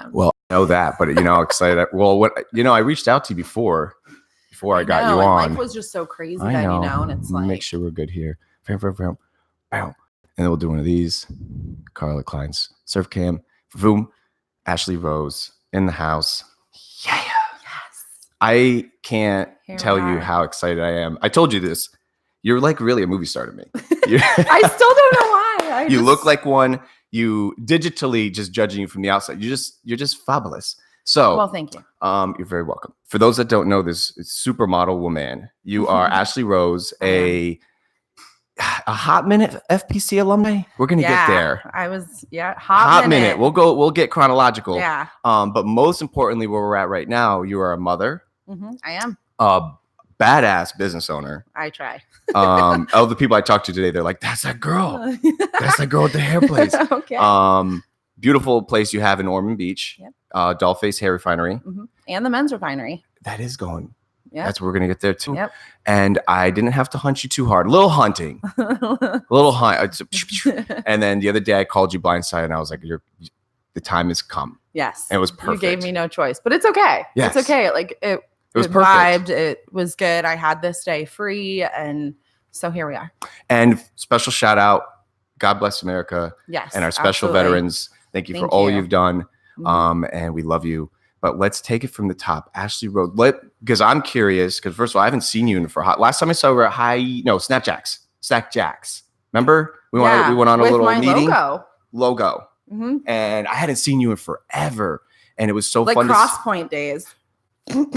am. Well, I know that, but excited. Well, I reacred out to you before I got you on. Life was just so crazy then, and it's like, make sure we're good here. And then we'll do one of these. Carla Klein's Surf Cam. Boom. Ashley Rose in the house. Yeah. Yes. I can't tell you how excited I am. I told you this. You're like really a movie star to me. I still don't know why. You look like one. You digitally, just judging you from the outside, you're just fabulous. So, well, thank you. You're very welcome. For those that don't know this supermodel woman, you are Ashley Rose, a hot minute FPC alumni. We're gonna get there. I was hot minute. We'll get chronological. Yeah. But most importantly, where we're at right now, you are a mother. Mm-hmm. I am A badass business owner. I try. All the people I talked to today, they're like, "That's that girl. That's that girl with the hair place." Okay. Beautiful place you have in Ormond Beach. Yep. Dollface Hair Refinery. Mm-hmm. And the men's refinery. That is going. Yeah. That's where we're gonna get there too. Yep. And I didn't have to hunt you too hard. A little hunting. A little hunt. And then the other day I called you blindside and I was like, the time has come. Yes. And it was perfect. You gave me no choice, but it's okay. Yes. It's okay. Like it was perfect. Vibed. It was good. I had this day free. And so here we are. And special shout out. God bless America. Yes. And our special veterans. Thank you for all you've done. Mm-hmm. And we love you. But let's take it from the top. Ashley Rose, because I'm curious, because first of all, I haven't seen you last time I saw you were at Snack Jacks. Remember? We went on a little meeting. Logo. Mm-hmm. And I hadn't seen you in forever. And it was so fun. Like Cross Point days. You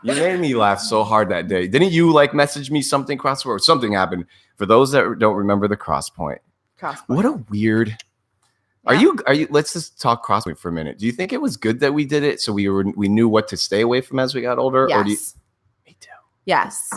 made me laugh so hard that day. Didn't you message me something or something happened? For those that don't remember the Cross Point. What a weird... Are you? Let's just talk Crosspoint for a minute. Do you think it was good that we did it so we knew what to stay away from as we got older? Yes. Me too. Yes.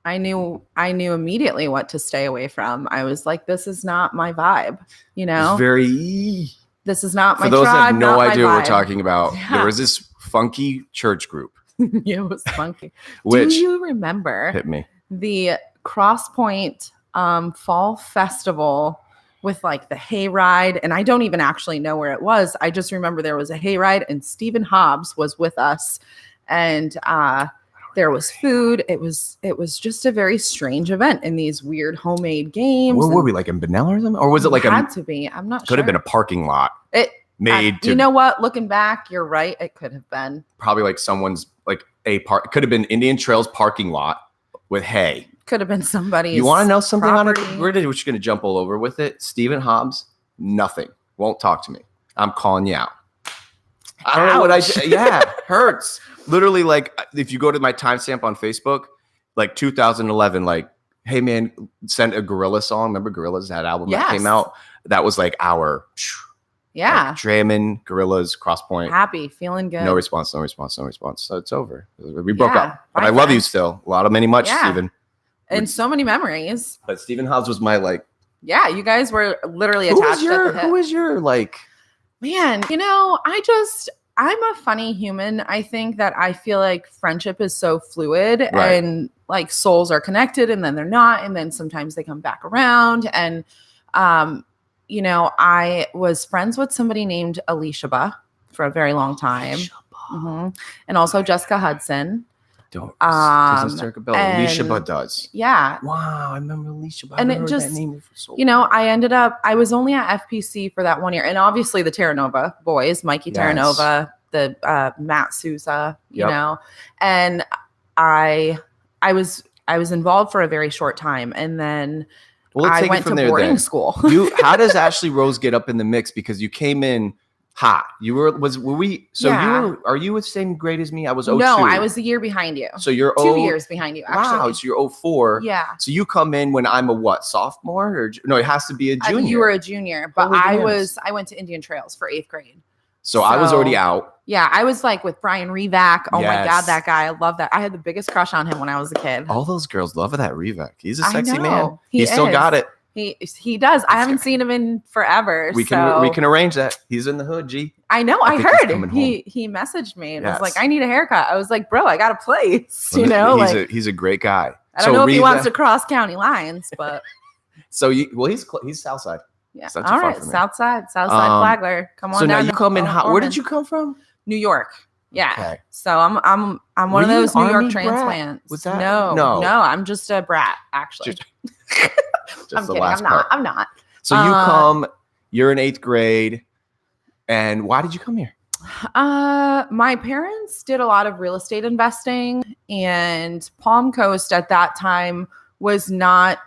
I knew immediately what to stay away from. I was like, this is not my vibe. It's very. This is not my tribe. For those that have no idea what we're talking about, Yeah. There was this funky church group. It was funky. Which, do you remember? Hit me. The Crosspoint Fall Festival with the hayride, and I don't even actually know where it was. I just remember there was a hayride, and Stephen Hobbs was with us, and there was food. It was just a very strange event in these weird homemade games. Where were we? In Benella or something? Or was it had to be? I'm not sure. Could have been a parking lot. You know what? Looking back, you're right. It could have been probably someone's It could have been Indian Trails parking lot with hay. Could have been somebody's. You want to know something property. on it? We're just going to jump all over with it. Stephen Hobbs, nothing. Won't talk to me. I'm calling you out. I don't know what I did. Yeah, hurts. Literally, if you go to my timestamp on Facebook, 2011, hey man, sent a Gorilla song. Remember Gorillaz, that album that came out? That was our Draymond, Gorillaz, Crosspoint. Happy, feeling good. No response. So it's over. We broke up. But I love you still. Stephen. And so many memories. But Stephen Hobbs was my Yeah, you guys were literally attached at the hip. Who is your Man, I'm a funny human. I think that I feel like friendship is so fluid and souls are connected and then they're not. And then sometimes they come back around. And, I was friends with somebody named Alicia Ba for a very long time. Mm-hmm. And also Jessica Hudson. Doesn't start a bell. Alicia Ba does. Yeah. Wow, I remember Alicia Ba. And it just, I was only at FPC for that 1 year. And obviously the Terra Nova boys, Mikey Terra Nova, the Matt Sousa, you know. And I was involved for a very short time. And then I went to boarding school. How does Ashley Rose get up in the mix? Because you came in hot. Are you the same grade as me? I was 02. No, I was a year behind you. So you're 2 years behind you, actually. Wow, so you're 04. Yeah. So you come in when I'm a sophomore? Or no, it has to be a junior. You were a junior, but I went to Indian Trails for 8th grade. So I was already out. Yeah, I was with Brian Revac. Oh my God, that guy. I love that. I had the biggest crush on him when I was a kid. All those girls love that Revac. He's a sexy man. He still got it. He does. I haven't seen him in forever. We can arrange that. He's in the hood, G. I know. I heard he messaged me and was like, "I need a haircut." I was like, "Bro, I got a place." He's a great guy. I don't know if he wants to cross county lines, but he's Southside. Yeah. It's not too All far right. from me. Southside Um, Flagler. Come on So now down. you to come in. Where Ormond. did you come from? New York. Yeah. Okay. So I'm Were one of you an those New York Army brat? transplants. Was that- no? no. No, I'm just a brat, actually. Just I'm the kidding. last I'm not. part. I'm not. So you come. You're in 8th grade, and why did you come here? My parents did a lot of real estate investing, and Palm Coast at that time was not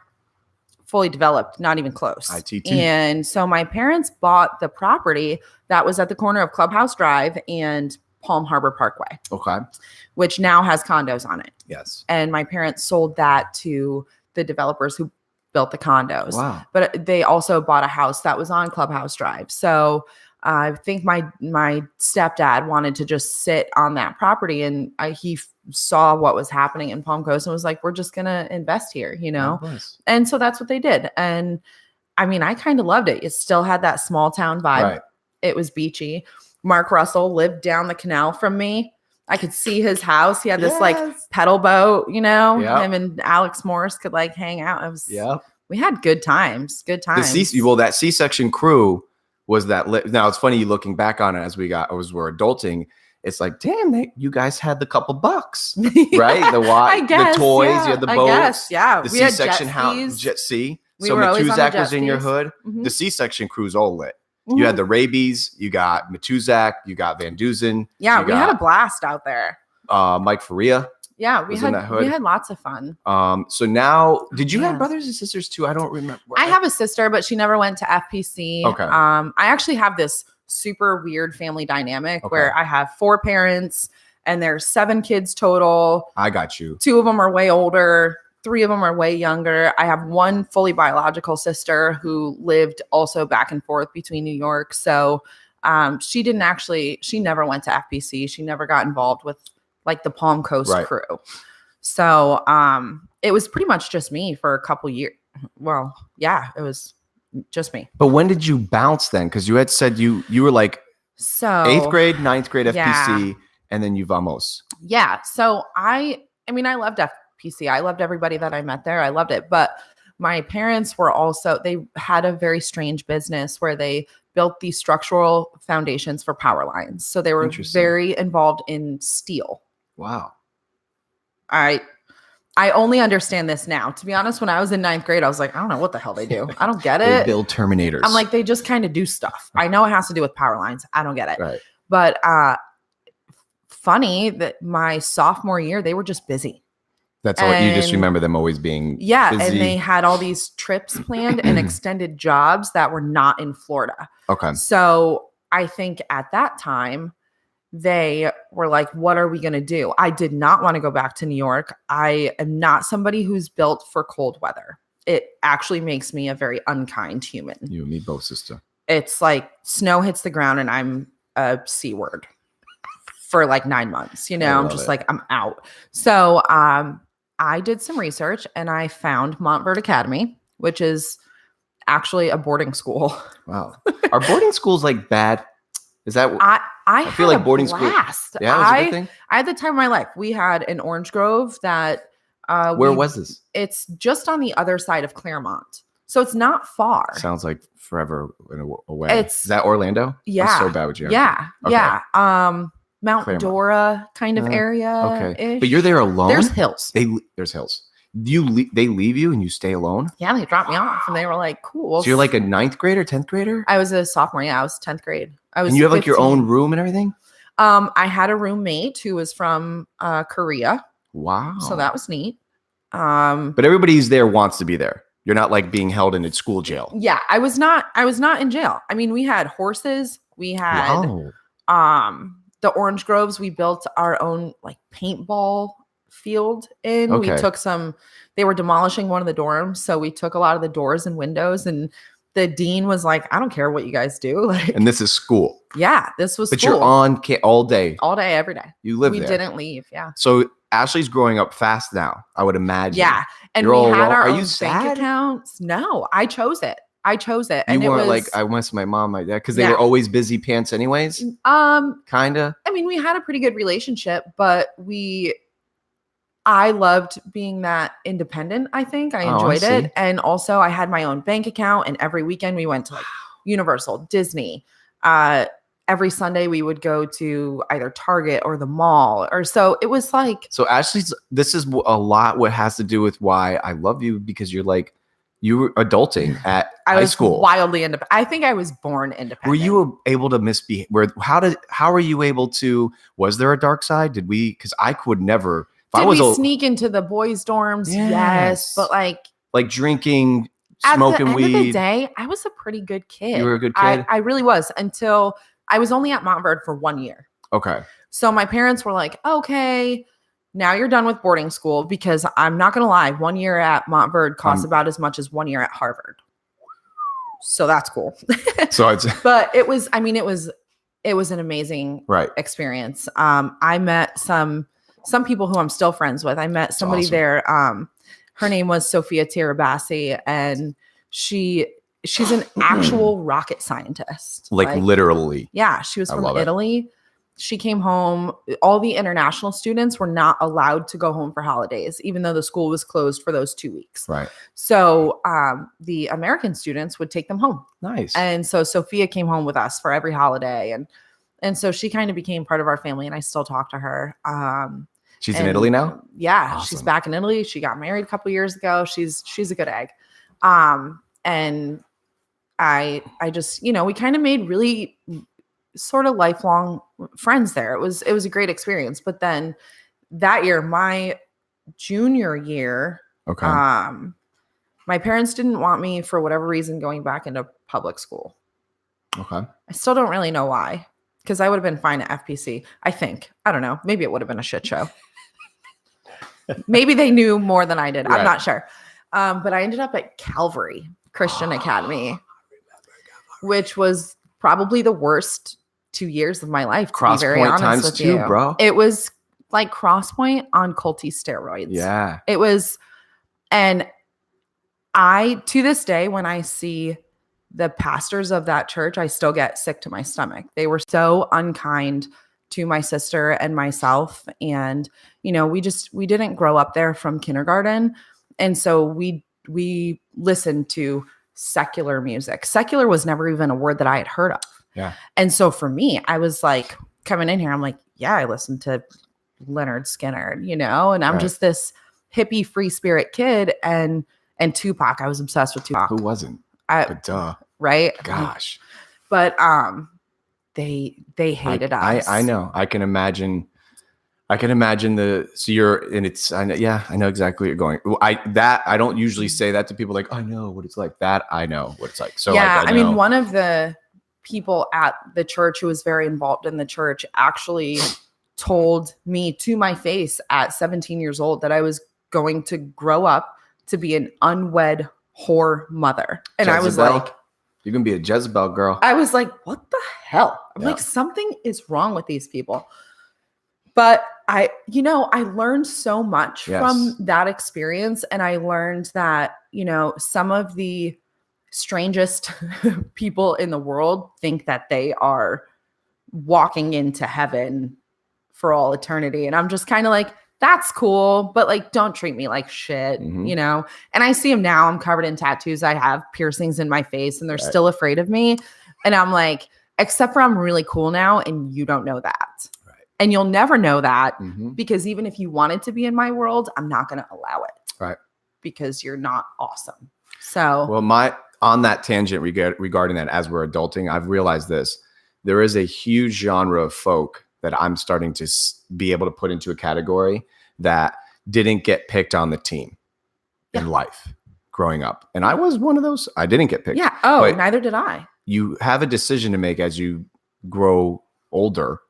fully developed, not even close. ITT. And so my parents bought the property that was at the corner of Clubhouse Drive and Palm Harbor Parkway, Okay. which now has condos on it. Yes. And my parents sold that to the developers who built the condos. Wow. But they also bought a house that was on Clubhouse Drive. So I think my stepdad wanted to just sit on that property, and he saw what was happening in Palm Coast and was like, we're just going to invest here, you know? And so that's what they did. And I mean, I kind of loved it. It still had that small town vibe. Right. It was beachy. Mark Russell lived down the canal from me. I could see his house. He had this like pedal boat, you know, him and Alex Morris could like hang out. It was, we had good times, That C-section crew was that. Now it's funny looking back on it as we're adulting. It's like, damn, you guys had the couple bucks, right? The toys, you had the boats, the we had C-section jet house, skis. Jet C. We So were always on the Matuzak jet was in your skis. hood. Mhm. The C-section crew's all lit. You had the Rabies, you got Matuzak, you got Van Dusen. Yeah, we had a blast out there. Mike Faria. Yeah, we was in that hood. had lots of fun. So now, did you have Man. brothers and sisters too? I don't remember. I have a sister, but she never went to FPC. Okay. I actually have this super weird family dynamic Okay. where I have 4 parents and there's 7 kids total. I got you. 2 of them are way older. 3 of them are way younger. I have 1 fully biological sister who lived also back and forth between New York. So she never went to FPC. She never got involved with like the Palm Coast crew. So it was pretty much just me for a couple years. Well, yeah, it was just me. But when did you bounce then? Because you had said you were like So 8th grade, 9th grade FPC, Yeah. and then you vamos. Yeah. So I mean, I loved FPC. I loved everybody that I met there. I loved it. But my parents were also, they had a very strange business where they built these structural foundations for power lines. So they were Interesting. very involved in steel. Wow. I only understand this now. To be honest, when I was in 9th grade, I was like, I don't know what the hell they do. I don't get They it. build Terminators. I'm like, they just kind of do stuff. I know it has to do with power lines. I don't get it. right. But funny that my sophomore year, they were just busy. That's all. You just And- remember them always being busy. And they had all these trips planned and extended jobs that were not in Florida. Okay. So I think at that time, they were like, what are we going to do? I did not want to go back to New York. I am not somebody who's built for cold weather. It actually makes me a very unkind human. You and me both, sister. It's like snow hits the ground and I'm a C word for like 9 months, you know, I'm love just it. like, I'm out. So I did some research and I found Montverde Academy, which is actually a boarding school. Wow. Are boarding schools like bad? Is that I feel had like a boarding school- blast. yeah, it was a good thing? I had the time of my life. We had an Orange Grove that Where was this? It's just on the other side of Claremont. So it's not far. Sounds like forever away. It's- Is that Orlando? Yeah. I'm so bad with you. Yeah. Okay. Yeah. Mount Claremont. Dora kind of Uh, area. Okay. But you're there alone? There's hills. There's hills. They leave you and you stay alone? Yeah, they dropped me off and they were like, cool. So you're like a 9th grader, 10th grader? I was a sophomore. Yeah, I was 10th grade. I was And you have like your 15. own room and everything? I had a roommate who was from Korea. Wow. So that was neat. But everybody's there wants to be there. You're not like being held in a school jail. Yeah, I was not in jail. I mean, we had horses. We had Wow. the Orange Groves. We built our own like paintball field in. Okay. We took they were demolishing one of the dorms, so we took a lot of the doors and windows, and the dean was like, I don't care what you guys do. Like, And this is school. yeah, this was But school. you're on all day. all day, every day. You live We there. didn't leave. Yeah. So Ashley's growing up fast now, I would imagine. Yeah. And You're we all had alone. our Are own you bank sad? accounts. No, I chose it. You And it weren't was like, I miss my mom, my dad, because they Yeah. were always busy pants anyways? I Kinda. mean, we had a pretty good relationship, but we I loved being that independent. I think I Oh, I enjoyed see. it. And also I had my own bank account, and every weekend we went to like Universal, Disney. Every Sunday we would go to either Target or the mall, or so it was like, So Ashley's, this is a lot what has to do with why I love you, because you're like, you were adulting at I high was school. wildly independent. I think I was born independent. Were you able to misbehave? How are you able to, was there a dark side? Did we, because I could never, if I Did was we sneak into the boys' dorms? Yes. Yes. But like drinking, at smoking the end weed. of the day, I was a pretty good kid. You were a good kid? I really was, until I was only at Montverde for 1 year. Okay. So my parents were like, okay, now you're done with boarding school, because I'm not going to lie, 1 year at Montverde costs about as much as 1 year at Harvard. So that's cool. So it's, But it was an amazing right. experience. I met some people who I'm still friends with. I met somebody awesome. there. Her name was Sophia Tirabassi, and she's an actual rocket scientist. Like literally. Yeah, she was I from love it. Italy. She came home. All the international students were not allowed to go home for holidays, even though the school was closed for those 2 weeks. Right. So the American students would take them home. Nice. And so Sophia came home with us for every holiday. And so she kind of became part of our family, and I still talk to her. She's in Italy now? Yeah, Awesome. She's back in Italy. She got married a couple years ago. She's a good egg. And I just, we kind of made really sort of lifelong friends there. It was a great experience. But then that year, my junior year, Okay. my parents didn't want me, for whatever reason, going back into public school. Okay. I still don't really know why, because I would have been fine at FPC. I think. I don't know. Maybe it would have been a shit show. Maybe they knew more than I did. Right. I'm not sure. But I ended up at Calvary Christian Academy, which was probably the worst 2 years of my life. To be very Crosspoint honest times with 2, you. bro. It was like Crosspoint on culty steroids. Yeah. It was, and I, to this day, when I see the pastors of that church, I still get sick to my stomach. They were so unkind to my sister and myself. And, we didn't grow up there from kindergarten. And so we listened to secular music. Secular was never even a word that I had heard of. Yeah. And so for me, I was like, coming in here, I'm like, yeah, I listened to Leonard Skinner, and I'm Right. just this hippie free spirit kid. And Tupac, I was obsessed with Tupac. Who wasn't? I, But duh. right? Gosh. But they hated us. I know. I can imagine so you're, and it's, I know exactly where you're going. I don't usually say that to people, like, I know what it's like. That I know what it's like. So yeah, I I mean, know. one of the people at the church who was very involved in the church actually told me to my face at 17 years old that I was going to grow up to be an unwed whore mother. And I was Jezebel? like, You're gonna be a Jezebel girl. I was like, what the hell? I'm Yeah. like, something is wrong with these people. But I learned so much Yes. from that experience. And I learned that, some of the strangest people in the world think that they are walking into heaven for all eternity. And I'm just kind of like, that's cool, but like, don't treat me like shit, Mhm. And I see them now. I'm covered in tattoos. I have piercings in my face, and they're Right. still afraid of me. And I'm like, except for I'm really cool now, and you don't know that. Right. And you'll never know that, Mhm. because even if you wanted to be in my world, I'm not going to allow it. Right. Because you're not awesome. So, Well, on that tangent regarding that, as we're adulting, I've realized this. There is a huge genre of folk that I'm starting to be able to put into a category that didn't get picked on the team in life growing up. And I was one of those. I didn't get picked. yeah. Oh, But neither did I. you have a decision to make as you grow older,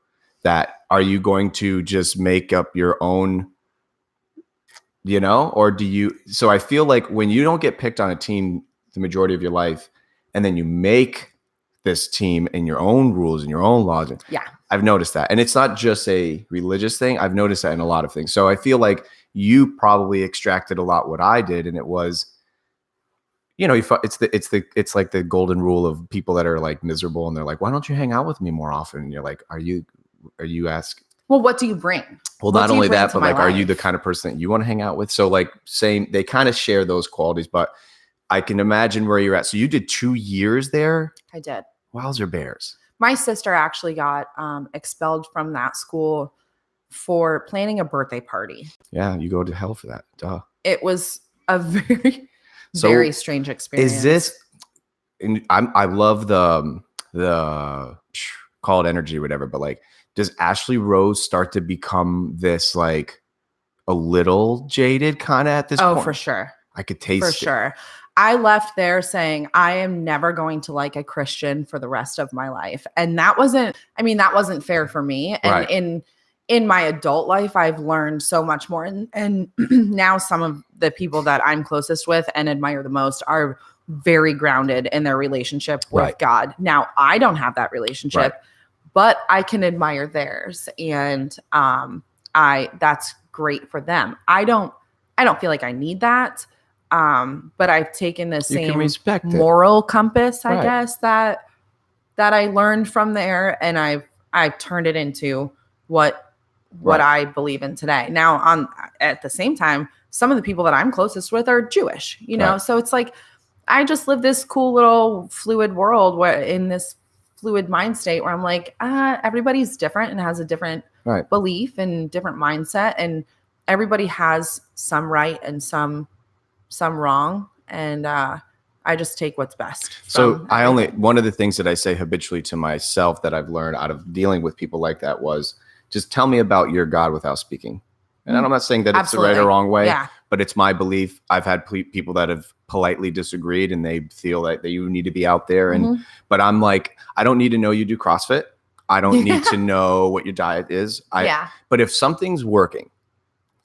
that are you going to just make up your own, or do you? So I feel like when you don't get picked on a team the majority of your life, and then you make this team in your own rules and your own laws. Yeah. I've noticed that. And it's not just a religious thing. I've noticed that in a lot of things. So I feel like you probably extracted a lot what I did. And it was, it's like the golden rule of people that are like miserable, and they're like, why don't you hang out with me more often? And you're like, are you Well, what do you bring? Well, What not do you only bring that, to but my like, are you the life? kind of person that you want to hang out with? So like same, they kind of share those qualities, but I can imagine where you're at. So you did 2 years there. I did. Wowzer bears. My sister actually got expelled from that school for planning a birthday party. Yeah, you go to hell for that. Duh. It was a very, So very strange experience. Is this? And I love the call it energy, or whatever. But like, does Ashley Rose start to become this like a little jaded kind of at this point? Oh, for sure. I could taste For it. sure. I left there saying I am never going to like a Christian for the rest of my life. And that wasn't fair for me. And Right. in my adult life, I've learned so much more. And now some of the people that I'm closest with and admire the most are very grounded in their relationship with Right. God. Now, I don't have that relationship, Right. but I can admire theirs. And that's great for them. I don't feel like I need that. But I've taken the You can same respect it. moral compass, I Right. guess, that I learned from there, and I've turned it into what Right. I believe in today. Now, at the same time, some of the people that I'm closest with are Jewish, Right. so it's like I just live this cool little fluid world where in this fluid mind state where I'm like, everybody's different and has a different Right. belief and different mindset, and everybody has some right and some wrong, and I just take what's best. So from one of the things that I say habitually to myself that I've learned out of dealing with people like that was just tell me about your God without speaking. And I'm not saying that it's the right or Absolutely. wrong way, Yeah. but it's my belief. I've had people that have politely disagreed and they feel that you need to be out there. And, but I'm like, I don't need to know you do CrossFit. I don't need to know what your diet is. Yeah. But if something's working,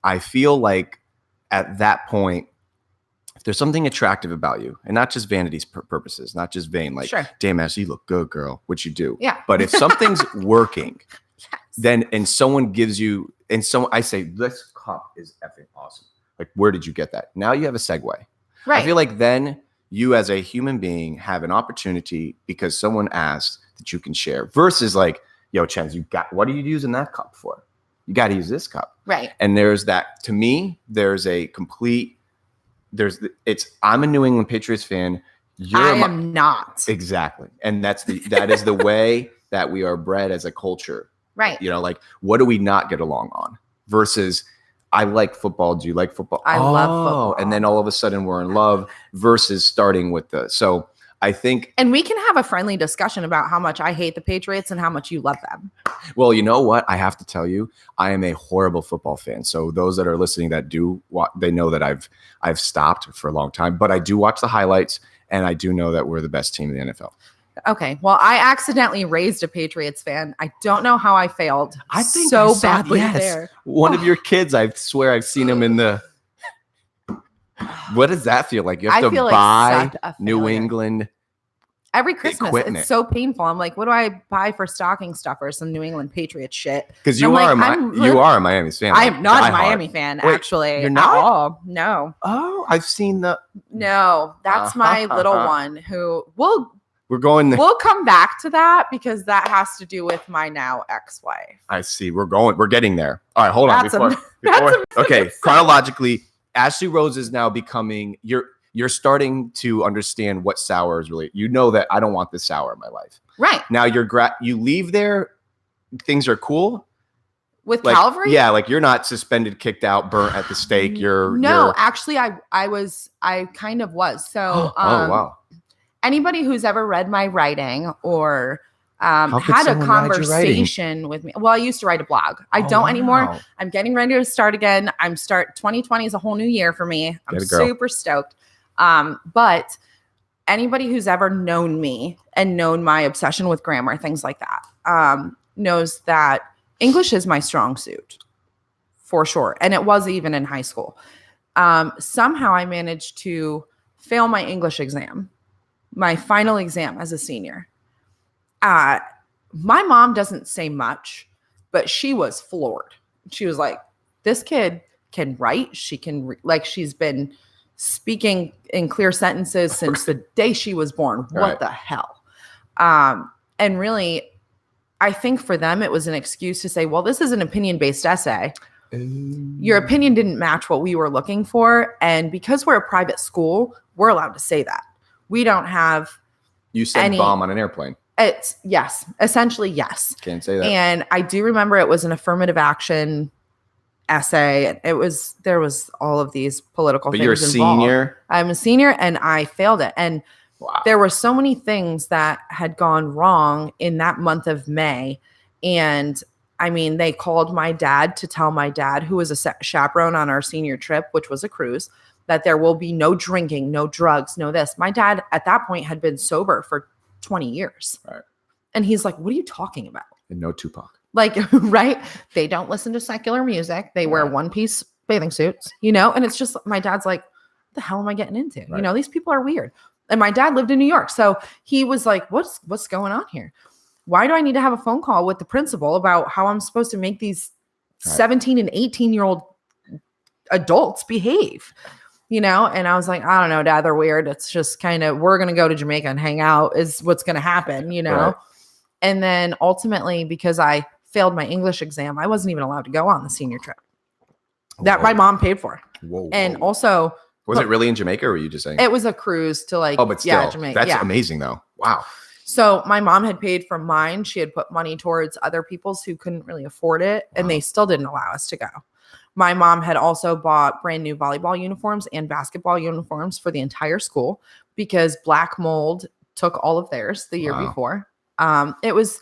I feel like at that point, if there's something attractive about you, and not just vanity's purposes, not just vain, like, Sure. damn, Ashley, you look good, girl, which you do. Yeah. But if something's working, Yes. then, and someone gives you, and so I say, this cup is effing awesome. Like, where did you get that? Now you have a segue. Right. I feel like then you as a human being have an opportunity because someone asked that you can share versus like, yo, Chens, what are you using that cup for? You got to use this cup. Right. And there's that, to me, I'm a New England Patriots fan. I am not. Exactly. And that is the way that we are bred as a culture. Right. Like, what do we not get along on versus I like football. Do you like football? I love football. And then all of a sudden we're in love versus starting with so I think. And we can have a friendly discussion about how much I hate the Patriots and how much you love them. Well, you know what? I have to tell you, I am a horrible football fan. So those that are listening that do, they know that I've stopped for a long time, but I do watch the highlights and I do know that we're the best team in the NFL. Okay. Well, I accidentally raised a Patriots fan. I don't know how I failed. I think so I saw- badly yes. there. One of your kids, I swear I've seen him in the. What does that feel like? You have I to feel like buy such a New failure. England. Every Christmas. equipment. It's so painful. I'm like, what do I buy for stocking stuffers? Some New England Patriots shit. Because I'm you like, you are a Miami fan. I like, am not a diehard. Miami fan, Wait, actually. you're not? At all. No. Oh, I've seen No. That's my little one who we're going there. we'll come back to that because that has to do with my now ex-wife. I see. We're getting there. All right, hold on. That's Okay, chronologically, Ashley Rose is now becoming you're starting to understand what sour is really. You know that I don't want this sour in my life. Right. Now you leave there, things are cool. With Like, Calvary? yeah, like you're not suspended, kicked out, burnt at the stake. Actually I kind of was. So oh wow. Anybody who's ever read my writing or How could had a someone write your writing? conversation with me. Well, I used to write a blog. I don't anymore. Wow. I'm getting ready to start again. 2020 is a whole new year for me. I'm Get it, girl. super stoked. But anybody who's ever known me and known my obsession with grammar, things like that, knows that English is my strong suit for sure. And it was even in high school. Somehow I managed to fail my English exam, my final exam as a senior. My mom doesn't say much, but she was floored. She was like, this kid can write. She can she's been speaking in clear sentences since the day she was born. What Right. the hell? And really, I think for them, it was an excuse to say, well, this is an opinion-based essay. Your opinion didn't match what we were looking for. And because we're a private school, we're allowed to say that. We don't have You said bomb on an airplane. It's yes, essentially yes. Can't say that. And I do remember it was an affirmative action essay. There was all of these political things. But you're a involved. senior. I'm a senior and I failed it. And Wow. there were so many things that had gone wrong in that month of May. And I mean, they called my dad to tell my dad, who was a chaperone on our senior trip, which was a cruise, that there will be no drinking, no drugs, no this. My dad at that point had been sober for 20 years. Right. And he's like, what are you talking about? And no Tupac. Like, right? They don't listen to secular music. They wear one-piece bathing suits, and it's just, my dad's like, what the hell am I getting into? Right. These people are weird. And my dad lived in New York. So he was like, what's going on here? Why do I need to have a phone call with the principal about how I'm supposed to make these 17 and 18-year-old adults behave? And I was like, I don't know, Dad, they're weird. It's just kind of, we're going to go to Jamaica and hang out is what's going to happen, Right. And then ultimately, because I failed my English exam, I wasn't even allowed to go on the senior trip that my mom paid for. Whoa. And also, was it really in Jamaica, or were you just saying? it was a cruise to but still, Jamaica. that's amazing though. Wow. So my mom had paid for mine. She had put money towards other people's who couldn't really afford it. And they still didn't allow us to go. My mom had also bought brand new volleyball uniforms and basketball uniforms for the entire school because Black Mold took all of theirs the year before. It was,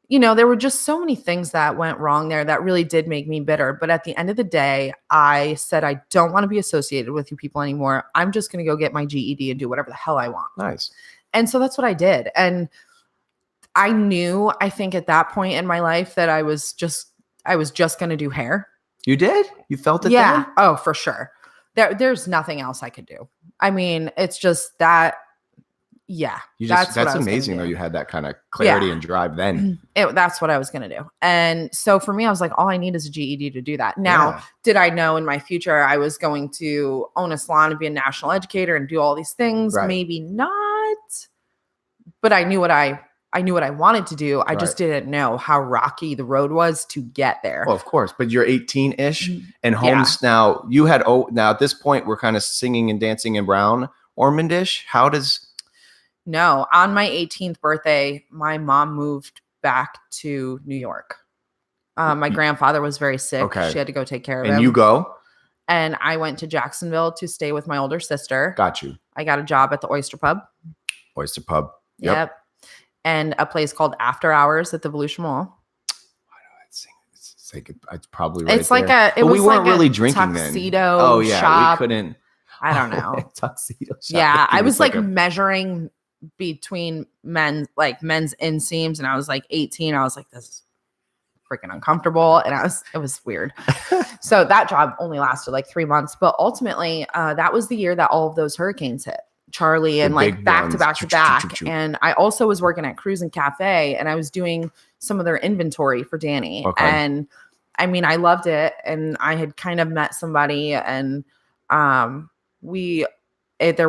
there were just so many things that went wrong there that really did make me bitter. But at the end of the day, I said, I don't want to be associated with you people anymore. I'm just going to go get my GED and do whatever the hell I want. Nice. And so that's what I did. And I think at that point in my life that I was just going to do hair. You did? You felt it? Yeah. Then? Oh, for sure. There's nothing else I could do. I mean, it's just that. Yeah. That's amazing though. You had that kind of clarity and drive then. That's what I was going to do. And so for me, I was like, all I need is a GED to do that. Now, did I know in my future I was going to own a salon and be a national educator and do all these things? Right. Maybe not. But I knew what I wanted to do. I just didn't know how rocky the road was to get there. Well, of course, but you're 18-ish and home's now. You had now at this point we're kind of singing and dancing in Brown Ormondish. How does? No, on my 18th birthday, my mom moved back to New York. My grandfather was very sick. Okay. She had to go take care of him. And you go? And I went to Jacksonville to stay with my older sister. Got you. I got a job at the Oyster Pub. Oyster Pub. Yep. And a place called After Hours at the Volusia Mall. It's probably right. It's like there. we weren't like really a drinking tuxedo then. Oh yeah, shop. we couldn't. I don't know. Tuxedo shop. Yeah, I was like measuring between men's inseams, and I was like 18. I was like, this is freaking uncomfortable, and it was weird. So that job only lasted like 3 months, but ultimately, that was the year that all of those hurricanes hit. Charlie and like back to back to back. And I also was working at Cruise and Cafe and I was doing some of their inventory for Danny. Okay. And I mean, I loved it. And I had kind of met somebody and there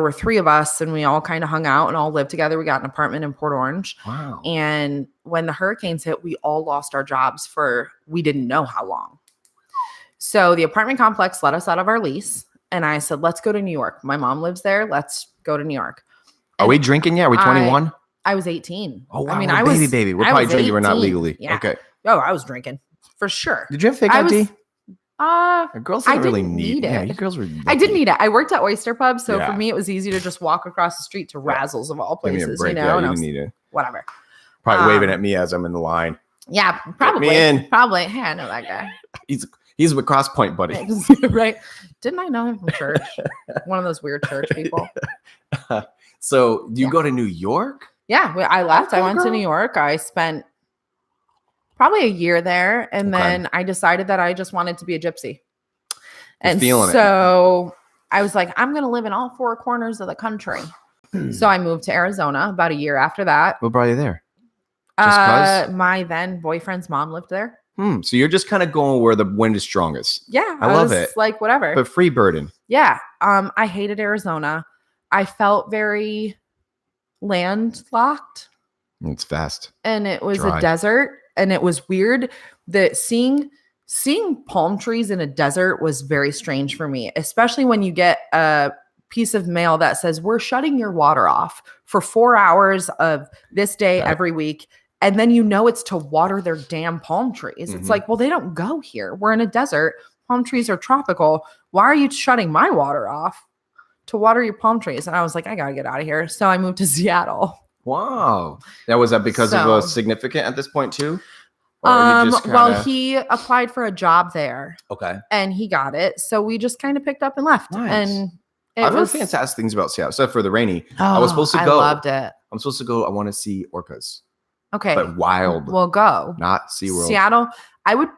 were 3 of us and we all kind of hung out and all lived together. We got an apartment in Port Orange. Wow. And when the hurricanes hit, we all lost our jobs for we didn't know how long. So the apartment complex let us out of our lease. And I said, let's go to New York. My mom lives there. Let's go to New York. Are we drinking yet? Are we 21? I was 18. Oh, wow. I mean, baby. We're probably drinking. We're not legally. Yeah. Okay. Oh, I was drinking for sure. Did you have fake ID? Girls I didn't really didn't need need it. Yeah, it. you girls were. I didn't need it. I worked at Oyster Pub. So Yeah. for me, it was easy to just walk across the street to Razzles of all Give me a places, break. you know? Yeah, and you I was, didn't need it. whatever. Probably waving at me as I'm in the line. Yeah, probably. me in. Probably. Hey, I know that guy. He's with Cross Point, buddy. Right. Didn't I know him from church? One of those weird church people. So you go to New York? Yeah, I left. Okay, I went to girl. New York. I spent probably a year there. And Okay. then I decided that I just wanted to be a gypsy. And feeling it. so I was like, I'm going to live in all 4 corners of the country. So I moved to Arizona about a year after that. What brought you there? Just 'cause? My then boyfriend's mom lived there. So you're just kind of going where the wind is strongest. Yeah. I love was it. Like, whatever. But free birding. Yeah. I hated Arizona. I felt very landlocked. It's fast. And it was Dry. a desert. And it was weird that seeing palm trees in a desert was very strange for me, especially when you get a piece of mail that says we're shutting your water off for 4 hours of this day every week. And then it's to water their damn palm trees. It's like, well, they don't go here. We're in a desert. Palm trees are tropical. Why are you shutting my water off to water your palm trees? And I was like, I got to get out of here. So I moved to Seattle. Wow. Now, was that because of a significant at this point too? Well, he applied for a job there. Okay. And he got it. So we just kind of picked up and left. Nice. And I've heard fantastic things about Seattle, except for the rainy. I was supposed to go. I loved it. I'm supposed to go. I want to see orcas. Okay. But wild. We'll go. Not SeaWorld. Seattle. I would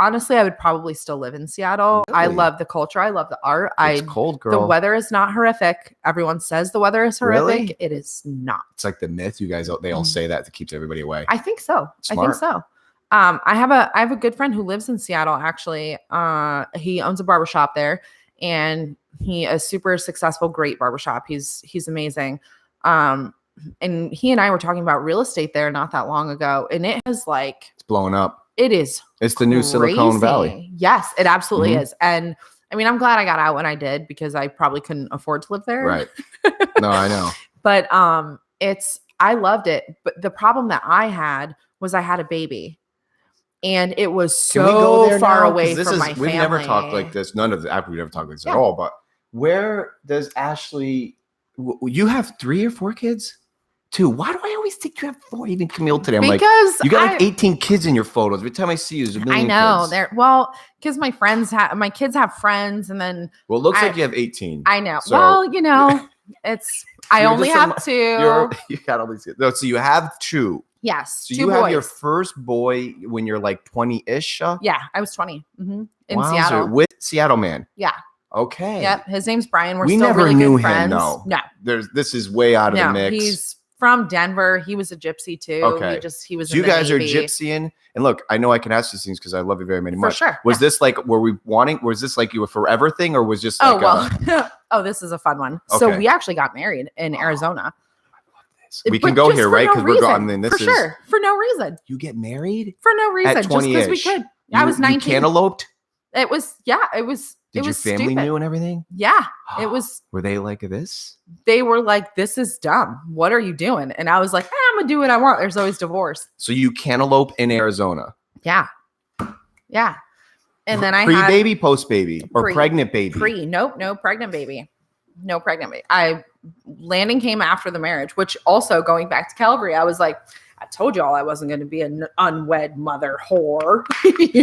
honestly, I would probably still live in Seattle. Really? I love the culture. I love the art. It's cold, girl. The weather is not horrific. Everyone says the weather is horrific. Really? It is not. It's like the myth. You guys, they all say that keeps everybody away. I think so. Smart. I think so. I have a good friend who lives in Seattle. Actually, he owns a barbershop there, and he a super successful, great barbershop. He's amazing. And he and I were talking about real estate there not that long ago, and it has it's blowing up. It is. It's the new Silicon Valley. Yes, it absolutely is. And I mean, I'm glad I got out when I did because I probably couldn't afford to live there. Right. No, I know. But I loved it. But the problem that I had was I had a baby. And it was so far away from my family. We've never talked like this. None of the we've never talked like this at all. But where does Ashley? You have 3 or 4 kids? 2. Why do I always think you have 4? Even Camille today, I'm because you got 18 kids in your photos. Every time I see you, there's a million. I know. Kids. Because my kids have friends, and then it looks like you have 18. I know. So, it's I only have 2. You got all these kids. No, so you have 2. Yes. So you have your first boy when you're 20-ish. Yeah, I was 20 in Seattle with Seattle man. Yeah. Okay. Yep. His name's Brian. We still never really knew good friends. Him. No. This is way out of the mix. He's from Denver. He was a gypsy too. Okay. He was. So you guys are gypsying, and look, I know I can ask these things because I love you very much. For sure. Was this was this you a forever thing, or was just this is a fun one. Okay. So we actually got married in Arizona. We can go here, right? Because we're gone. Then for sure, for no reason. You get married for no reason, at 20-ish. Just because we could. I was 19. You canteloped? It was. Yeah, it was. Did your family stupid. knew and everything? Yeah, it was. Were they like this? They were like, "This is dumb. What are you doing?" And I was like, "I'm gonna do what I want." There's always divorce. So you cantaloupe in Arizona? Yeah, yeah. And then I pre-baby, post-baby, or pregnant baby? Nope, no pregnant baby. No pregnant baby. Landing came after the marriage, which also going back to Calgary, I was like, I told y'all I wasn't going to be an unwed mother whore.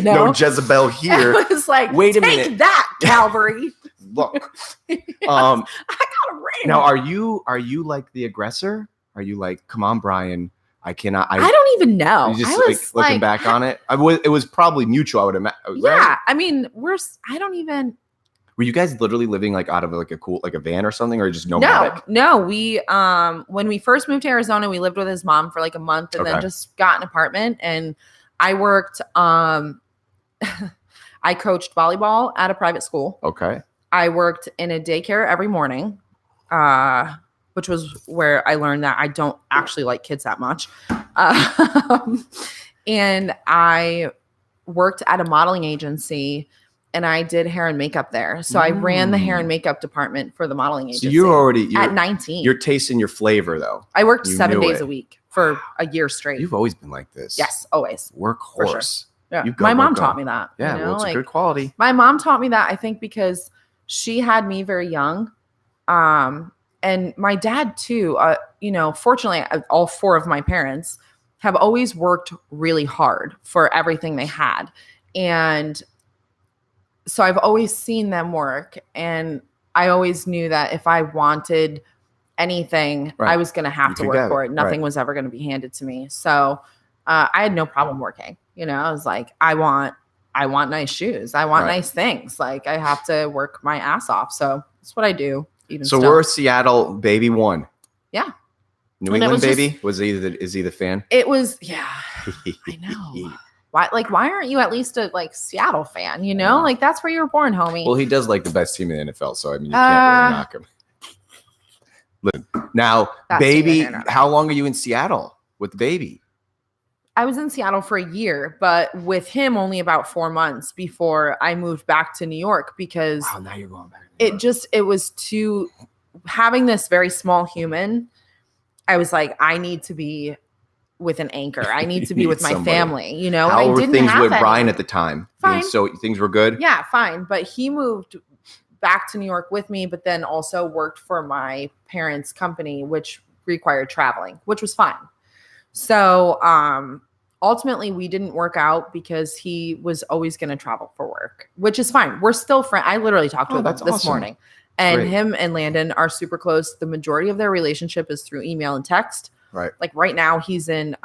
No Jezebel here. I was like, wait a minute. Take that, Calvary. Look. I got a ring. Now, are you like the aggressor? Are you like, come on, Brian? I cannot. I don't even know. You just looking back on it. It was probably mutual. I would imagine. Yeah. Right? I mean, I don't even. Were you guys literally living out of a van or something, or just nomadic? No. We when we first moved to Arizona, we lived with his mom for a month, and then just got an apartment. And I worked. I coached volleyball at a private school. Okay. I worked in a daycare every morning, which was where I learned that I don't actually like kids that much. And I worked at a modeling agency. And I did hair and makeup there. So I ran the hair and makeup department for the modeling agency. So you're at 19. You're tasting your flavor though. I worked 7 days a week for a year straight. You've always been like this. Yes, always. Workhorse. Sure. Yeah. My mom taught me that. Yeah, well, it's a good quality. My mom taught me that, I think, because she had me very young. And my dad too, fortunately, all 4 of my parents have always worked really hard for everything they had. And so I've always seen them work, and I always knew that if I wanted anything, I was going to have to work for it. Nothing was ever going to be handed to me. So I had no problem working. I was like, I want nice shoes. I want nice things. I have to work my ass off. So that's what I do. We're Seattle baby 1. Yeah. New England baby? Is he the fan? It was, yeah. I know. Why aren't you at least a Seattle fan? That's where you were born, homie. Well, he does the best team in the NFL, so I mean, you can't really knock him. Listen, now, baby, how long are you in Seattle with the baby? I was in Seattle for a year, but with him only about 4 months before I moved back to New York because Wow, now you're going back. to New York. it was too, having this very small human. I was like, I need to be with an anchor. I need to be need with my somebody. family, you know? How and I were didn't things have with any. Brian at the time? Fine. So things were good? Yeah, fine. But he moved back to New York with me, but then also worked for my parents' company, which required traveling, which was fine. So ultimately we didn't work out because he was always going to travel for work, which is fine. We're still friends. I literally talked to him that's this awesome. morning. And Great. him and Landon are super close. The majority of their relationship is through email and text. Right. Like right now he's in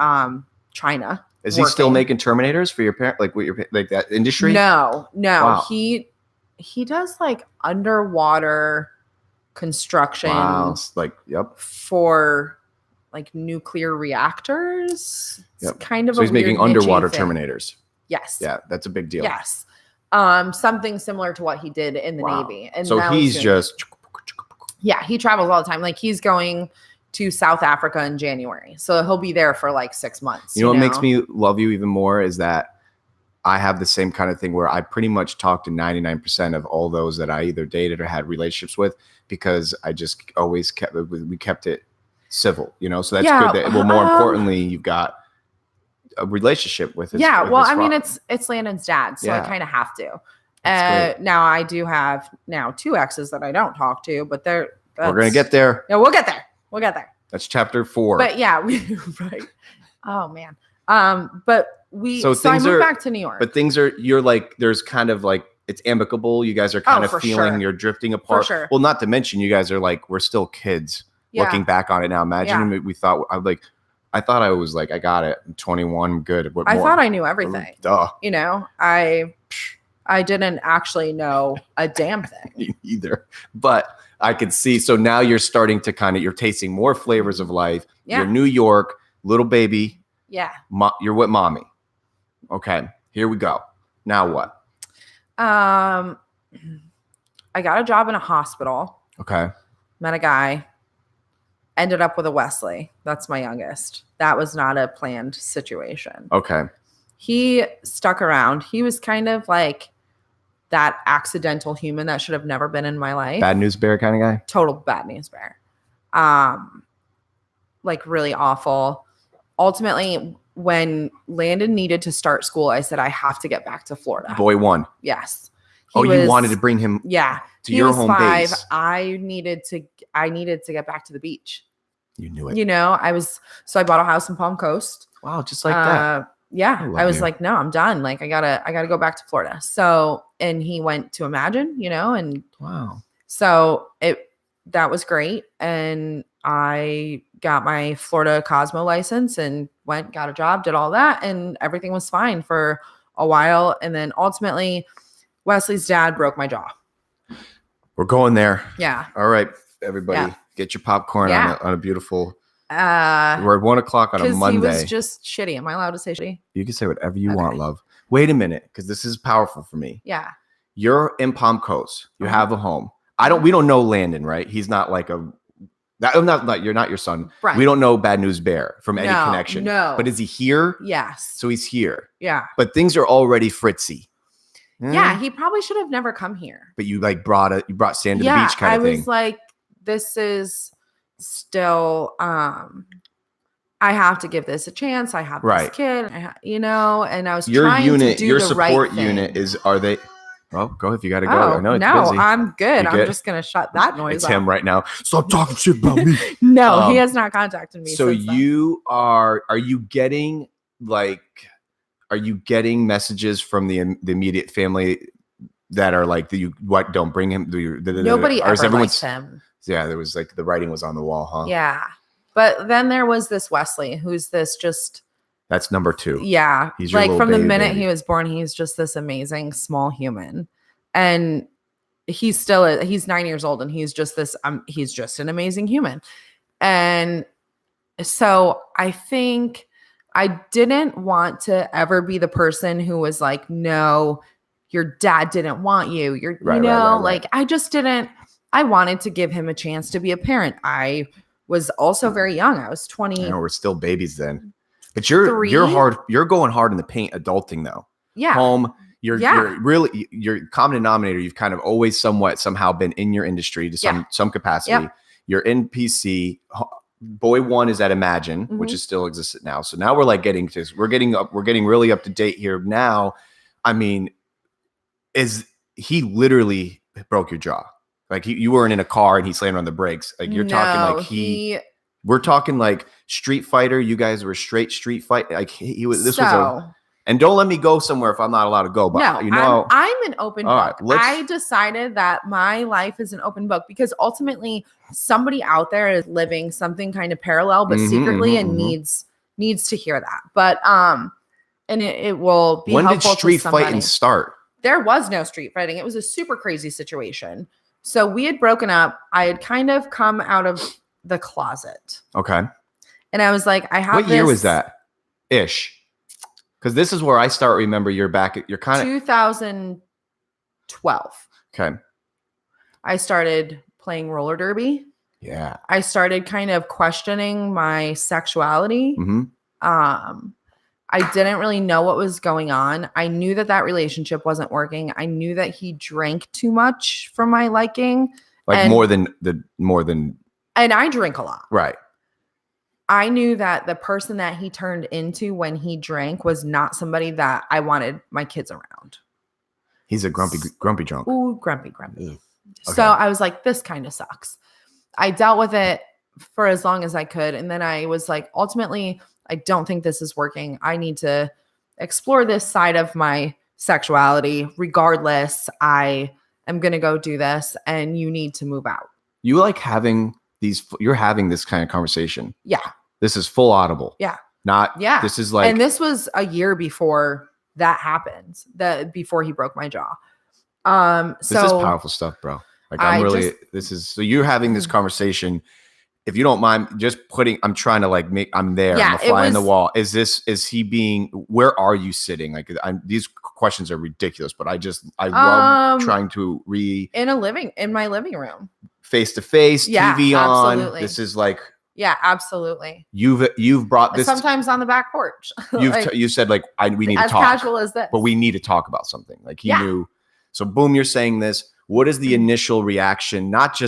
China. Is he still making Terminators for your parent? Like what your like that industry? No. Wow. He does like underwater construction Wow. It's like, yep. for like nuclear reactors. It's Yep. kind of So a he's making weird niche-y underwater thing. Terminators. Yes. Yeah, that's a big deal. Yes. Something similar to what he did in the Wow. Navy. And So now he's doing- just yeah, he travels all the time. Like he's going to South Africa in January. So he'll be there for like 6 months. You know what makes me love you even more is that I have the same kind of thing where I pretty much talk to 99% of all those that I either dated or had relationships with because I just always we kept it civil, you know? So that's Yeah, good. Well, more importantly, you've got a relationship with his yeah, with well, his I mean, father. it's Landon's dad, so I Yeah. kind of have to. That's great. Now I do have 2 exes that I don't talk to, but We're gonna get there. Yeah, we'll get there. We'll get there. That's chapter 4. But yeah, right. Oh man. But So I things moved are- back to New York. But things are, you're like, there's kind of like, it's amicable. You guys are kind of for feeling sure. you're drifting apart. sure. Well, not to mention you guys are like, we're still kids Yeah. looking back on it now. Imagine we thought, I thought I was like, I got it. I'm 21. I'm good. What I more? thought I knew everything. Duh. You know, I didn't actually know a damn thing. Me either. But I could see. So now you're starting to you're tasting more flavors of life. Yeah. You're New York, little baby. Yeah. You're with mommy. Okay. Here we go. Now what? I got a job in a hospital, Okay. met a guy, ended up with a Wesley. That's my youngest. That was not a planned situation. Okay. He stuck around. He was kind of like that accidental human that should have never been in my life. Bad news bear kind of guy. Total bad news bear. Like really awful. Ultimately, when Landon needed to start school, I said, I have to get back to Florida. Boy 1. Yes. You was- wanted to bring him Yeah. to He your was home 5. base. I needed to get back to the beach. You knew it. You know, so I bought a house in Palm Coast. Wow, just like that. Yeah. love I was you. like, no, I'm done. Like I gotta go back to Florida. So, and he went to Imagine, you know, and Wow. so that was great. And I got my Florida Cosmo license and got a job, did all that, and everything was fine for a while. And then ultimately Wesley's dad broke my jaw. We're going there. Yeah. All right, everybody, Yeah. get your popcorn Yeah. on a beautiful. We're We're at 1:00 on a because he Monday. was just shitty. Am I allowed to say shitty? You can say whatever you Okay. want, love. Wait a minute, because this is powerful for me. Yeah. You're in Palm Coast. You Uh-huh. have a home. We don't know Landon, right? He's not like you're not your son. Right. We don't know Bad News Bear from any No, connection. no. But is he here? Yes. So he's here. Yeah. But things are already fritzy. Yeah. He probably should have never come here. But you brought sand to the Yeah. beach kind I of thing. was like, this is still, I have to give this a chance. I have Right. this kid, and I was Your trying unit, to do your the support right unit thing. are they? Well, go if you got to go. Oh, I know it's no, busy. I'm good. You I'm good? just going to shut that noise It's off. him right now. Stop talking shit about me. No, he has not contacted me. So since then. you are you getting messages from the immediate family that are like, don't bring him? Nobody or is ever everyone's liked him. Yeah, there was the writing was on the wall, huh? Yeah. But then there was this Wesley, who's this just, That's number 2. yeah. He's your Like little from the baby minute baby. he was born, he's just this amazing small human. And he's 9 years old and he's just he's just an amazing human. And so I think I didn't want to ever be the person who was like, no, your dad didn't want you. Right. Like I just didn't, I wanted to give him a chance to be a parent. I was also very young. I was 20. I know we're still babies then. But you're 3. hard. You're going hard in the paint adulting though. Yeah. Home. You're really your common denominator. You've kind of always somehow been in your industry to some capacity. Yep. You're in PC. Boy one is at Imagine, which is still existent now. So now we're like we're getting really up to date here now. I mean, he literally broke your jaw? Like you weren't in a car and he slammed on the brakes. Like you're talking like we're talking like Street Fighter. You guys were straight Street Fight. Like and don't let me go somewhere if I'm not allowed to go. But no, I'm an open book. Right, I decided that my life is an open book because ultimately somebody out there is living something kind of parallel, but secretly and needs to hear that. But and it will be helpful. When did street fighting start? There was no street fighting. It was a super crazy situation. So we had broken up. I had kind of come out of the closet. Okay. And I was like, What year was that? Ish. Because this is where I start. Remember, you're kind of 2012. Okay. I started playing roller derby. Yeah. I started kind of questioning my sexuality. I didn't really know what was going on. I knew that relationship wasn't working. I knew that he drank too much for my liking. Like more than. And I drink a lot. Right. I knew that the person that he turned into when he drank was not somebody that I wanted my kids around. He's a grumpy drunk. Ooh, grumpy. Okay. So I was like, this kind of sucks. I dealt with it for as long as I could. And then I was like, ultimately, I don't think this is working. I need to explore this side of my sexuality. Regardless, I am going to go do this and you need to move out. You like you're having this kind of conversation. Yeah. This is full audible. Yeah. This is like, and this was a year before that happened, before he broke my jaw. This is powerful stuff, bro. Like so you're having this conversation. If you don't mind just I'm trying to like I'm there. I'm a fly on the wall. Where are you sitting? Like these questions are ridiculous, but I love trying to in my living room. Face to face, TV on. Absolutely. This is like, yeah, absolutely. You've brought this sometimes on the back porch. You said like, we need to talk. As casual as this. But we need to talk about something. Like he knew. So boom, you're saying this. What is the initial reaction? Not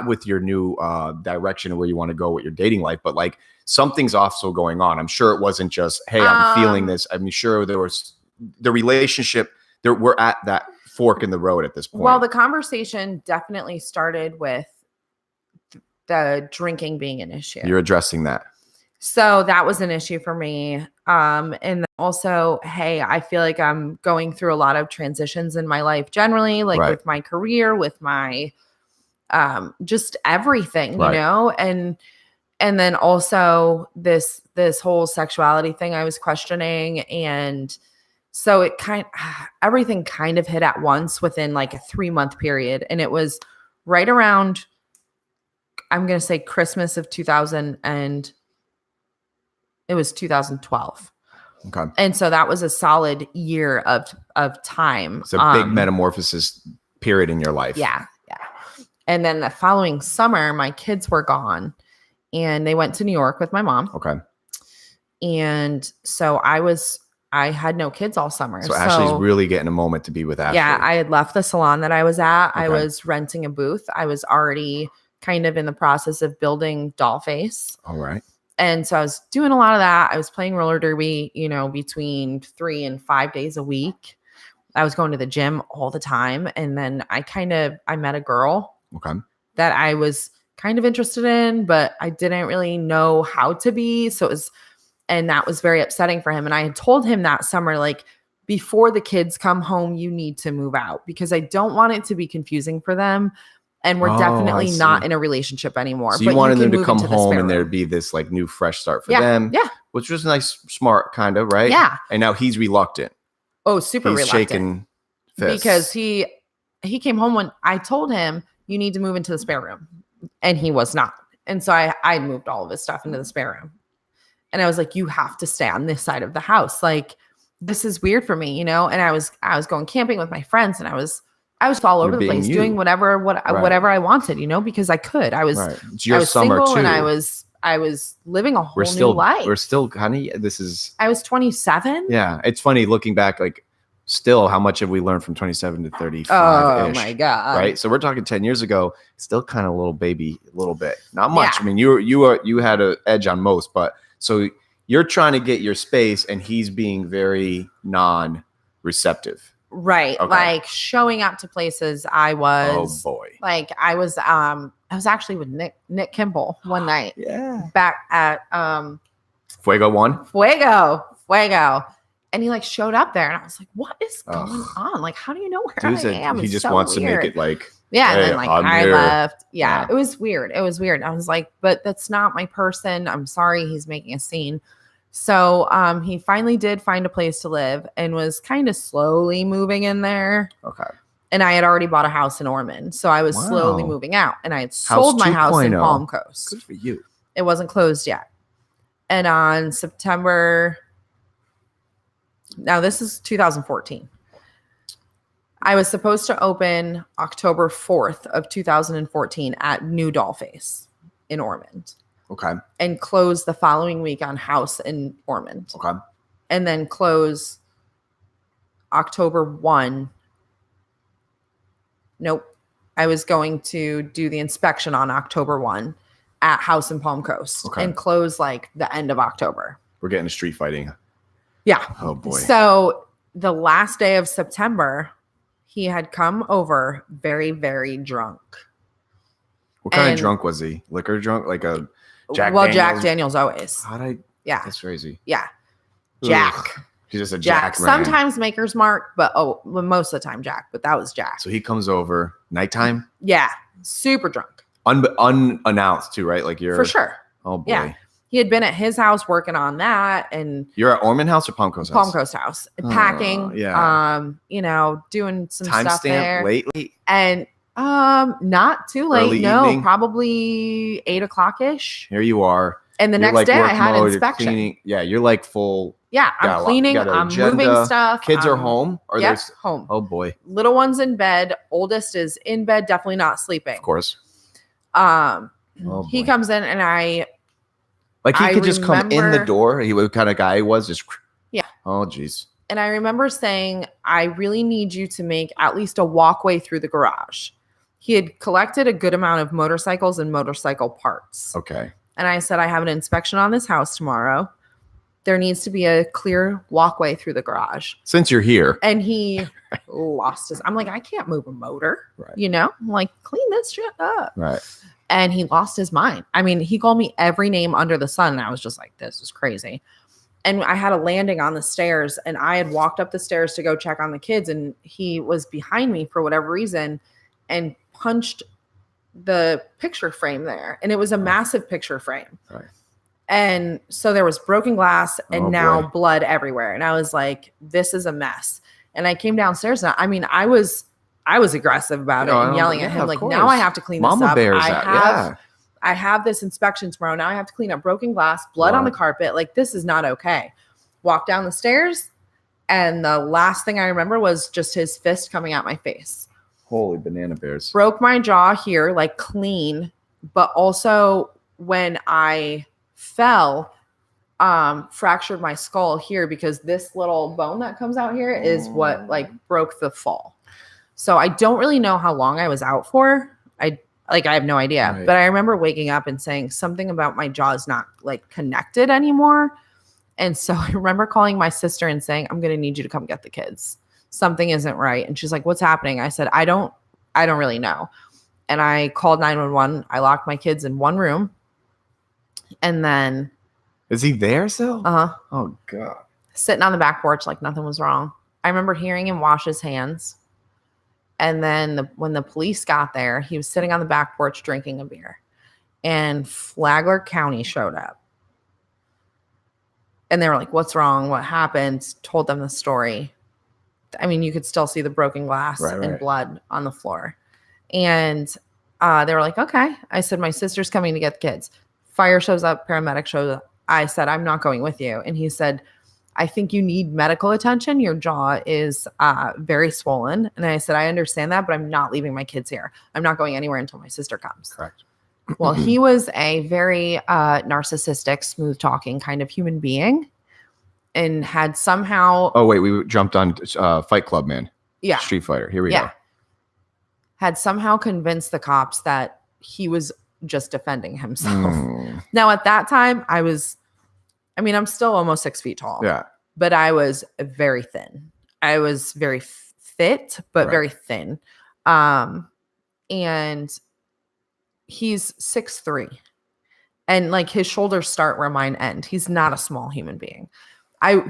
with your new direction of where you want to go with your dating life, but like something's also going on. I'm sure it wasn't just, hey, I'm feeling this. I'm sure there was the relationship. We're at that fork in the road at this point. Well, the conversation definitely started with the drinking being an issue. You're addressing that. So that was an issue for me. And also, hey, I feel like I'm going through a lot of transitions in my life generally, like with my career, with my just everything, you know? And then also this whole sexuality thing I was questioning. And so everything kind of hit at once within like a 3-month period. And it was right around, I'm going to say Christmas of 2012. Okay. And so that was a solid year of time. It's a big metamorphosis period in your life. Yeah. Yeah. And then the following summer, my kids were gone and they went to New York with my mom. Okay. And so I had no kids all summer. So Ashley's really getting a moment to be with Ashley. Yeah. I had left the salon that I was at. Okay. I was renting a booth. I was already kind of in the process of building Dollface. All right. And so I was doing a lot of that. I was playing roller derby, between 3 and 5 days a week. I was going to the gym all the time. And then I met a girl that I was kind of interested in, but I didn't really know how to be. And that was very upsetting for him. And I had told him that summer, like, before the kids come home, you need to move out because I don't want it to be confusing for them. And we're definitely not in a relationship anymore. So you wanted them to come home and there'd be this like new fresh start for them. Yeah. Which was nice, smart kind of, right? Yeah. And now he's reluctant. Oh, super reluctant. He's shaking fists. Because he came home when I told him you need to move into the spare room. And he was not. And so I moved all of his stuff into the spare room. And I was like, you have to stay on this side of the house. Like, this is weird for me, And I was going camping with my friends and I was all over the place doing whatever I wanted, because I could. I was It's your summer single too. And I was living a whole We're new life. still kind of, this is, I was 27. yeah. It's funny looking back, like still how much have we learned from 27 to 35 Oh my God. right? So we're talking 10 years ago, still kind of a little baby, a little bit, not much. Yeah. I mean, you had an edge on most, but so you're trying to get your space and he's being very non-receptive. Right. Okay. Like showing up to places I was Oh boy. like I was actually with Nick Kimball one night Yeah. back at Fuego one. Fuego. And he like showed up there and I was like, what is going on? Like, how do you know where Dude I said am? he It's just so wants weird. to make it like, Yeah. hey, And then like I'm I here. left. Yeah. Yeah. It was weird. I was like, but that's not my person. I'm sorry he's making a scene. So he finally did find a place to live and was kind of slowly moving in there. okay. And I had already bought a house in Ormond. So I was slowly Wow. moving out. And I had sold my house in 2.0. Palm Coast. Good for you. It wasn't closed yet. And on September, now this is 2014. I was supposed to open October 4th of 2014 at New Dollface in Ormond Okay. and close the following week on house in Ormond. Okay. And then close October 1. Nope. I was going to do the inspection on October 1 at house in Palm Coast and close like the end of October. We're getting to street fighting. Yeah. Oh boy. So the last day of September, he had come over very, very drunk. What kind and- of drunk was he? Liquor drunk? Like a Jack Well, Daniels? Jack Daniels always. How'd I? Yeah. That's crazy. Yeah. Ugh. Jack. He's just a Jack. Jack man. Sometimes Maker's Mark, but most of the time Jack. But that was Jack. So he comes over nighttime, Yeah. Super drunk. unannounced too, right? Like you're For sure. Oh boy. Yeah. He had been at his house working on that and You're at Ormond House or Palm Coast House? Palm Coast House, packing, yeah. Doing some stuff Timestamp there. lately. And not too late. Early No, evening? probably 8:00 ish. Here you are. And the You're next like day I work had mode, you're inspection. cleaning. Yeah, you're like full. Yeah, got a I'm lot- cleaning. got an I'm agenda. moving stuff. Kids are home, or Yep, there's home. oh boy, Little one's in bed. Oldest is in bed, definitely not sleeping. of course. Oh, he boy. comes in and I Like he could just come in the remember- door. He was the kind of guy he was. Just Yeah. Oh jeez. remember saying, I really need you to make at least a walkway through the garage. He had collected a good amount of motorcycles and motorcycle parts. Okay. And I said, I have an inspection on this house tomorrow. There needs to be a clear walkway through the garage. Since you're here, And he lost his. I'm like, I can't move a motor. Right. I'm like, clean this shit up. right? And he lost his mind. I mean, he called me every name under the sun. And I was just like, this is crazy. And I had a landing on the stairs and I had walked up the stairs to go check on the kids. And he was behind me for whatever reason and punched the picture frame there. And it was a massive picture frame. Right. And so there was broken glass and Oh, now boy. blood everywhere. And I was like, this is a mess. And I came downstairs and I was aggressive about it and yelling at him. of Like, course. now I have to clean this Mama up. bears out. I have this inspection tomorrow. Now I have to clean up broken glass, blood on the Right. carpet. Like, this is not okay. Walk down the stairs. And the last thing I remember was just his fist coming at my face. Holy banana bears. Broke my jaw here, like clean. But also when I fell, fractured my skull here because this little bone that comes out here is what like broke the fall. So I don't really know how long I was out for. I have no idea. Right. But I remember waking up and saying something about my jaw is not like connected anymore. And so I remember calling my sister and saying, I'm going to need you to come get the kids. Something isn't right. And she's like, what's happening? I said, I don't really know. And I called 911. I locked my kids in one room. And then Is he there still? uh-huh, Oh god. sitting on the back porch like nothing was wrong. I remember hearing him wash his hands. And then when the police got there, he was sitting on the back porch drinking a beer. And Flagler County showed up. And they were like, what's wrong? What happened? Told them the story. I mean, you could still see the broken glass Right, and right. blood on the floor. And they were like, okay. I said, my sister's coming to get the kids. Fire shows up, paramedic shows up. I said, I'm not going with you. And he said, I think you need medical attention. Your jaw is very swollen. And I said, I understand that, but I'm not leaving my kids here. I'm not going anywhere until my sister comes. Correct. Well, he was a very narcissistic, smooth talking kind of human being and had somehow. Oh, wait, we jumped on Fight Club, man. Yeah. Street Fighter. Here we go. Had somehow convinced the cops that he was just defending himself. Now, at that time, I'm still almost 6 feet tall. Yeah. But I was very thin. I was very fit, but very thin. And he's 6'3". And like his shoulders start where mine end. He's not a small human being.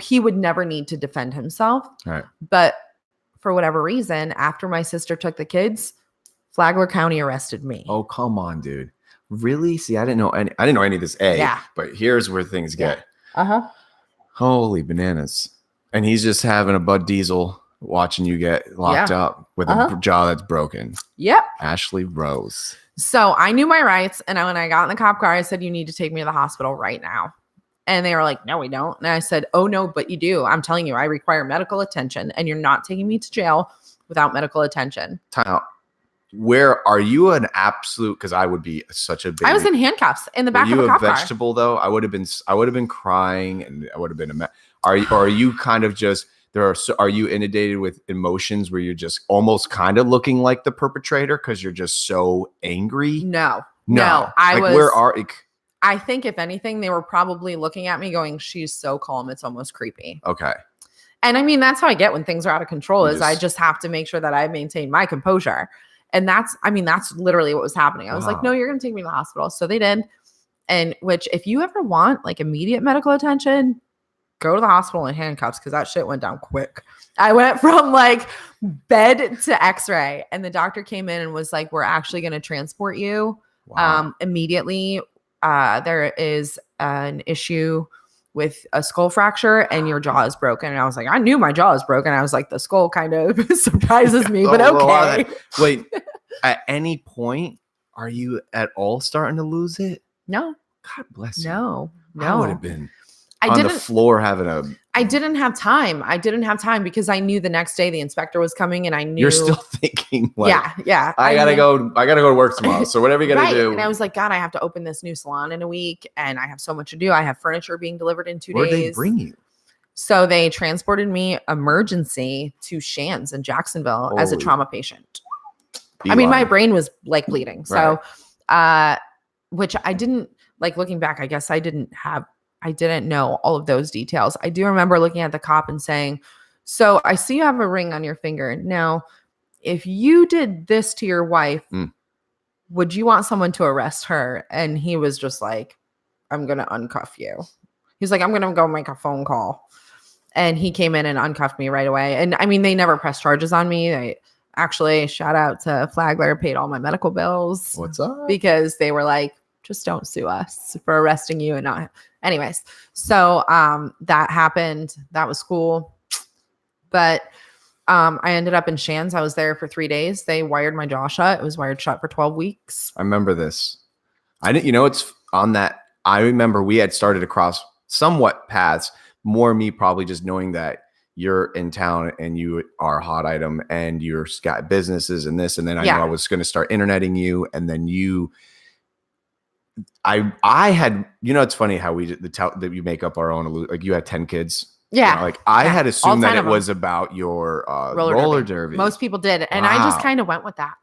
He would never need to defend himself. Right. But for whatever reason, after my sister took the kids, Flagler County arrested me. Oh, come on, dude. Really? See, I didn't know any of this. But here's where things get. Holy bananas. And he's just having a Bud Diesel watching you get locked up with a jaw that's broken. Yep. Ashley Rose. So I knew my rights. And when I got in the cop car, I said, you need to take me to the hospital right now. And they were like, no, we don't. And I said, oh, no, but you do. I'm telling you, I require medical attention and you're not taking me to jail without medical attention. Time out. Where are you an absolute? Because I would be such a big. I was in handcuffs in the back of a cop car. Are you a vegetable though? I would have been crying, and I would have been are you kind of just are you inundated with emotions where you're just almost kind of looking like the perpetrator because you're just so angry? No. I was. Where are? I think if anything, they were probably looking at me going, "She's so calm, it's almost creepy." Okay. And I mean, that's how I get when things are out of control. I just have to make sure that I maintain my composure. And that's literally what was happening. I was like, no, you're going to take me to the hospital. So they did. And which if you ever want like immediate medical attention, go to the hospital in handcuffs because that shit went down quick. I went from like bed to x-ray and the doctor came in and was like, we're actually going to transport you immediately. There is an issue with a skull fracture and your jaw is broken. And I was like, I knew my jaw is broken. I was like, the skull kind of surprises me, but okay. Wait, at any point, are you at all starting to lose it? No. God bless you. No. I would have been on the floor having I didn't have time. Because I knew the next day the inspector was coming and I knew. You're still thinking like, yeah. I gotta go to work tomorrow. So whatever you gotta do. And I was like, God, I have to open this new salon in a week and I have so much to do. I have furniture being delivered in 2 days. Where'd they bring you? So they transported me emergency to Shands in Jacksonville as a trauma patient. I mean, my brain was like bleeding. So, which I didn't like looking back, I guess I didn't know all of those details. I do remember looking at the cop and saying, so I see you have a ring on your finger. Now, if you did this to your wife, would you want someone to arrest her? And he was just like, I'm going to uncuff you. He's like, I'm going to go make a phone call. And he came in and uncuffed me right away. And I mean, they never pressed charges on me. They actually, shout out to Flagler, paid all my medical bills. What's up? Because they were like, just don't sue us for arresting you and not. Anyways, so that happened. That was cool. But I ended up in Shands. I was there for 3 days. They wired my jaw shut. It was wired shut for 12 weeks. I remember this. I didn't, it's on that. I remember we had started across somewhat paths, more me probably just knowing that you're in town and you are a hot item and you're got businesses and this. And then I know I was going to start interneting you. And then I had, it's funny how that you make up our own, like you had 10 kids. Yeah. I had assumed that it was about your roller derby. Most people did. And I just kind of went with that.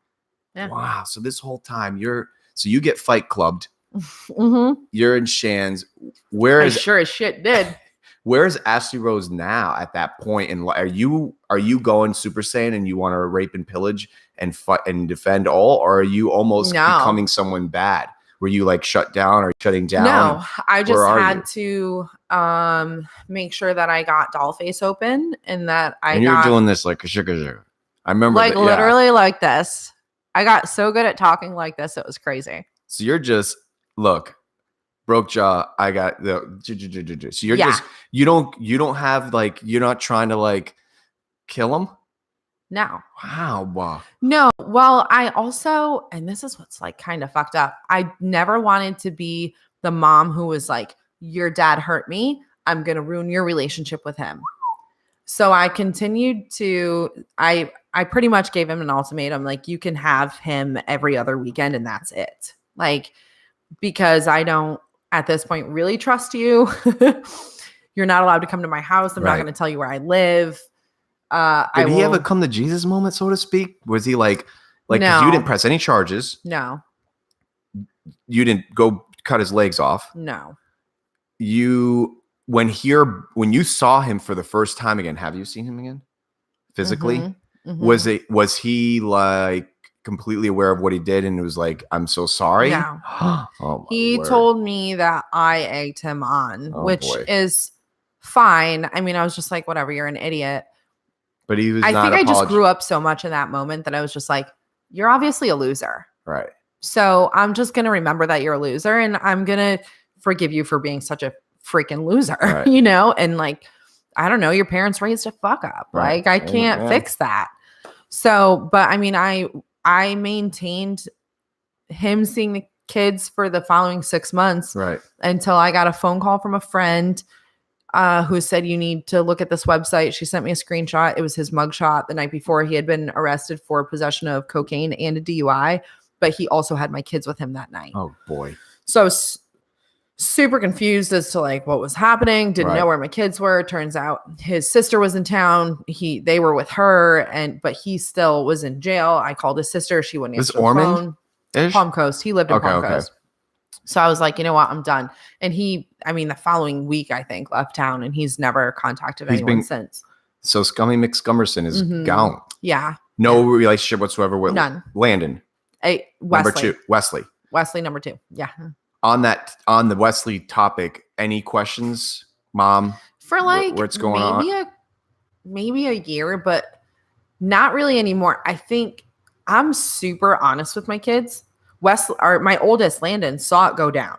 Yeah. Wow. So this whole time you get Fight Clubbed. Mm-hmm. You're in Shands. I sure as shit did. Where is Ashley Rose now at that point? And are you going Super Saiyan and you want to rape and pillage and fight and defend all, or are you almost becoming someone bad? Were you like shut down or shutting down? No, I just had to make sure that I got Dollface open and that you're doing this like a sugar. I remember literally like this. I got so good at talking like this. It was crazy. So you're just broke jaw. I got the. So you're just you don't have like you're not trying to like kill him. No. Wow. No. Well, I also, and this is what's like kind of fucked up. I never wanted to be the mom who was like, your dad hurt me. I'm going to ruin your relationship with him. So I continued to, I pretty much gave him an ultimatum. Like, you can have him every other weekend and that's it. Like, because I don't at this point really trust you. You're not allowed to come to my house. I'm not Right. going to tell you where I live. Did he have a come to Jesus moment, so to speak? Was he like, because you No. didn't press any charges, No, you didn't go cut his legs off. no. When you saw him for the first time again, have you seen him again physically? Mhm, mhm. Was he like completely aware of what he did and it was like, I'm so sorry? No. Oh my He word. told me that I egged him on, Oh, which boy. is fine. I mean, I was just like, whatever, you're an idiot. But he was I not think I just grew up so much in that moment that I was just like, you're obviously a loser. Right. So I'm just going to remember that you're a loser and I'm going to forgive you for being such a freaking loser, Right. And like, I don't know, your parents raised a fuck up. Right. Like I can't Yeah. fix that. So, but I mean, I maintained him seeing the kids for the following 6 months Right. until I got a phone call from a friend who said, you need to look at this website. She sent me a screenshot. It was his mugshot the night before. He had been arrested for possession of cocaine and a DUI, but he also had my kids with him that night. Oh boy. So I was super confused as to like what was happening. Didn't Right. know where my kids were. Turns out his sister was in town. They were with her, but he still was in jail. I called his sister. She wouldn't This answer the Ormond? phone. Ish? Palm Coast. He lived in Okay, Palm okay. Coast. So I was like, you know what? I'm done. And the following week, I think, left town and he's never contacted He's anyone been- since. So Scummy McScummerson is Mhm. gone. Yeah. No relationship whatsoever with None. Landon. Wesley. Number 2. Wesley. Wesley, number 2. Yeah. On the Wesley topic, any questions, Mom? For like what's going on? maybe a year, but not really anymore. I think I'm super honest with my kids. My oldest, Landon, saw it go down.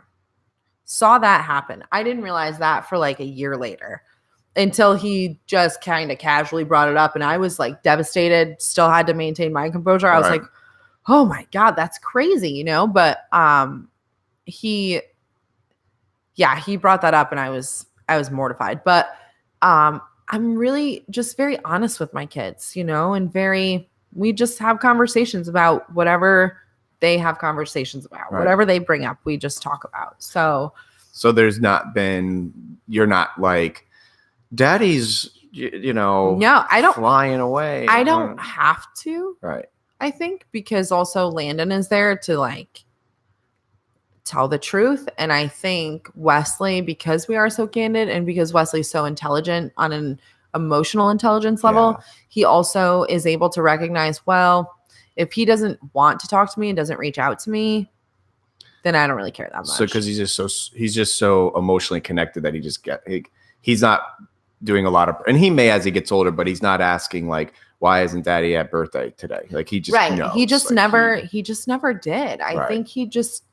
Saw that happen. I didn't realize that for like a year later until he just kind of casually brought it up. And I was like devastated, still had to maintain my composure. I was Right. like, oh my God, that's crazy, But he brought that up and I was mortified. But I'm really just very honest with my kids, and we just have conversations about whatever they have conversations about. Right. Whatever they bring up, we just talk about. So there's not been, you're not like, Daddy's, no, I don't flying away. I don't have to, Right. I think, because also Landon is there to like tell the truth. And I think Wesley, because we are so candid and because Wesley's so intelligent on an emotional intelligence level, Yeah. he also is able to recognize, well, if he doesn't want to talk to me and doesn't reach out to me, then I don't really care that much. So because he's just so emotionally connected that he's not doing a lot of, and he may as he gets older, but he's not asking like, why isn't Daddy at birthday today? Like he just knows. He just Like, never did. I Right. think he just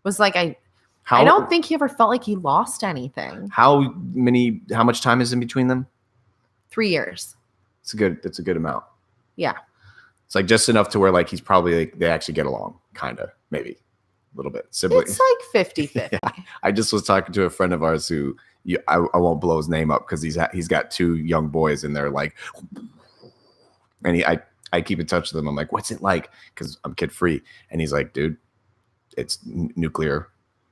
was like, I how don't think he ever felt like he lost anything. how much time is in between them? 3 years. It's a good amount. Yeah. It's like just enough to where like he's probably like they actually get along, kind of, maybe a little bit. Siblings. It's like 50-50. I just was talking to a friend of ours who I won't blow his name up because he's got 2 young boys and they're like, and I keep in touch with him. I'm like, what's it like? Because I'm kid free, and he's like, dude, it's nuclear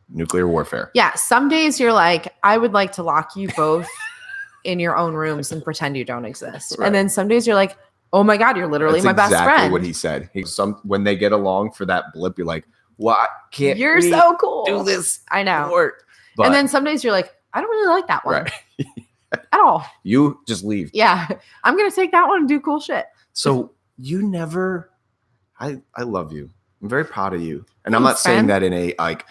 warfare. Yeah. Some days you're like, I would like to lock you both in your own rooms and pretend you don't exist. Right. And then some days you're like, oh my God, you're literally That's my best exactly friend. what he said. When they get along for that blip, you're like, why can't You're we so cool. do this? I know. Work? But, And then some days you're like, I don't really like that one right, at all. you just leave. Yeah. I'm going to take that one and do cool shit. So you never, I love you. I'm very proud of you. And I'm not Thanks, saying friend. that in a, like,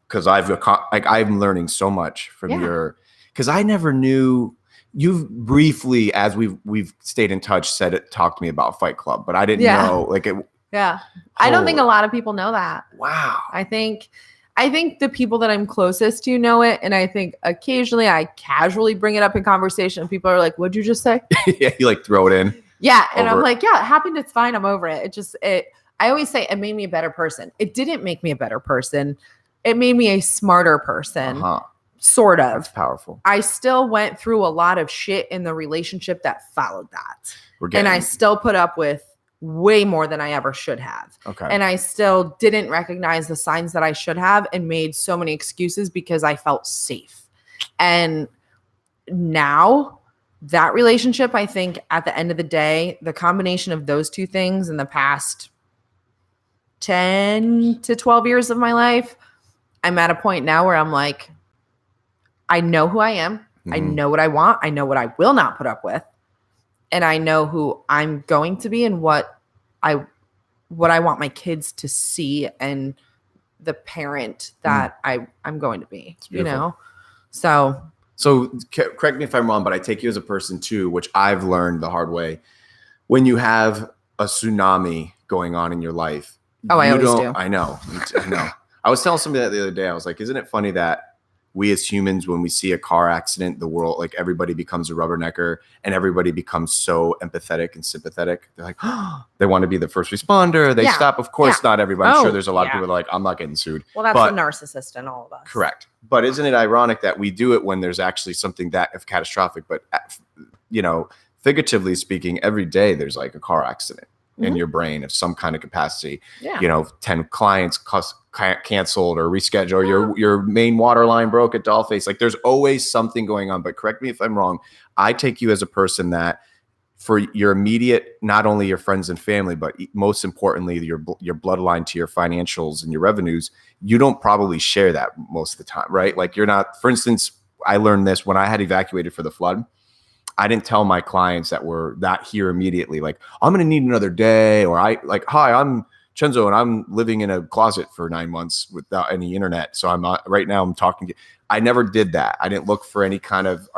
cause I'm learning so much from Yeah. cause I never knew you've briefly, as we've stayed in touch, talked to me about Fight Club, but I didn't Yeah. know like it. Yeah. I don't think a lot of people know that. Wow. I think the people that I'm closest to know it. And I think occasionally I casually bring it up in conversation and people are like, what'd you just say? Yeah. You like throw it in. Yeah. And I'm Over it. like, yeah, it happened. It's fine. I'm over it. I always say it made me a better person. It didn't make me a better person. It made me a smarter person, Uh-huh. sort That's of. powerful. I still went through a lot of shit in the relationship that followed that. We're getting, And I still put up with way more than I ever should have. Okay. And I still didn't recognize the signs that I should have and made so many excuses because I felt safe. And now that relationship, I think at the end of the day, the combination of those two things in the past 10 to 12 years of my life, I'm at a point now where I'm like, I know who I am. I know what I want. I know what I will not put up with. And I know who I'm going to be and what I want my kids to see and the parent that I'm going to be, you know? So correct me if I'm wrong, but I take you as a person too, which I've learned the hard way. When you have a tsunami going on in your life. Oh, I always do. I know. I was telling somebody that the other day. I was like, isn't it funny that we as humans, when we see a car accident, the world, like everybody becomes a rubbernecker and everybody becomes so empathetic and sympathetic. They're like, oh, they want to be the first responder. They stop. Of course, not everybody. I'm sure there's a lot of people that are like, I'm not getting sued. Well, that's the narcissist in all of us. Correct. But isn't it ironic that we do it when there's actually something that if catastrophic, but figuratively speaking, every day there's like a car accident in your brain of some kind of capacity. Yeah. 10 clients canceled or rescheduled, or your main water line broke at Dollface. Like there's always something going on. But correct me if I'm wrong. I take you as a person that for your immediate, not only your friends and family, but most importantly, your bloodline to your financials and your revenues, you don't probably share that most of the time, right? Like you're not, for instance, I learned this when I had evacuated for the flood. I didn't tell my clients that were not here immediately, like, I'm going to need another day, or hi, I'm Chenzo and I'm living in a closet for 9 months without any internet. So I'm not right now, I'm talking to you. I never did that. I didn't look for any kind of,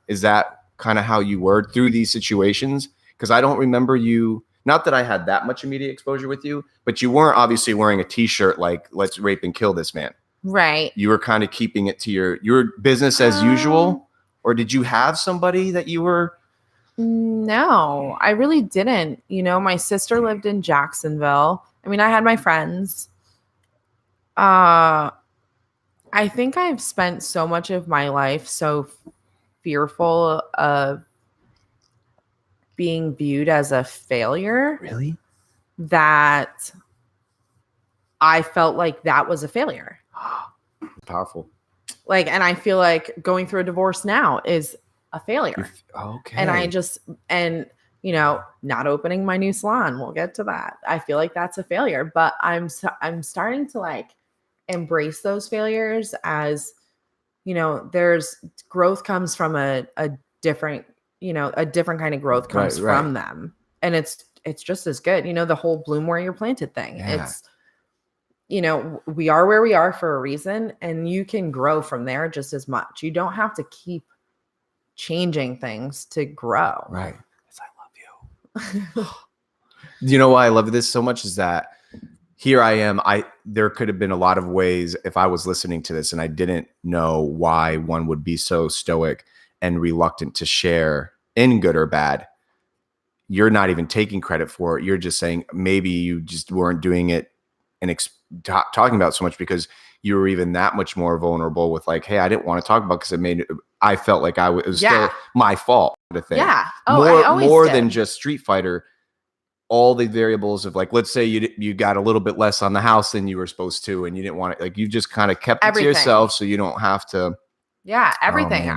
is that kind of how you were through these situations? Because I don't remember you, not that I had that much immediate exposure with you, but you weren't obviously wearing a t-shirt like, let's rape and kill this man. Right. You were kind of keeping it to your business as usual. Or did you have somebody that you were? No, I really didn't. My sister lived in Jacksonville. I mean, I had my friends. I think I've spent so much of my life so fearful of being viewed as a failure. Really? That I felt like that was a failure. Powerful. And I feel like going through a divorce now is a failure. Okay. And not opening my new salon, we'll get to that. I feel like that's a failure, but I'm starting to embrace those failures as, there's growth comes from a different kind of growth comes from them. And it's just as good. The whole bloom where you're planted thing. Yeah. It's, we are where we are for a reason, and you can grow from there just as much. You don't have to keep changing things to grow. Right. Yes, I love you. You know why I love this so much is that here I am. There could have been a lot of ways if I was listening to this and I didn't know why one would be so stoic and reluctant to share in good or bad. You're not even taking credit for it. You're just saying maybe you just weren't doing it and talking about so much because you were even that much more vulnerable with hey, I didn't want to talk about because I felt like it was still my fault. Thing. Yeah. Oh, more than just Street Fighter. All the variables of let's say you got a little bit less on the house than you were supposed to, and you didn't want it. You just kind of kept it to yourself so you don't have to. Yeah, everything.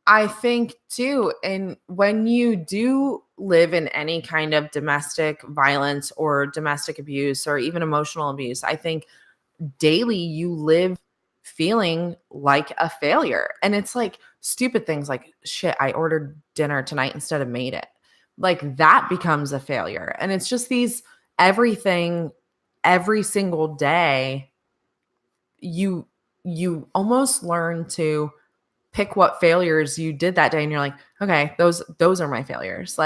I think too, and when you do live in any kind of domestic violence or domestic abuse or even emotional abuse, I think daily you live feeling like a failure. And it's stupid things like, shit, I ordered dinner tonight instead of made it. That becomes a failure. And it's just everything every single day, you almost learn to pick what failures you did that day, and you're like, okay, those are my failures.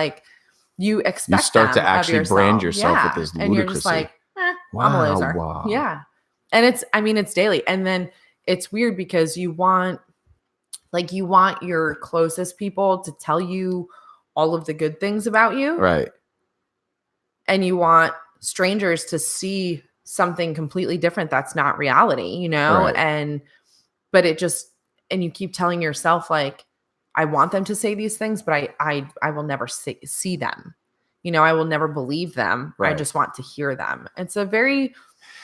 You expect you start to actually brand yourself with this ludicrousy. And you're just like, I'm a loser. Wow. Yeah. And it's daily. And then it's weird because you want your closest people to tell you all of the good things about you. Right. And you want strangers to see something completely different that's not reality, Right. And you keep telling yourself I want them to say these things, but I will never see them, I will never believe them. I Right. just want to hear them. It's a very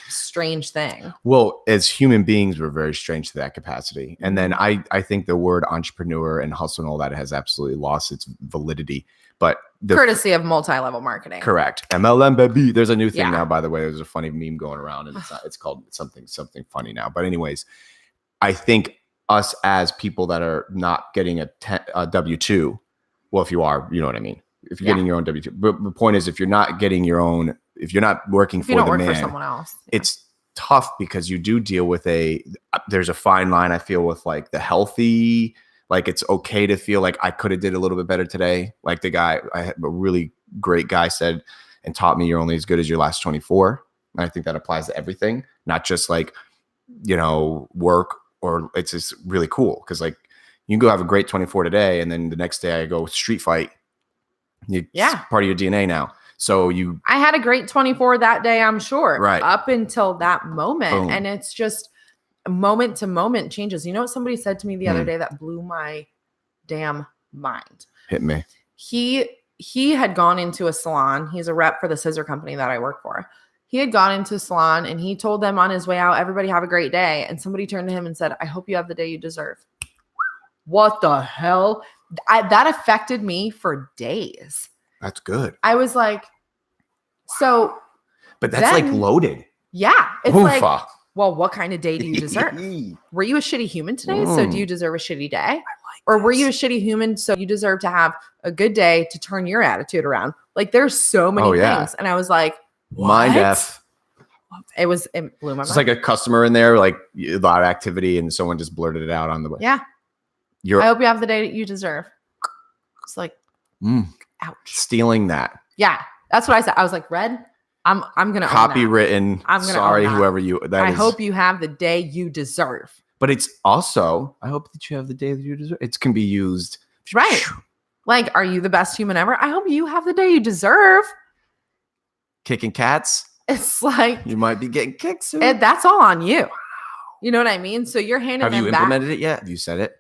strange thing. Well, as human beings, we're very strange to that capacity. And then I think the word entrepreneur and hustle and all that has absolutely lost its validity. But Courtesy of multi-level marketing. correct. MLM baby. There's a new thing Yeah. now, by the way. There's a funny meme going around, and it's called something funny now. But anyways, I think us as people that are not getting a W-2, well, if you are, you know what I mean. If you're getting your own W-2, but the point is, if you're not getting your own, if you're not working If for you don't the work man, for someone else. Yeah. it's tough because you do deal with there's a fine line, I feel, with like the healthy, like it's okay to feel like I could have did a little bit better today. Like I had a really great guy said and taught me, you're only as good as your last 24. And I think that applies to everything, not just like, work, or it's just really cool. Cause like you can go have a great 24 today. And then the next day I go street fight. It's part of your DNA now. So I had a great 24 that day, I'm sure. Right. Up until that moment. Boom. And it's just moment to moment changes. You know what somebody said to me the other day that blew my damn mind? Hit me. He had gone into a salon. He's a rep for the scissor company that I work for. He had gone into a salon and he told them on his way out, everybody have a great day. And somebody turned to him and said, I hope you have the day you deserve. What the hell? That affected me for days. That's good. I was like, so. But that's like loaded. Yeah. It's Oofa. like, well, what kind of day do you deserve? Were you a shitty human today? So do you deserve a shitty day? Or were you a shitty human? So you deserve to have a good day to turn your attitude around. Like there's so many things. And I was like, what? Mind F. It blew my mind. It's like a customer in there, like a lot of activity, and someone just blurted it out on the way. Yeah. I hope you have the day that you deserve. It's like, ouch. Stealing that. Yeah. That's what I said. I was like, Red, I'm gonna copywritten. I'm gonna sorry, own that. whoever you. I hope you have the day you deserve. But it's also, I hope that you have the day that you deserve. It can be used. Right. Like, are you the best human ever? I hope you have the day you deserve. Kicking cats. It's like you might be getting kicked soon. That's all on you. You know what I mean? So you're handing Have them you back. implemented it yet? Have you said it?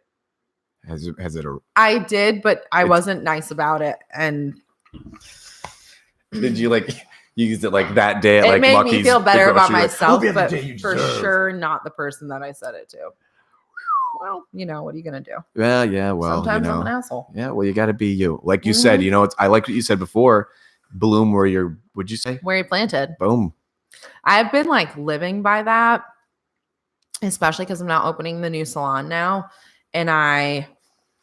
Has it? I did, but I wasn't nice about it. And did you used it like that day? At, it made Lucky's me feel better about myself, like, but for sure not the person that I said it to. Well, what are you gonna do? Yeah. Well, sometimes I'm an asshole. Yeah. Well, you got to be you. Like you said, I like what you said before. Bloom where you're. Would you say where you planted? Boom. I've been living by that, especially because I'm not opening the new salon now, and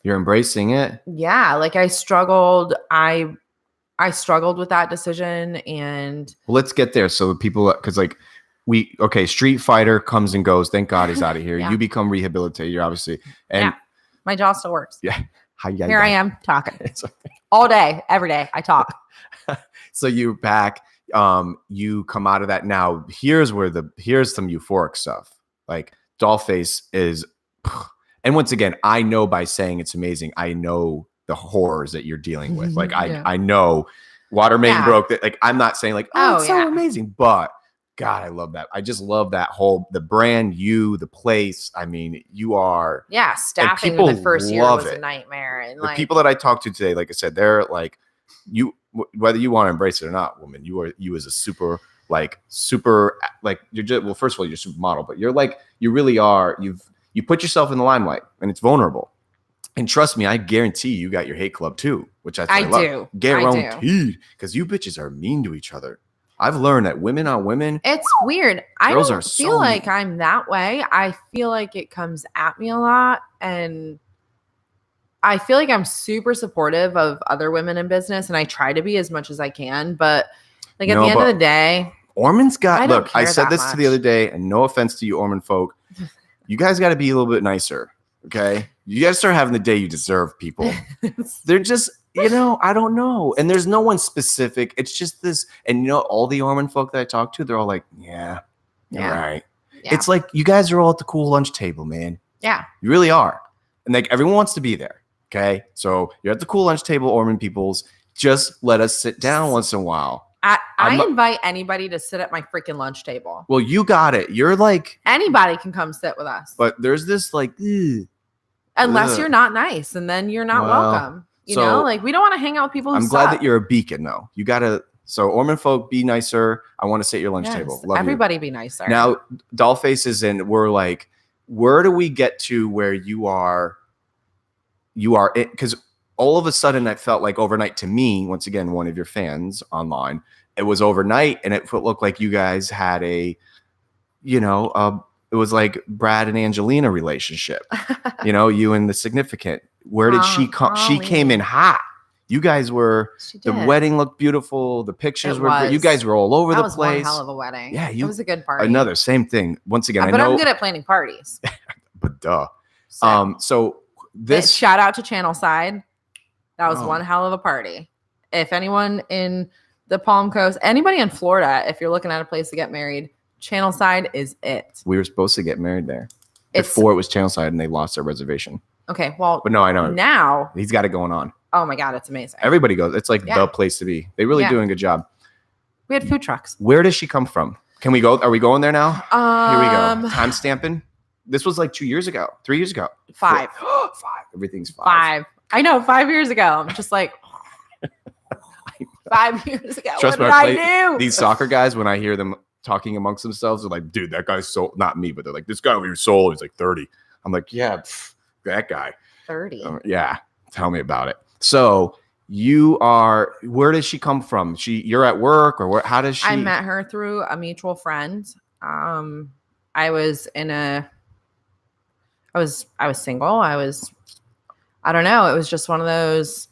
you're embracing it. Yeah, I struggled. I struggled with that decision, and let's get there. So people, because Street Fighter comes and goes. Thank God he's out of here. Yeah. You become rehabilitated. You're obviously, and my jaw still works. Yeah. Here I am talking all day, every day. I talk. So you're back. You come out of that now. Here's some euphoric stuff. Like Dollface is, and once again, I know by saying it's amazing, I know the horrors that you're dealing with. I know Water Main broke that. I'm not saying it's so amazing, but God, I love that. I just love that the brand, the place. I mean, you are. Yeah. Staffing in the first year was a nightmare. And the people that I talked to today, like I said, they're you, whether you want to embrace it or not, woman, you as a super, you're just, well, first of all, you're a supermodel, but you really are, you put yourself in the limelight and it's vulnerable. And trust me, I guarantee you got your hate club too, which I do. Guaranteed. Because you bitches are mean to each other. I've learned that women on women. It's weird. I don't feel like I'm that way. I feel like it comes at me a lot. And I feel like I'm super supportive of other women in business. And I try to be as much as I can. But at the end of the day. Orman's got, look, I said this to the other day, and no offense to you, Orman folk. You guys got to be a little bit nicer. Okay. You got to start having the day you deserve, people. They're just, I don't know. And there's no one specific. It's just this. And all the Orman folk that I talk to, they're all like, yeah, you're right. Yeah. It's like you guys are all at the cool lunch table, man. Yeah. You really are. And everyone wants to be there. Okay. So you're at the cool lunch table, Orman peoples. Just let us sit down once in a while. I invite anybody to sit at my freaking lunch table. Well, you got it. You're anybody can come sit with us. But there's this unless you're not nice, and then you're not welcome. You So, know, like we don't want to hang out with people who I'm glad suck. that you're a beacon, though. You gotta. So Ormond folk, be nicer. I want to sit at your lunch Yes, table. Love everybody be nicer. you. Now, Dollface is in. We're like, where do we get to where you are? You are it because all of a sudden I felt like overnight to me. Once again, one of your fans online. It was overnight, and it looked like you guys had a, you know, it was like Brad and Angelina relationship. You know, you and the significant. Where did she come? She came in hot. You guys were. The wedding looked beautiful. The pictures were great. You guys were all over that the was place. one hell of a wedding. Yeah, it was a good party. Another same thing. Once again, I but know. I'm good at planning parties. But duh. So, So this shout out to Channel Side. That was Oh. one hell of a party. If anyone in the Palm Coast, anybody in Florida, if you're looking at a place to get married, Channel Side is it. we were supposed to get married there It's before it was Channel Side, and they lost their reservation. okay. Well, But no, I know now, he's got it going on. oh my God, it's amazing. Everybody goes. It's like Yeah. the place to be. They really Yeah. doing a good job. We had food trucks. Where does she come from? Can we go? Are we going there now? Here we go. Time stamping. This was like 2 years ago, 3 years ago. 5. 5. Everything's 5. 5. I know, 5 years ago. I'm just like, 5 years ago. Trust what me, did I I play- do? These soccer guys, when I hear them talking amongst themselves, they're like, dude, that guy's so, not me, but they're like, this guy over here sold. He's like 30. I'm like, yeah, that guy. 30. Yeah. Tell me about it. So where does she come from? You're at work or how does she? I met her through a mutual friend. I was single. I don't know. It was just one of those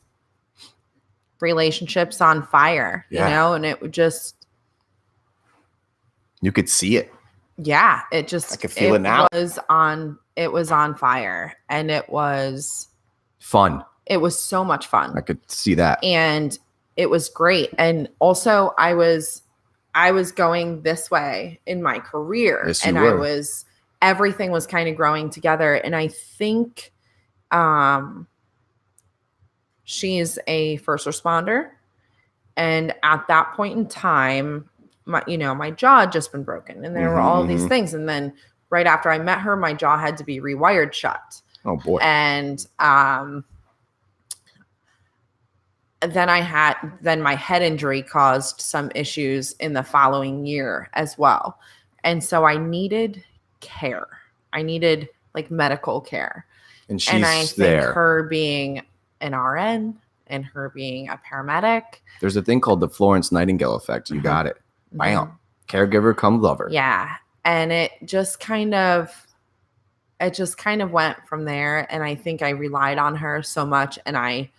relationships on fire, Yeah. you know, and it would just, You could see it. yeah, it just, I can feel it now. It was on fire, and it was Fun. so much fun. I could see that. And it was great. And also I was going this way in my career, Yes, you and were. everything was kind of growing together. And I think she's a first responder. And at that point in time, my jaw had just been broken, and there were all of these Mhm. things. And then right after I met her, my jaw had to be rewired shut. Oh boy. And then my head injury caused some issues in the following year as well. And so I needed care. I needed like medical care. And she's And I think there. her being an RN and her being a paramedic. There's a thing called the Florence Nightingale effect. You Mhm. got it. Bam. Caregiver come lover. Yeah. And it just kind of went from there. And I think I relied on her so much, and I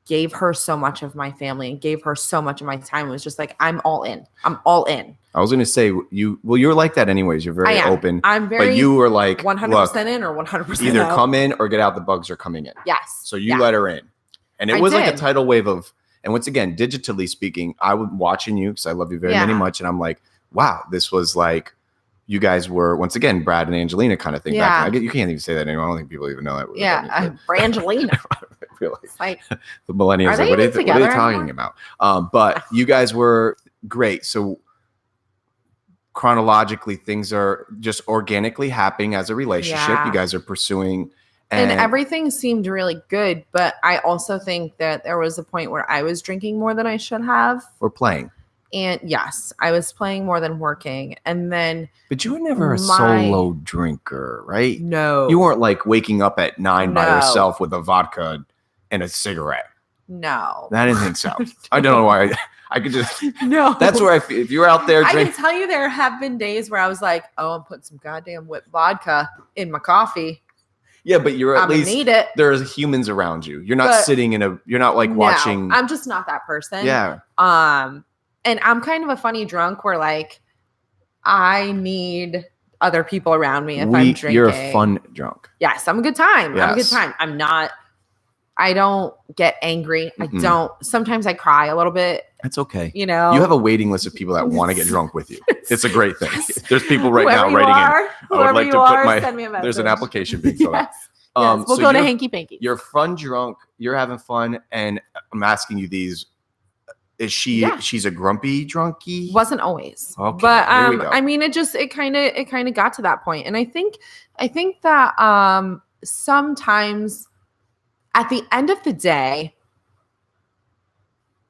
gave her so much of my family and gave her so much of my time. It was just like, I'm all in. I'm all in. I was going to say you're like that anyways. You're very I am. open. I'm very But you were like, 100% look, in or 100% either out. come in or get out. The bugs are coming in. Yes. So you Yeah. let her in. And it I was like a did. tidal wave of, and once again, digitally speaking, I was watching you because I love you very Yeah. very much. And I'm like, wow, this was like, you guys were, once again, Brad and Angelina kind of thing. Yeah. Back then. You can't even say that anymore. I don't think people even know that. Yeah. Brangelina. Really. It's like, The millennials Are they like, what are even you together talking anymore? about? But you guys were great. So chronologically, things are just organically happening as a relationship. Yeah. You guys are pursuing. and everything seemed really good. But I also think that there was a point where I was drinking more than I should have. we're playing. And yes, I was playing more than working. And then But you were never a My- solo drinker, right? no, You weren't like waking up at 9 by No. yourself with a vodka and a cigarette. no, I didn't think so. I don't know why. I could just. no. That's where I feel. If you're out there I can drinking, tell you there have been days where I was like, oh, I'm putting some goddamn whipped vodka in my coffee. yeah, but you're I'm at gonna least need it. there's humans around you. You're not But- sitting in a. You're not like No, watching. I'm just not that person. Yeah, And I'm kind of a funny drunk where like I need other people around me if I'm drinking. you're a fun drunk. Yes, I'm a good time. I'm a good Yes. time. I don't get angry. Mm-mm. I don't. Sometimes I cry a little bit, That's okay. you know. You have a waiting list of people that want to get drunk with you. It's a great thing. Yes. There's people right Whoever now you writing are, in. Whoever like you to put are, my- send me a message. There's an application being filled out. Yes. Yes. We'll So go to you're- Hanky Panky. You're fun drunk. You're having fun, and I'm asking you these. Is she? Yeah. She's a grumpy drunkie. Wasn't always. Okay, But here we go. I mean it kind of got to that point. And I think that sometimes at the end of the day,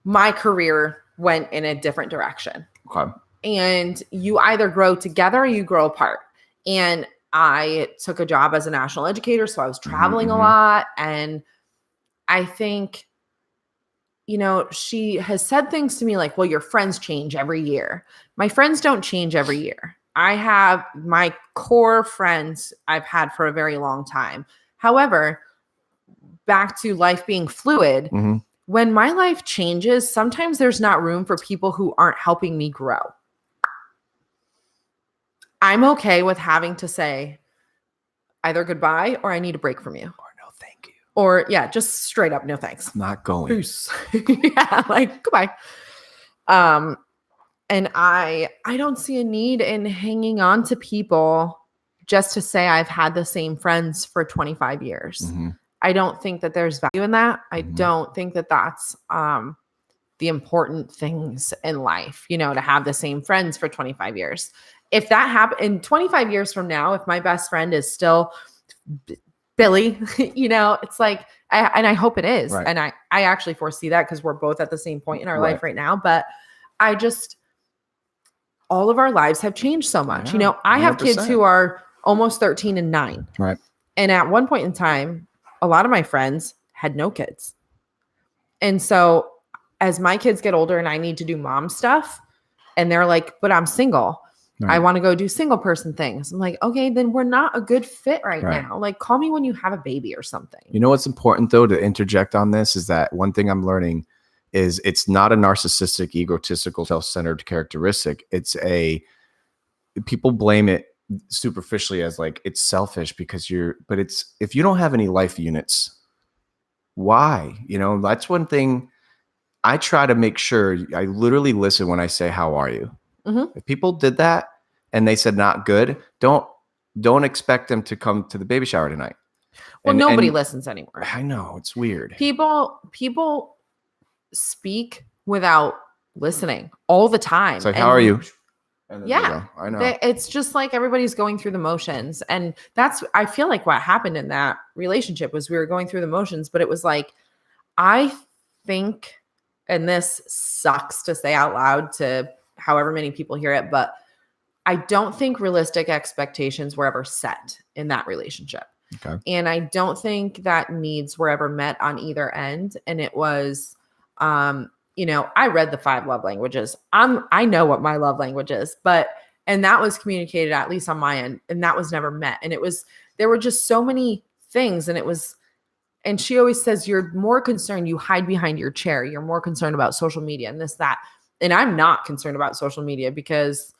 my career went in a different direction. Okay. And you either grow together or you grow apart. And I took a job as a national educator, so I was traveling a lot. And I think, she has said things to me like, well, your friends change every year. My friends don't change every year. I have my core friends I've had for a very long time. However, back to life being fluid, when my life changes, sometimes there's not room for people who aren't helping me grow. I'm okay with having to say either goodbye or I need a break from you. Or no, thank you. Or just straight up, no thanks. Not going. Peace. Yeah, like goodbye. And I don't see a need in hanging on to people just to say I've had the same friends for 25 years. I don't think that there's value in that. I don't think that that's the important things in life, to have the same friends for 25 years. If that happened in 25 years from now, if my best friend is still Billy, it's like, I hope it is. Right. And I actually foresee that because we're both at the same point in our life right now. But all of our lives have changed so much. I have 100%. Kids who are almost 13 and 9. Right. And at one point in time, a lot of my friends had no kids. And so as my kids get older and I need to do mom stuff and they're like, but I'm single. Right. I want to go do single person things. I'm like, okay, then we're not a good fit right now. Like, call me when you have a baby or something. You know what's important, though, to interject on this is that one thing I'm learning is it's not a narcissistic, egotistical, self-centered characteristic. People blame it superficially as like it's selfish because if you don't have any life units, why? That's one thing I try to make sure I literally listen when I say, how are you? If people did that and they said not good, don't expect them to come to the baby shower tonight. Well, nobody listens anymore. I know, it's weird. People speak without listening all the time. It's like, how are you? Yeah, I know. It's just like everybody's going through the motions. And I feel like what happened in that relationship was we were going through the motions, but it was like, I think, and this sucks to say out loud to however many people hear it, but I don't think realistic expectations were ever set in that relationship. Okay. And I don't think that needs were ever met on either end. And it was, I read the 5 love languages. I know what my love language is, and that was communicated at least on my end, and that was never met. And there were just so many things. And she always says, you're more concerned, you hide behind your chair. You're more concerned about social media and this, that. And I'm not concerned about social media because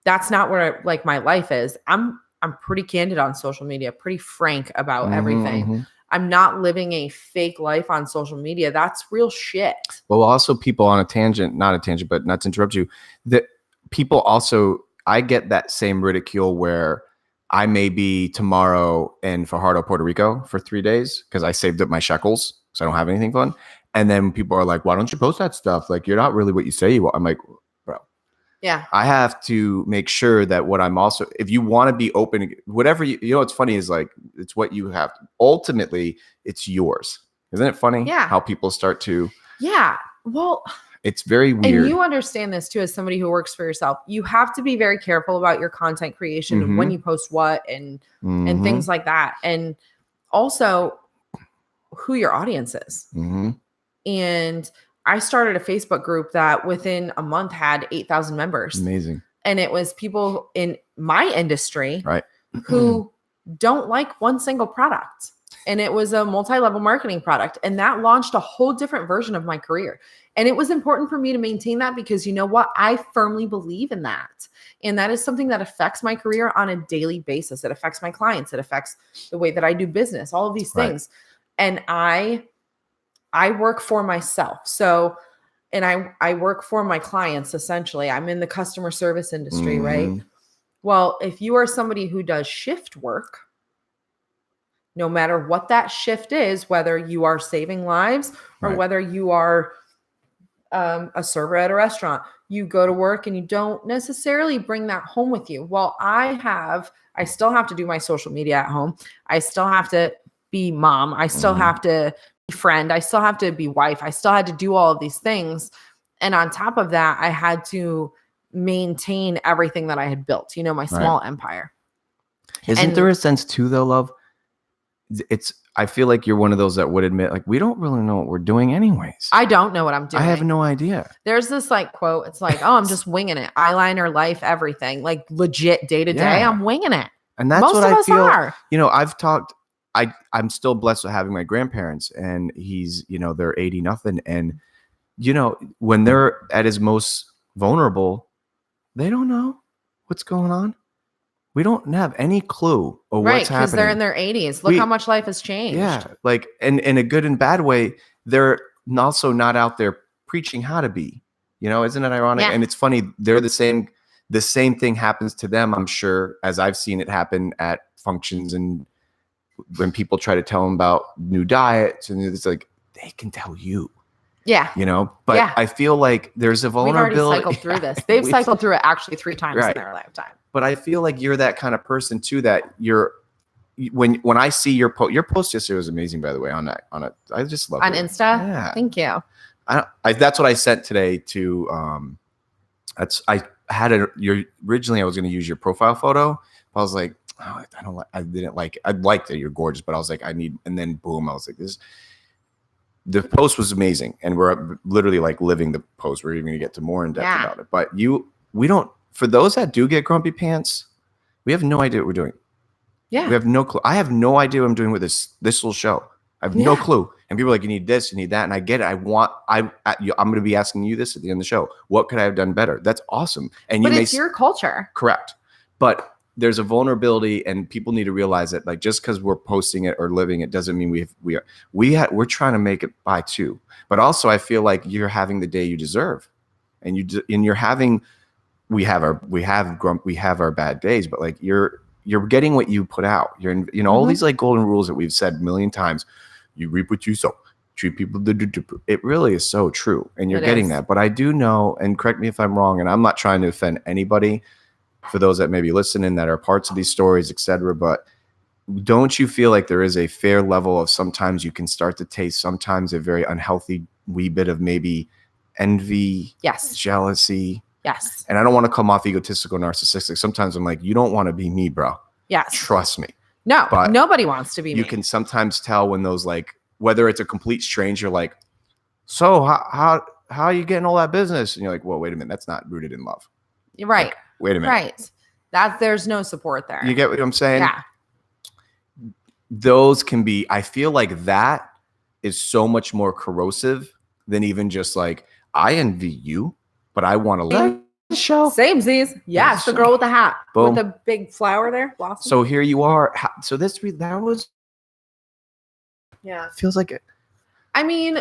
that's not where my life is. I'm pretty candid on social media, pretty frank about everything. I'm not living a fake life on social media. That's real shit. Well, also people on not a tangent, but not to interrupt you, that people also, I get that same ridicule where I may be tomorrow in Fajardo, Puerto Rico for 3 days because I saved up my shekels so I don't have anything fun. And then people are like, why don't you post that stuff? Like, you're not really what you say you are. I'm like, bro. Yeah. I have to make sure that if you want to be open, whatever, what's funny is like, it's what you have. Ultimately, it's yours. Isn't it funny? Yeah. How people start to. Yeah. Well, it's very weird. And you understand this too, as somebody who works for yourself. You have to be very careful about your content creation and when you post what and things like that. And also who your audience is. And I started a Facebook group that within a month had 8,000 members. Amazing. And it was people in my industry right. who don't like one single product. And it was a multi-level marketing product. And that launched a whole different version of my career. And it was important for me to maintain that because you know what? I firmly believe in that. And that is something that affects my career on a daily basis. It affects my clients. It affects the way that I do business, all of these things. Right. And I work for myself. So, and I work for my clients, essentially. I'm in the customer service industry, right? Well, if you are somebody who does shift work, no matter what that shift is, whether you are saving lives or whether you are a server at a restaurant, you go to work and you don't necessarily bring that home with you. Well, I still have to do my social media at home. I still have to be mom. I still have to be friend. I still have to be wife. I still had to do all of these things. And on top of that, I had to maintain everything that I had built, you know, my small empire. Isn't there a sense too, though, love? I feel like you're one of those that would admit, like, we don't really know what we're doing anyways. I don't know what I'm doing. I have no idea. There's this like quote. It's like, oh, I'm just winging it. Eyeliner, life, everything. Like legit day to day, I'm winging it. And that's Most what of I us feel. are. You know, I'm still blessed with having my grandparents, and he's, you know, they're 80 nothing. And, you know, when they're at his most vulnerable, they don't know what's going on. We don't have any clue of what's happening. Because they're in their 80s. Look how much life has changed. Yeah. Like, and in a good and bad way, they're also not out there preaching how to be. You know, isn't it ironic? Yeah. And it's funny, they're the same thing happens to them, I'm sure, as I've seen it happen at functions and when people try to tell them about new diets, and it's like, they can tell you. Yeah. You know, but I feel like there's a vulnerability. We've already cycled through this. They've cycled through it actually 3 times in their lifetime. But I feel like you're that kind of person too, that when I see your post yesterday was amazing, by the way, I just love it. On Insta? Yeah. Thank you. That's what I sent today to, originally I was going to use your profile photo. I was like, oh, I liked that you're gorgeous, but I was like, and then boom, I was like, the post was amazing, and we're literally like living the post. We're even gonna get to more in depth about it. But we don't. For those that do get grumpy pants, we have no idea what we're doing. Yeah, we have no clue. I have no idea what I'm doing with this little show. I have no clue. And people are like, you need this, you need that, and I get it. I'm going to be asking you this at the end of the show. What could I have done better? That's awesome. And it's your culture, correct? But there's a vulnerability, and people need to realize that, like, just because we're posting it or living it doesn't mean we're trying to make it by too. But also, I feel like you're having the day you deserve, and you're having. We have our bad days, but like you're getting what you put out. You're in, you know, all these like golden rules that we've said a million times. You reap what you sow. Treat people. It really is so true, and you're getting that. But I do know, and correct me if I'm wrong, and I'm not trying to offend anybody. For those that may be listening that are parts of these stories, etc. But don't you feel like there is a fair level of sometimes you can start to taste sometimes a very unhealthy wee bit of maybe envy, jealousy. Yes. And I don't want to come off egotistical, narcissistic. Sometimes I'm like, you don't want to be me, bro. Yes. Trust me. No, but nobody wants to be me. You can sometimes tell when those, like, whether it's a complete stranger, like, so how are you getting all that business? And you're like, well, wait a minute. That's not rooted in love. You're right. Like, wait a minute. Right. There's no support there. You get what I'm saying? Yeah. Those can be, I feel like that is so much more corrosive than even just like, I envy you, but I want to learn the show. Same Z's. Yes. The girl with the hat. Boom. With the big flower there. Blossom. So here you are. So that was. Yeah. Feels like it. I mean.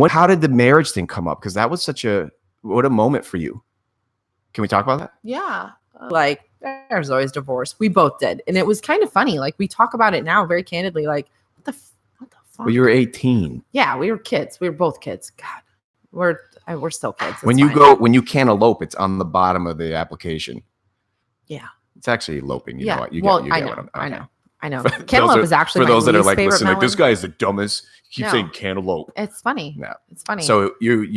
How did the marriage thing come up? Because that was what a moment for you. Can we talk about that? Yeah. Like, there's always divorce. We both did. And it was kind of funny. Like, we talk about it now very candidly. Like, what the fuck? Well, you were 18. Yeah, we were kids. We were both kids. God, we're still kids. When you can't elope, it's on the bottom of the application. Yeah. It's actually eloping. You know what? I know. Cantaloupe is actually for those that are like, listen, like, this guy is the dumbest. Keep saying cantaloupe. It's funny. No. It's funny. So you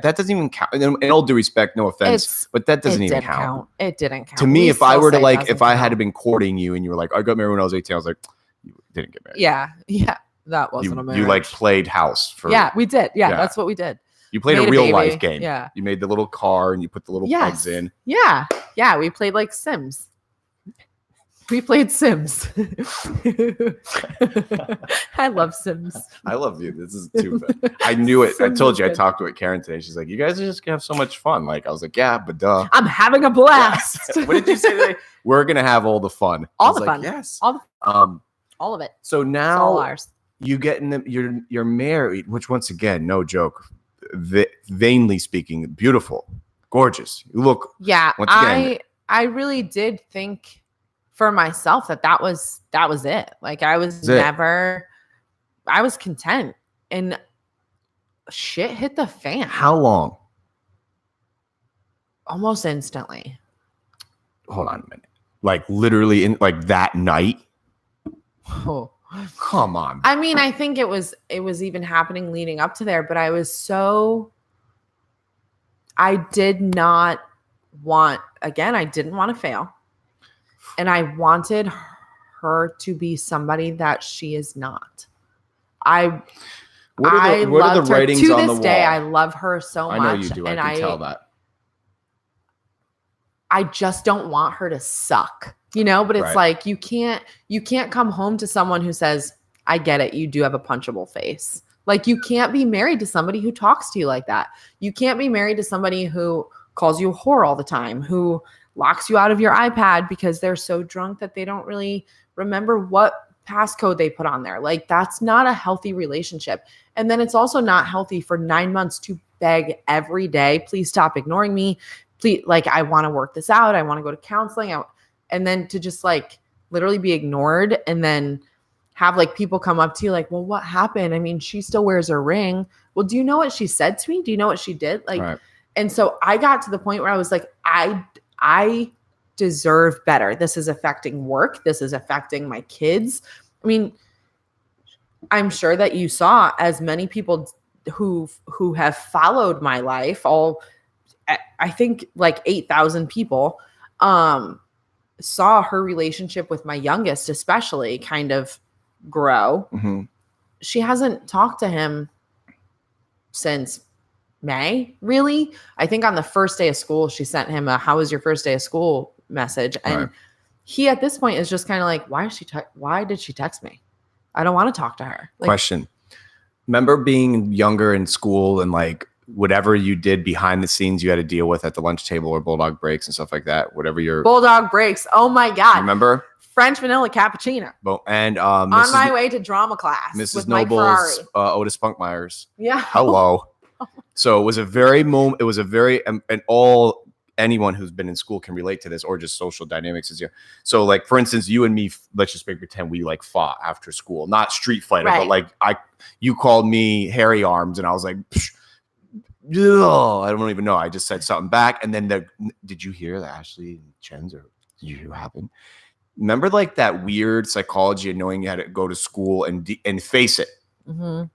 that doesn't even count. In all due respect, no offense, but that doesn't even count. It didn't count. To me, if I were to if I had been courting you and you were like, I got married when I was 18, I was like, you didn't get married. Yeah. That wasn't a marriage. You like played house for. Yeah, we did. Yeah, that's what we did. You played a real life game. Yeah. You made the little car and you put the little plugs in. Yeah. Yeah. We played like Sims. We played Sims. I love Sims. I love you. This is too fun. I knew it. I told you. I talked to Karen today. She's like, you guys are just going to have so much fun. Like, I was like, yeah, but duh. I'm having a blast. What did you say today? We're going to have all the fun. All the fun. Yes. All of it. So now it's all ours. You get you're married, which once again, no joke, vainly speaking, beautiful, gorgeous. You look. Yeah. Once again, I really did think for myself that was it. Like I was content, and shit hit the fan. How long? Almost instantly. Hold on a minute. Like literally in like that night. Oh. Come on. I mean, I think it was even happening leading up to there, but I did not want, again, I didn't want to fail. And I wanted her to be somebody that she is not. What are the writings to on the this day. wall? I love her so much. I know you do. And I can tell that. I just don't want her to suck, but it's Right. like, you can't come home to someone who says, I get it. You do have a punchable face. Like, you can't be married to somebody who talks to you like that. You can't be married to somebody who calls you a whore all the time, who locks you out of your iPad because they're so drunk that they don't really remember what passcode they put on there. Like, that's not a healthy relationship. And then it's also not healthy for 9 months to beg every day, please stop ignoring me. Please, like, I want to work this out. I want to go to counseling. And then to just like literally be ignored and then have like people come up to you like, well, what happened? I mean, she still wears her ring. Well, do you know what she said to me? Do you know what she did? Like, Right. And so I got to the point where I was like, I deserve better. This is affecting work. This is affecting my kids. I mean, I'm sure that you saw as many people who have followed my life, I think like 8,000 people, saw her relationship with my youngest, especially, kind of grow. Mm-hmm. She hasn't talked to him since May, really. I think on the first day of school, she sent him a "How was your first day of school?" message. And Right. He, at this point, is just kind of like, why did she text me? I don't want to talk to her. Like, Question. Remember being younger in school and like whatever you did behind the scenes you had to deal with at the lunch table or bulldog breaks and stuff like that, whatever your bulldog breaks. Oh my God. remember? French vanilla cappuccino. And On my way to drama class. Mrs. With Mike Ferrari. Noble's Otis Spunkmeyer's. Yeah. Hello. So it was a very and all anyone who's been in school can relate to this, or just social dynamics is here. So like, for instance, you and me, let's just pretend we like fought after school, not street fighter, Right. but like you called me hairy arms and I was like, ugh, I don't even know. I just said something back. And then did you hear that Ashley and Chen's, or did you hear what happened? Remember like that weird psychology of knowing you had to go to school and face it. Mm-hmm.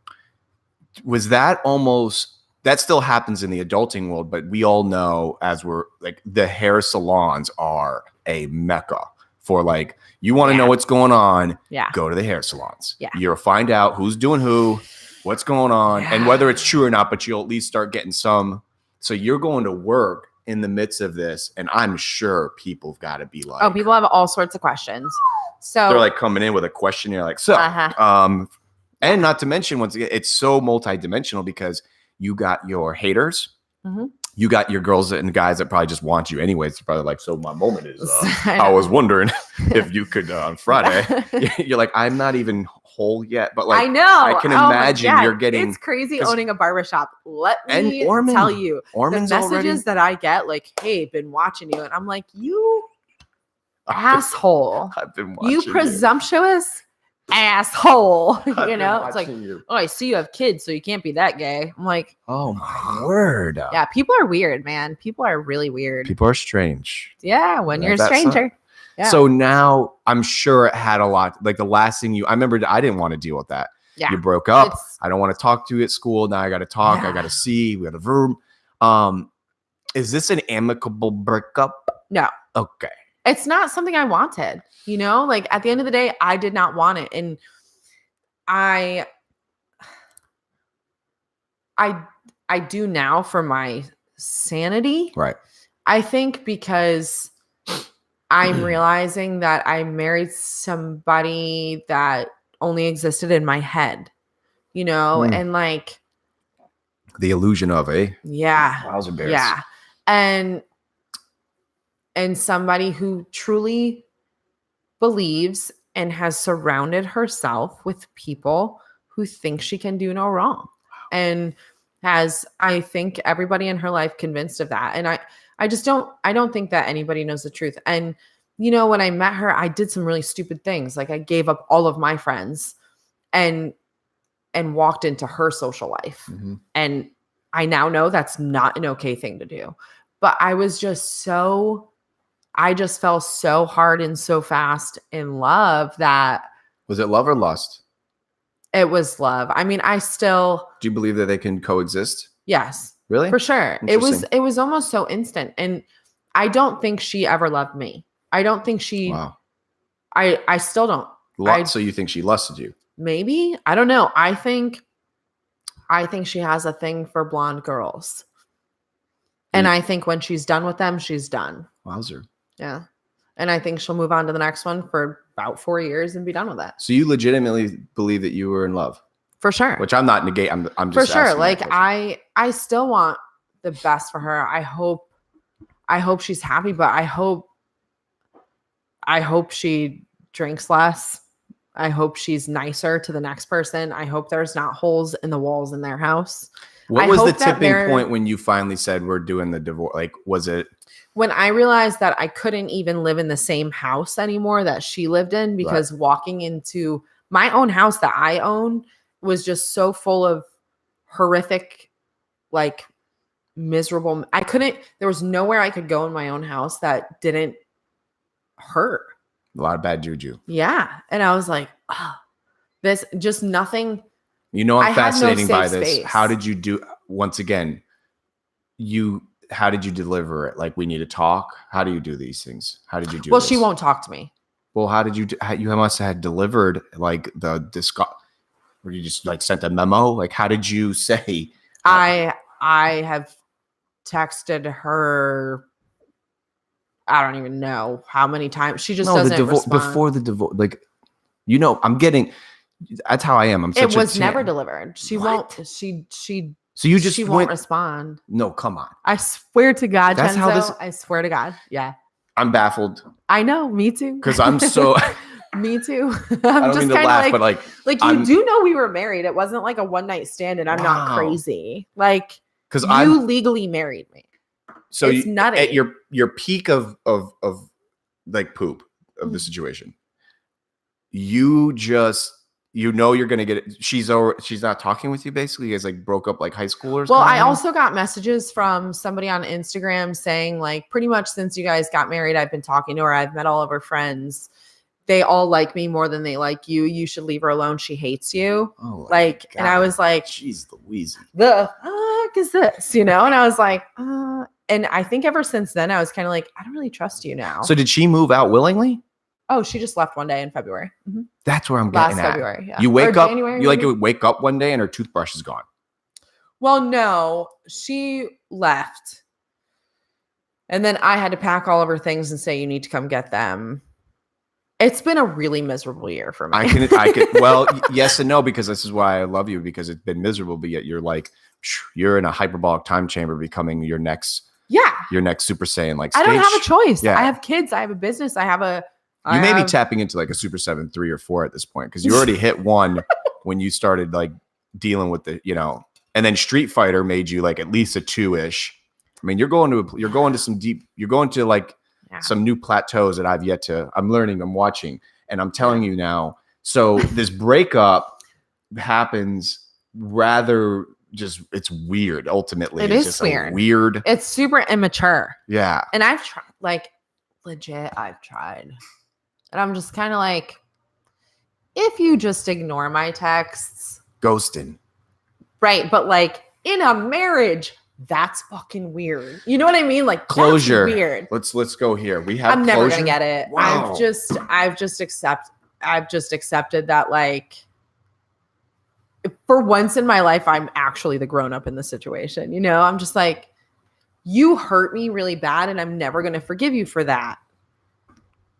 Was that almost, that still happens in the adulting world, but we all know, as we're like, the hair salons are a mecca for like, you want to know what's going on. Yeah. Go to the hair salons. Yeah. You'll find out who's doing who, what's going on, and whether it's true or not, but you'll at least start getting some. So you're going to work in the midst of this, and I'm sure people have got to be like, Oh, people have all sorts of questions. So they're like coming in with a question. You're like, so, and not to mention, once again, it's so multidimensional because you got your haters, Mhm. you got your girls and guys that probably just want you anyways. They're probably like, so my moment is, I was wondering if you could on Friday. You're like, I'm not even whole yet, but like, I know. I can Oh my imagine God. you're getting. It's crazy owning a barbershop. Let And me Ormond. tell you, Ormond's the messages already, that I get, like, hey, been watching you. And I'm like, you asshole. I've been watching You presumptuous asshole. I've You been know, it's like, watching you. oh, I see you have kids, so you can't be that gay. I'm like, Oh my word. yeah, people are weird, man. People are really weird. People are strange. Yeah, when Yeah, you're a that's stranger. Yeah. So now I'm sure it had a lot, like the last thing I remember, I didn't want to deal with that. Yeah. You broke up. It's- I don't want to talk to you at school. Now I got to talk. I Yeah. got to see. We got a verb. Is this an amicable breakup? No. Okay. It's not something I wanted, like at the end of the day, I did not want it. And I do now for my sanity. Right. I think because I'm realizing that I married somebody that only existed in my head, and like, The illusion of yeah. Wowzer bears. Yeah. And somebody who truly believes and has surrounded herself with people who think she can do no wrong. And has, I think, everybody in her life convinced of that. And I don't think that anybody knows the truth. And, when I met her, I did some really stupid things. Like I gave up all of my friends and walked into her social life. Mm-hmm. And I now know that's not an okay thing to do. But I just fell so hard and so fast in love that Was it love or lust? It was love. I mean, I still, Do you believe that they can coexist? yes, Really? for sure. Interesting. It was almost so instant. And I don't think she ever loved me. I don't think she, Wow. I still don't. So you think she lusted you? Maybe. I don't know. I think she has a thing for blonde girls. And I think when she's done with them, she's done. Wowzer. Yeah. And I think she'll move on to the next one for about 4 years and be done with it. So you legitimately believe that you were in love? For sure. Which I'm not negating. I'm just for sure. asking Like that question. I still want the best for her. I hope she's happy, but I hope she drinks less. I hope she's nicer to the next person. I hope there's not holes in the walls in their house. What I was the hope that tipping point when you finally said we're doing the divorce? Like, was it? When I realized that I couldn't even live in the same house anymore that she lived in, because walking into my own house that I own was just so full of horrific, like miserable. There was nowhere I could go in my own house that didn't hurt. A lot of bad juju. Yeah. And I was like, oh, this just nothing. You know, I'm fascinating by this. Space. How did you do? Once again, how did you deliver it? Like, we need to talk. How do you do these things? How did you do? Well, this? she won't talk to me. Well, how did you? You must have had delivered like where you just like sent a memo. Like, how did you say? I have texted her. I don't even know how many times. She just doesn't respond. Before the divorce. Like, you know, I'm getting. That's how I am. It was never delivered. She What? won't. She. So you just she won't respond. No, come on. I swear to God, That's Tenzo, how this. I swear to God. Yeah. I'm baffled I know. Me too. because I'm so. Me too. I don't mean to laugh, but like you do know we were married. It wasn't like a one night stand, and I'm not Wow. crazy. Like, because you legally married me. So it's nutty. At your peak of like poop of the situation, you just you're gonna get it. She's not talking with you. Basically, you guys like broke up like high schoolers. Well, I kinda? also got messages from somebody on Instagram saying, like, pretty much since you guys got married, I've been talking to her. I've met all of her friends. They all like me more than they like you. You should leave her alone. She hates you. Oh, like, and I was like, "Jeez, Louise, the fuck is this?" You know? And I was like, and I think ever since then, I was kind of like, I don't really trust you now. So did she move out willingly? Oh, she just left one day in February. Mm-hmm. That's where I'm getting Last at. February, yeah. You wake Or up, January, you like maybe? would wake up one day and her toothbrush is gone. Well, no, she left. And then I had to pack all of her things and say, you need to come get them. It's been a really miserable year for me. I can. Well, yes and no, because this is why I love you, because it's been miserable, but yet you're like, you're in a hyperbolic time chamber becoming your next Super Saiyan. Like, I don't have a choice. Yeah. I have kids. I have a business. You may be tapping into like a Super 7, 3 or 4 at this point, because you already hit 1 when you started like dealing with the, and then Street Fighter made you like at least a 2-ish. I mean, you're going to some deep, you're going to like some new plateaus that I'm learning, I'm watching, and I'm telling you now. So this breakup happens rather just, it's weird. Ultimately, It's just weird. Weird. It's super immature. Yeah. And I've tried, like, legit, I've tried. And I'm just kind of like, if you just ignore my texts. Ghosting. Right. But like in a marriage, that's fucking weird. You know what I mean? Like, closure. That's weird. Let's go here. We have I'm closure. never gonna get it. Wow. I've just accepted that, like, for once in my life, I'm actually the grown up in the situation. I'm just like, you hurt me really bad, and I'm never gonna forgive you for that.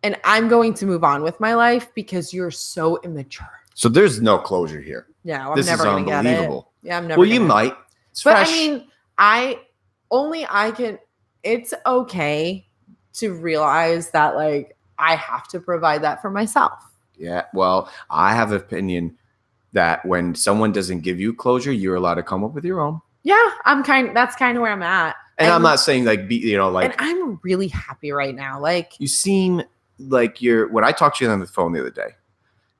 And I'm going to move on with my life because you're so immature. So there's no closure here. Yeah, I'm this never is going to get it. unbelievable. Yeah, I'm never. Well, you might. It's but fresh. I mean, I can. It's okay to realize that, like, I have to provide that for myself. Yeah. Well, I have an opinion that when someone doesn't give you closure, you're allowed to come up with your own. Yeah, that's kind of where I'm at. And I'm not saying like like. And I'm really happy right now. Like, you seem like when I talked to you on the phone the other day,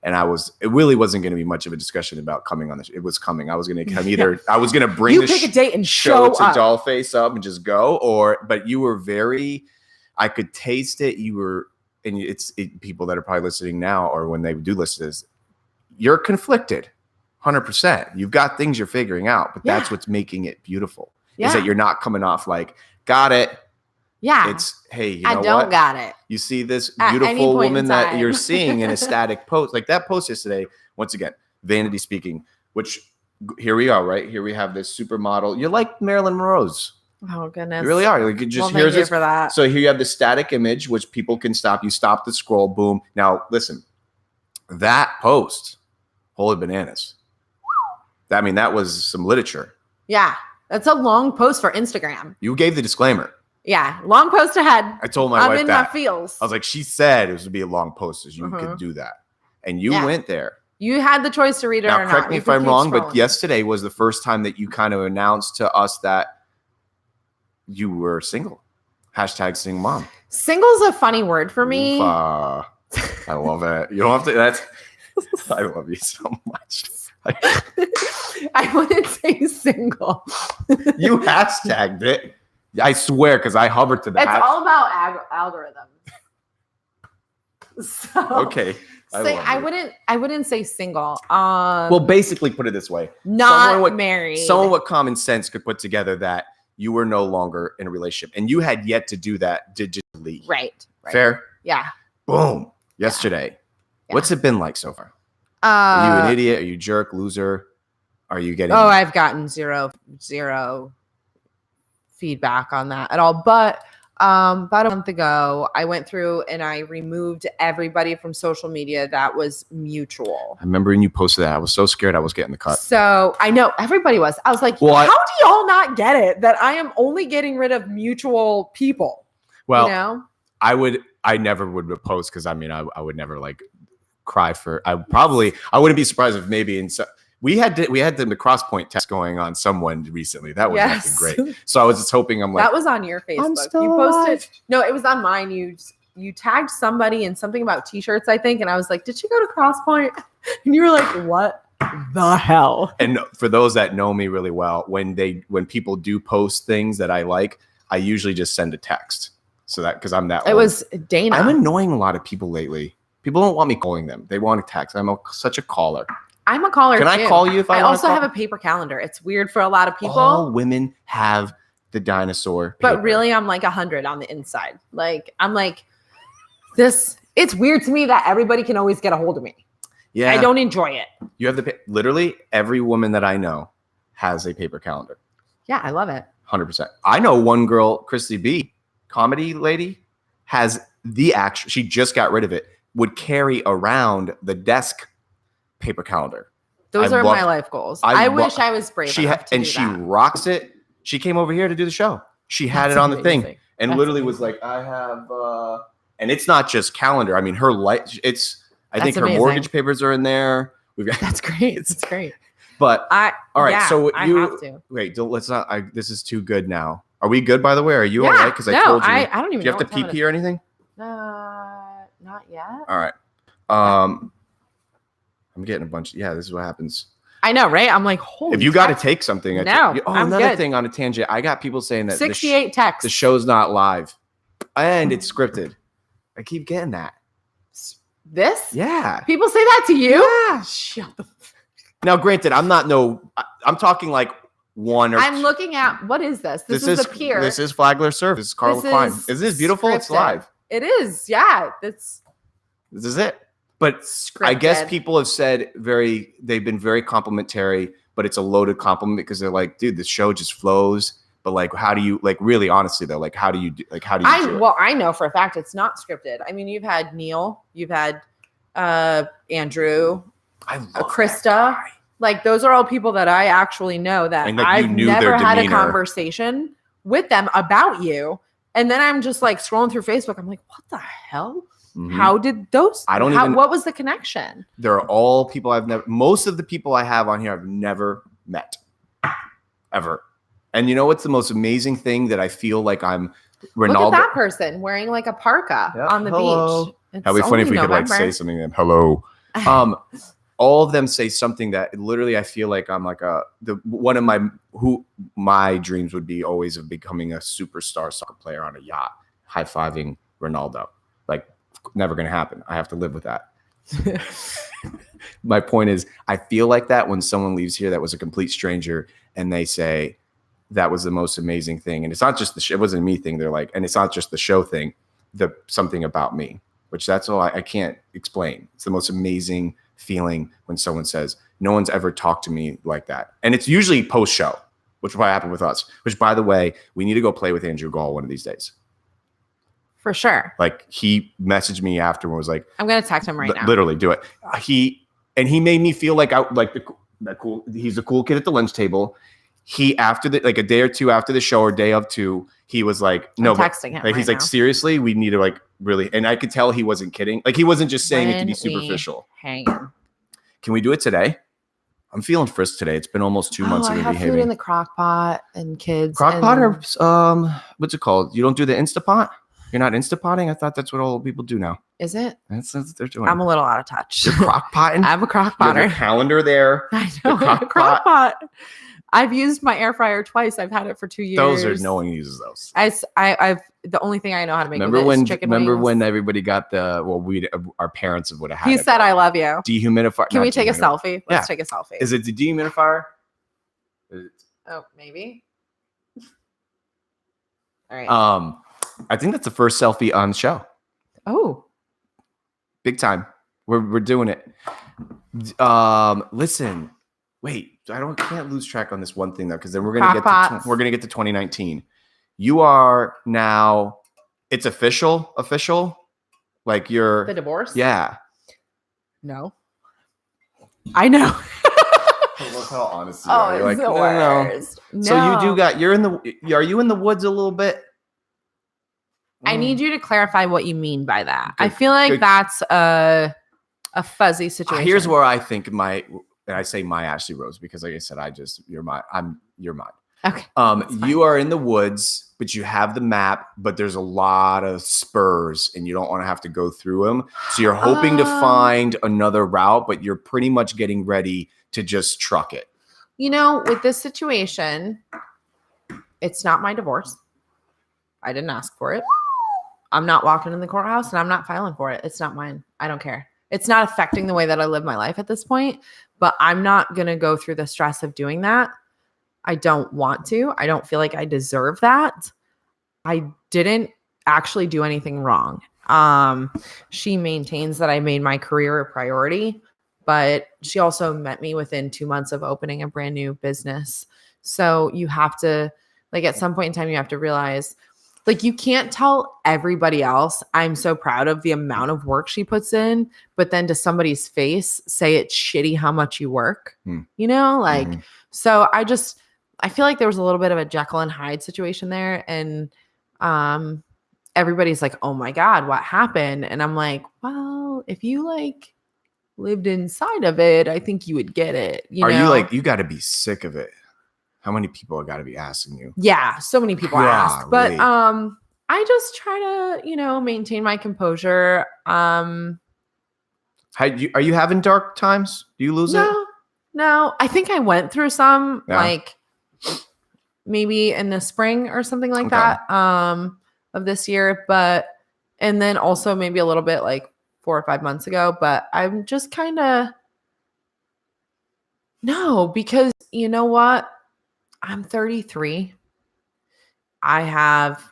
and it really wasn't going to be much of a discussion about coming on it was coming. I was going to come I was going to bring you pick a date and show to up. Dollface up and just go, but you were I could taste it. You were, and people that are probably listening now, or when they do listen to this, you're conflicted 100%. You've got things you're figuring out, but that's what's making it beautiful is that you're not coming off like, got it. Yeah. It's, hey, you know I don't what? got it. You see this At any beautiful point in woman that time. you're seeing in a static post, like that post yesterday, once again, vanity speaking, which here we are, right? Here we have this supermodel. You're like Marilyn Monroe's. Oh goodness. You really are. Like, you just Well, here's thank you this. for that. So here you have the static image, which people can stop. You stop the scroll, boom. Now listen, that post, holy bananas. I mean, that was some literature. Yeah. That's a long post for Instagram. You gave the disclaimer. Yeah. Long post ahead. I told my I'm wife in that. my feels. I was like, she said it was to be a long post, as you could do that, and you went there. You had the choice to read it Now, or not. correct me You if could I'm keep wrong, scrolling. but yesterday was the first time that you kind of announced to us that you were single. Hashtag single mom. Single's a funny word for me. I love it. You don't have to. That's. I love you so much. I wouldn't say single. You hashtagged it. I swear, because I hovered to that. It's all about algorithms. So, Okay. I wouldn't say single. Well, basically, put it this way: not married. someone with common sense could put together that you were no longer in a relationship, and you had yet to do that digitally. Right. Fair. Yeah. Boom. Yesterday. Yeah. What's it been like so far? Are you an idiot? Are you jerk, loser? Are you getting? Oh, I've gotten zero feedback on that at all. But about a month ago, I went through and I removed everybody from social media that was mutual. I remember when you posted that. I was so scared I was getting the cut. So I know everybody was. I was like, Well, how do y'all not get it that I am only getting rid of mutual people? Well, you know? I never would post because I mean, I would never like cry for. I wouldn't be surprised if maybe we had the cross point test going on someone recently. That was nothing great. So I was just hoping. I'm like, that was on your Facebook. still You posted. alive. No, it was on mine. You tagged somebody in something about t-shirts, I think, and I was like, "Did she go to Crosspoint?" And you were like, "What the hell?" And for those that know me really well, when people do post things that I like, I usually just send a text. So that because I'm that. It old. was Dana. I'm annoying a lot of people lately. People don't want me calling them. They want to text. I'm such a caller. I'm a caller. Can I call you if I want also to have a paper calendar. It's weird for a lot of people. All women have the dinosaur. But paper. really, I'm like 100 on the inside. Like, I'm like, this, it's weird to me that everybody can always get a hold of me. Yeah, I don't enjoy it. You have literally every woman that I know has a paper calendar. Yeah, I love it. 100%. I know one girl, Christy B, comedy lady, has she just got rid of it, would carry around the desk paper calendar. Those I are love- my life goals. I I lo- wish I was brave enough to do she that. rocks it. She came over here to do the show. She had That's it on the thing amazing. and That's literally was amazing. like, I have, and it's not just calendar. I mean, her life, I think That's her amazing. mortgage papers are in there. We've got, That's great. That's great. but All right, yeah, so I you- have to. wait, let's not, this is too good now. Are we good, by the way? Are you Yeah, all right? Because I no, told you. I don't even Do you know have to what time pee or anything? Not yet. All right. I'm getting a bunch. Yeah, this is what happens. I know, right? I'm like, holy If you got to crap. take something. No, I'm another good. thing on a tangent. I got people saying that 68 texts. the show's not live and it's scripted. I keep getting that. This? Yeah. People say that to you? Yeah. Shut the Now, granted, I'm talking like one or I'm two. looking at what is this? This is the pier. This is Flagler Surf. This is Carla This Klein. is Is this beautiful? It's scripted. live. It is, yeah. That's This is it. But I guess scripted. people have said they've been very complimentary, but it's a loaded compliment because they're like, dude, this show just flows. But like, how do you really honestly though? Like, how do you do it? I know for a fact it's not scripted. I mean, you've had Neil, you've had Andrew, I love Krista. that guy. Like those are all people that I actually know that And, like, you I've knew never their had a demeanor. conversation with them about you. And then I'm just like scrolling through Facebook. I'm like, what the hell? Mhm. How did those? I don't even- What was the connection? They're all people most of the people I have on here I've never met ever. And you know what's the most amazing thing that I feel like I'm Ronaldo? Look at that person wearing like a parka Yep. on the Hello. beach. It's That'd be funny if we only could like say November. something to them. Hello. All of them say something that literally I feel like I'm like one of my dreams would be always of becoming a superstar soccer player on a yacht, high-fiving Ronaldo. Like never gonna happen. I have to live with that. My point is, I feel like that when someone leaves here that was a complete stranger and they say that was the most amazing thing. And it's not just the show. It wasn't a me thing. They're like, and it's not just the show thing, something about me, which that's all I can't explain. It's the most amazing feeling when someone says, no one's ever talked to me like that. And it's usually post show, which will probably happen with us, which by the way, we need to go play with Andrew Gall one of these days. For sure. Like he messaged me after and was like, I'm going to text him right now. Literally do it. He made me feel like he's a cool kid at the lunch table. He, after a day or two after the show or day of two, he was like, no, I'm texting him. Like, he's like, seriously, we need to like really, and I could tell he wasn't kidding. Like he wasn't just saying it to be superficial. Hanging. Can we do it today? I'm feeling frisked today. It's been almost 2 months of I have behaving. food in the crock pot and kids. Crock pot or what's it called? You don't do the Instapot? You're not Instapotting? I thought that's what all people do now. Is it? That's what they're doing. I'm a little out of touch. You're crock potting? I'm a crock You have potter. your calendar there. I know. crock Crock pot. I've used my air fryer twice. I've had it for 2 years. No one uses those. I've the only thing I know how to make is chicken Remember wings. when everybody got our parents would have had He it, said, but "I love you." dehumidifier. Can not we take a dehumidifier. selfie? Yeah. Let's take a selfie. Is it the dehumidifier? Oh, maybe. All right. I think that's the first selfie on the show. Oh, Big time. We're doing it. Listen, wait. Can't lose track on this one thing though, because then we're gonna get to 2019. You are now. It's official. Like you're the divorce? Yeah. No. I know. I love how honest you are. You're it's like, the no. worst. So No. are you in the woods a little bit? I need you to clarify what you mean by that. I Good- feel like good. that's a fuzzy situation. Here's where I think and I say my Ashley Rose because like I said, you're mine. Okay. You are in the woods, but you have the map, but there's a lot of spurs and you don't want to have to go through them. So you're hoping to find another route, but you're pretty much getting ready to just truck it. With this situation, it's not my divorce. I didn't ask for it. I'm not walking in the courthouse and I'm not filing for it. It's not mine. I don't care. It's not affecting the way that I live my life at this point, but I'm not going to go through the stress of doing that. I don't want to. I don't feel like I deserve that. I didn't actually do anything wrong. She maintains that I made my career a priority, but she also met me within 2 months of opening a brand new business. So you have to, like, at some point in time, you have to realize, like, you can't tell everybody else, I'm so proud of the amount of work she puts in, but then to somebody's face, say it's shitty how much you work, So I feel like there was a little bit of a Jekyll and Hyde situation there. And everybody's like, oh my God, what happened? And I'm like, well, if you lived inside of it, I think you would get it. You got to be sick of it? How many people have got to be asking you? Yeah, so many people ask. But I just try to, maintain my composure. Are you having dark times? Do you lose it? No. I think I went through some maybe in the spring or something like that of this year. And then also maybe a little bit 4 or 5 months ago. But I'm just kind of because you know what? I'm 33. I have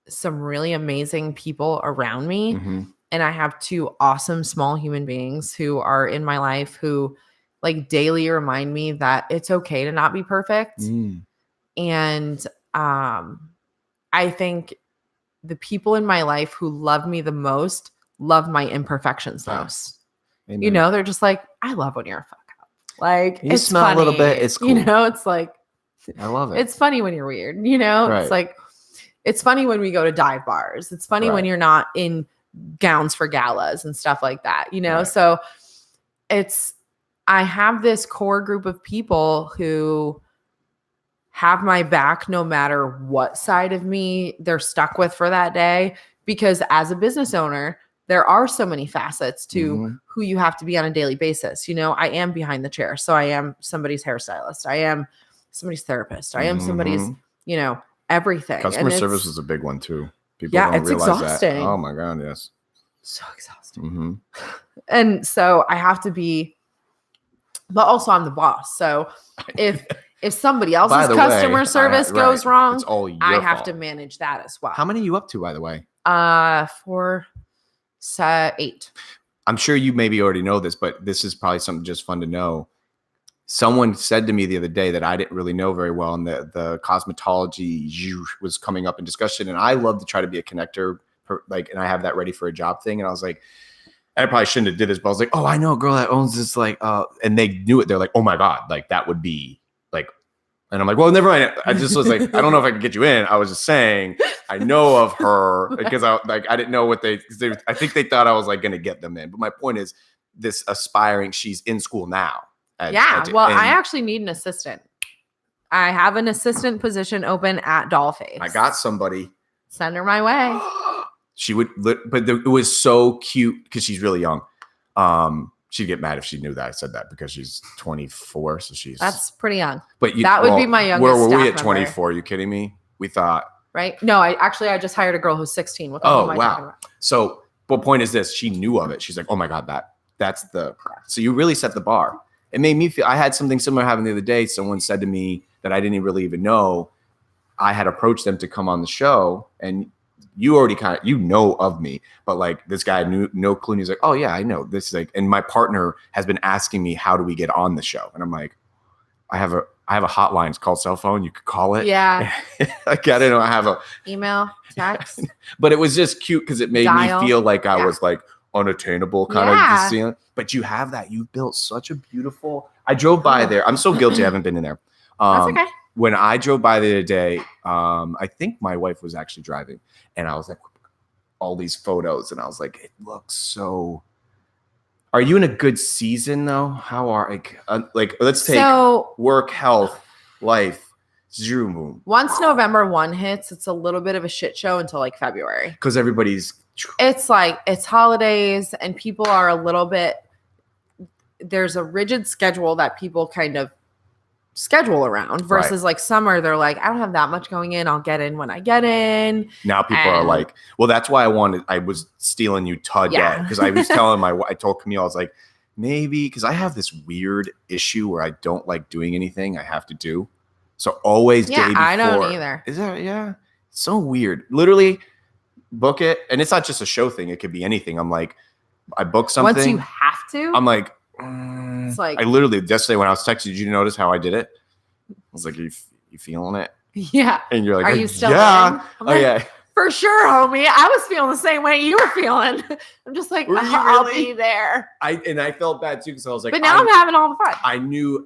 some really amazing people around me. Mm-hmm. And I have 2 awesome small human beings who are in my life who daily remind me that it's okay to not be perfect. And I think the people in my life who love me the most love my imperfections most. Amen. They're just like, I love when you're a fuck up. You it's smell funny. a little bit. It's cool. It's like, I love it. it's funny when you're weird, Right. It's like, it's funny when we go to dive bars. It's funny when you're not in gowns for galas and stuff like that, Right. So I have this core group of people who have my back no matter what side of me they're stuck with for that day. Because as a business owner, there are so many facets to who you have to be on a daily basis. I am behind the chair. So I am somebody's hairstylist. I am somebody's therapist. I am somebody's, everything. Customer service is a big one too. People Yeah, don't it's realize exhausting. that. Oh my God, yes. So exhausting. Mm-hmm. And so I have to be but also I'm the boss. So if somebody By else's the customer way, service goes wrong, it's all your I have fault. to manage that as well. How many are you up to, by the way? 8. I'm sure you maybe already know this, but this is probably something just fun to know. Someone said to me the other day that I didn't really know very well, and the cosmetology was coming up in discussion. And I love to try to be a connector, and I have that ready for a job thing. And I was like, I probably shouldn't have did this, but I was like, oh, I know a girl that owns this, and they knew it. They're like, oh my God, like that would be like, and I'm like, well, never mind. I just was like, I don't know if I can get you in. I was just saying, I know of her because I didn't know what I think they thought I was like going to get them in. But my point is, this aspiring, she's in school now. I actually need an assistant. I have an assistant position open at Dollface. I got somebody. Send her my way. She would, but it was so cute because she's really young. She'd get mad if she knew that I said that because she's 24, so that's pretty young. But that would be my youngest. Where were we staff at 24? Are you kidding me? We thought, right? No, I just hired a girl who's 16. What the hell am I talking about? So, but point is this: she knew of it. She's like, oh my God, that's the. So you really set the bar. It made me feel. I had something similar happen the other day. Someone said to me that I didn't really even know. I had approached them to come on the show, and you already kind of of me, but like this guy knew no clue. And he's like, oh yeah, I know this. And my partner has been asking me, how do we get on the show? And I'm like, I have a hotline. It's called cell phone. You could call it. Yeah. Like I don't know. I have a email, text. But it was just cute because it made me feel like I was like unattainable kind of feeling. But you have that. You built such a beautiful. I drove by there. I'm so guilty. I haven't been in there. That's okay. When I drove by the other day, I think my wife was actually driving, and I was like, all these photos, and I was like, it looks so. Are you in a good season though? How are let's take work, health, life, zoom. Once November 1 hits, it's a little bit of a shit show until like February. Because everybody's. It's like it's holidays, and people are a little bit. There's a rigid schedule that people kind of schedule around versus like summer. They're like, I don't have that much going in. I'll get in when I get in. Now people are like, well, that's why I was stealing you today because I was telling I told Camille, I was like, maybe because I have this weird issue where I don't like doing anything I have to do. So always day before. I don't either. Is that It's so weird. Literally book it. And it's not just a show thing. It could be anything. I'm like, I book something. Once you have to. I'm like, it's like I literally yesterday when I was texting, did you notice how I did it? I was like, you feeling it? Yeah. And you're like, are you still yeah. Oh yeah. For sure, homie. I was feeling the same way you were feeling. I'm just like, I'll be there. I felt bad too because I was like, but now I'm having all the fun.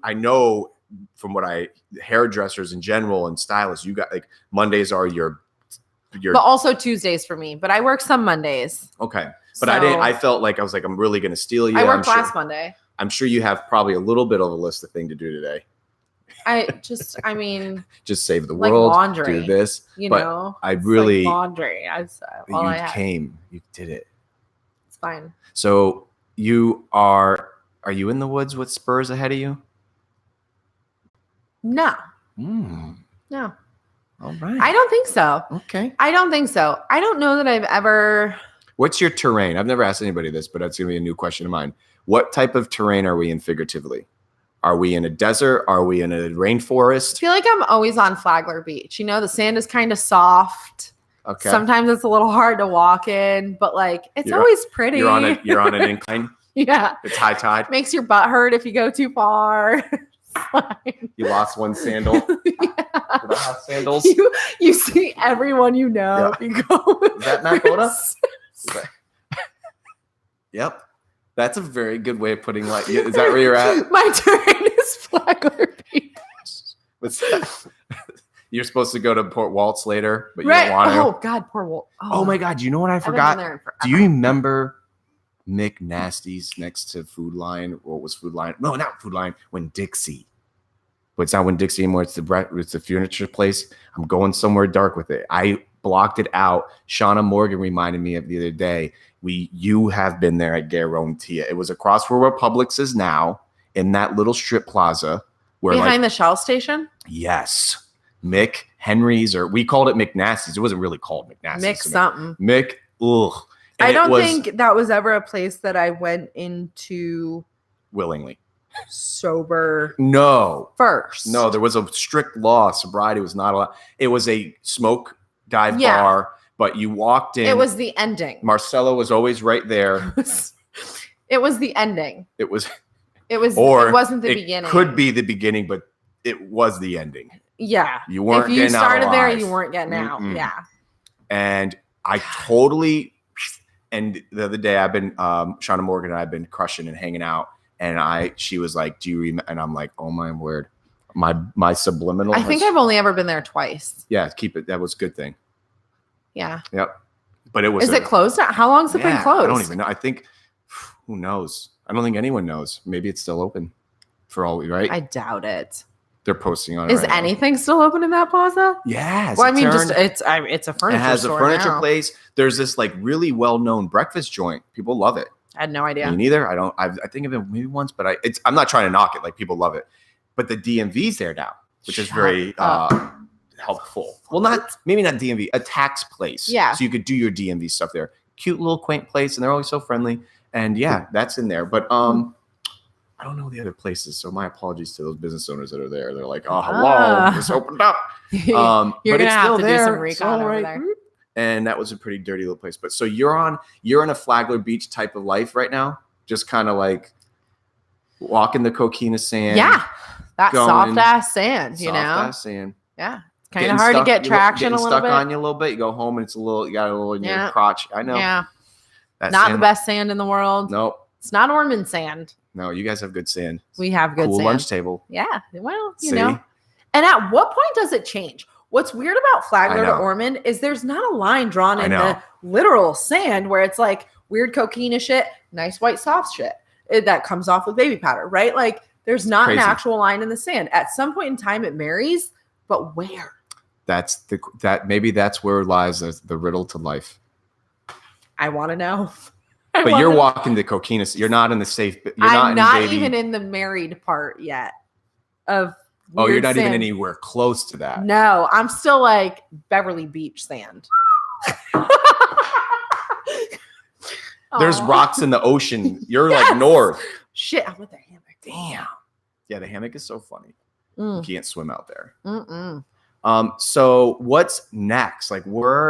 I know from what hairdressers in general and stylists, you got like Mondays are your but also Tuesdays for me. But I work some Mondays. Okay. But I felt like I was like, I'm really going to steal you. I worked last Monday. I'm sure you have probably a little bit of a list of things to do today. Just save the world, laundry, do this. Know, I really like laundry. You did it. It's fine. So are you in the woods with Spurs ahead of you? No. No. All right. I don't think so. Okay. I don't think so. I don't know that I've ever. What's your terrain? I've never asked anybody this, but that's going to be a new question of mine. What type of terrain are we in figuratively? Are we in a desert? Are we in a rainforest? I feel like I'm always on Flagler Beach. The sand is kind of soft. Okay. Sometimes it's a little hard to walk in, but like it's always pretty. You're on an incline. Yeah. It's high tide. Makes your butt hurt if you go too far. You lost one sandal. Yeah. Sandals. You see everyone you know. Yeah. If you go is that Matt Boda? Yep. That's a very good way of putting is that where you're at? My terrain is Flagler Beach. What's that? You're supposed to go to Port Waltz later, but you right. don't want to. Oh God, Port Waltz. Oh my God, you know what I forgot? Do you remember Mick Nasty's next to Food Lion? What was Food Lion? No, not Food Lion. When Dixie. But it's not When Dixie anymore. It's the furniture place. I'm going somewhere dark with it. I blocked it out. Shauna Morgan reminded me of the other day. You have been there at Garantia. It was across where Publix is now, in that little strip plaza where behind the Shell station. Yes, Mick Henry's, or we called it McNasty's. It wasn't really called McNasty's. Mick something. Mick. Ugh. And I don't think that was ever a place that I went into willingly. sober No. first. No, there was a strict law. Sobriety was not allowed. It was a smoke dive Yeah. bar, but you walked in. It was the ending. Marcelo was always right there. It was the ending. It was, Or it wasn't the beginning. Could be the beginning, but it was the ending. Yeah. You weren't if you getting out started there, alive. you weren't getting out. Mm-mm. Yeah. And I totally, and the other day I've been, Shauna Morgan and I've been crushing and hanging out. And she was like, do you remember? And I'm like, oh my word. My subliminal. I think I've only ever been there twice. Yeah, keep it. That was a good thing. Yeah. Yep. But it was. Is it closed now? How long has it been closed? I don't even know. I think, who knows? I don't think anyone knows. Maybe it's still open for all we, right? I doubt it. They're posting on it. Is right now. anything still open in that plaza? Yes. Well, I mean, turned- it's a furniture It has a store furniture now. place. There's this like really well-known breakfast joint. People love it. I had no idea. Me neither. I think of it maybe once, but I'm not trying to knock it. Like people love it. But the DMV's there now, which is Shut very up. helpful. Well, maybe not DMV, a tax place. Yeah. So you could do your DMV stuff there. Cute little quaint place, and they're always so friendly. And yeah, that's in there. But I don't know the other places, so my apologies to those business owners that are there. They're like, "Oh, hello, just opened up." You're But gonna it's have still to there. do some It's recon all over right. there. And that was a pretty dirty little place. But so you're in a Flagler Beach type of life right now, just kind of like walking the coquina sand. Yeah, that going- soft ass sand. You soft know. ass sand. Yeah, it's kind Getting of hard to stuck- get traction a getting little stuck bit. on you a little bit. You go home and it's you got a little in your Yeah. crotch. I know. Yeah, That not sand- the best sand in the world. No, It's not Ormond sand. no, you guys have good sand. We have good cool sand. lunch table. Yeah, well, you See? know. And at what point does it change? What's weird about Flagler I to know. Ormond is there's not a line drawn I in know. the literal sand where it's like weird coquina shit, nice white soft shit that comes off with baby powder, right? Like there's not Crazy. an actual line in the sand. At some point in time, it marries, but where? Maybe that's where lies the riddle to life. I want to know. But you're walking the coquina. You're not in the safe. You're I'm not in baby. even in the married part yet. Of Oh, you're weird not even sand. anywhere close to that. No, I'm still like Beverly Beach sand. There's Aw. rocks in the ocean. You're Yes. like north. Shit, I'm with the hammock. Damn. Yeah, the hammock is so funny. Mm, You can't swim out there. mm-mm. So what's next? Like before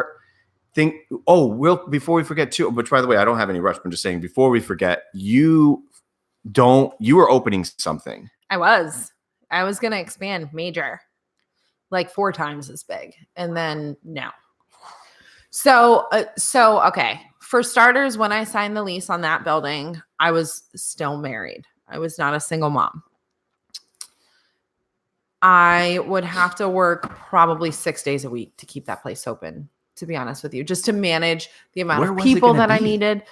we forget too, which by the way, I don't have any rush. I'm just saying before we forget, you were opening something. I was going to expand major, like 4 times as big. And then no. So okay. For starters, when I signed the lease on that building, I was still married. I was not a single mom. I would have to work probably 6 days a week to keep that place open, to be honest with you, just to manage the amount Where of was it people gonna that I be? needed.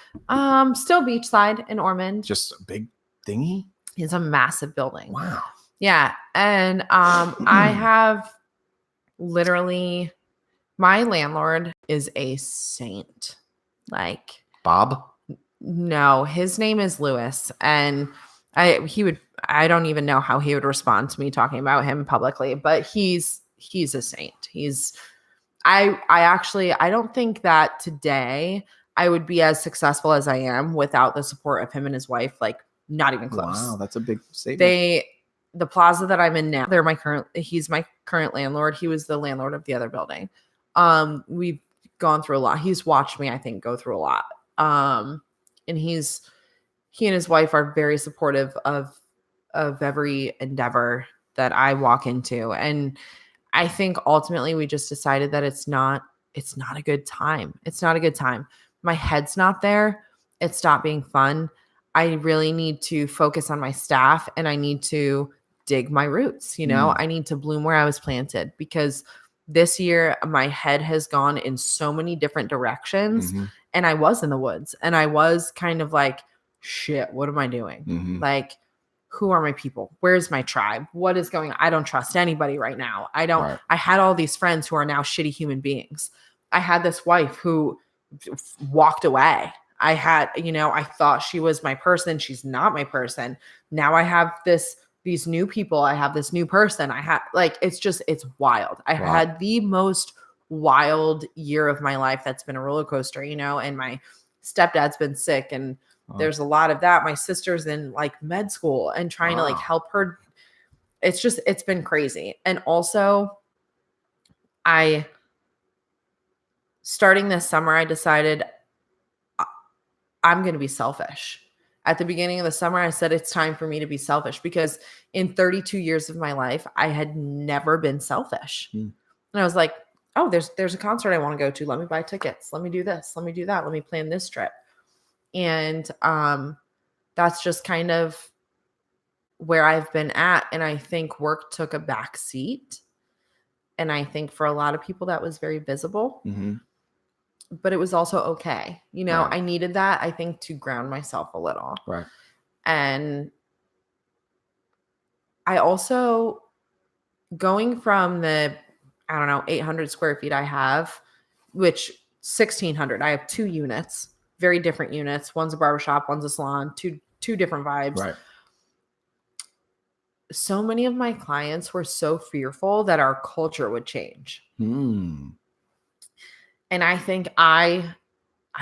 Still beachside in Ormond. Just a big thingy. It's a massive building. Wow. Yeah. And I have literally, my landlord is a saint. Like, Bob. no, his name is Lewis. And I don't even know how he would respond to me talking about him publicly, but he's a saint. I don't think that today I would be as successful as I am without the support of him and his wife. Like, not even close. Wow, that's a big statement. The plaza that I'm in now, he's my current landlord. He was the landlord of the other building. We've gone through a lot. He's watched me, I think, go through a lot. And he and his wife are very supportive of every endeavor that I walk into. And I think ultimately we just decided that it's not a good time. It's not a good time. My head's not there. It stopped being fun. I really need to focus on my staff and I need to dig my roots. I need to bloom where I was planted, because this year my head has gone in so many different directions. Mhm, And I was in the woods and I was kind of like, shit, what am I doing? mhm. Like, who are my people? Where's my tribe? What is going on? I don't trust anybody right now. Right. I had all these friends who are now shitty human beings. I had this wife who walked away. I thought she was my person. She's not my person. Now I have these new people. I have this new person. It's wild. I Wow. had the most wild year of my life. That's been a roller coaster, and my stepdad's been sick and There's a lot of that. My sister's in like med school and trying to like Wow. help her. It's been crazy. And also starting this summer, I decided I'm going to be selfish. At the beginning of the summer, I said it's time for me to be selfish because in 32 years of my life, I had never been selfish. Hmm. And I was like, oh, there's a concert I want to go to. Let me buy tickets. Let me do this. Let me do that. Let me plan this trip. And that's just kind of where I've been at. And I think work took a back seat. And I think for a lot of people that was very visible. Mm-hmm. But it was also okay. You know, Right. I needed that, I think, to ground myself a little. Right. And I also, going from the, 800 square feet I have, which 1,600, I have 2 units, very different units. One's a barbershop, one's a salon, two different vibes. Right. So many of my clients were so fearful that our culture would change. Hmm. And I think I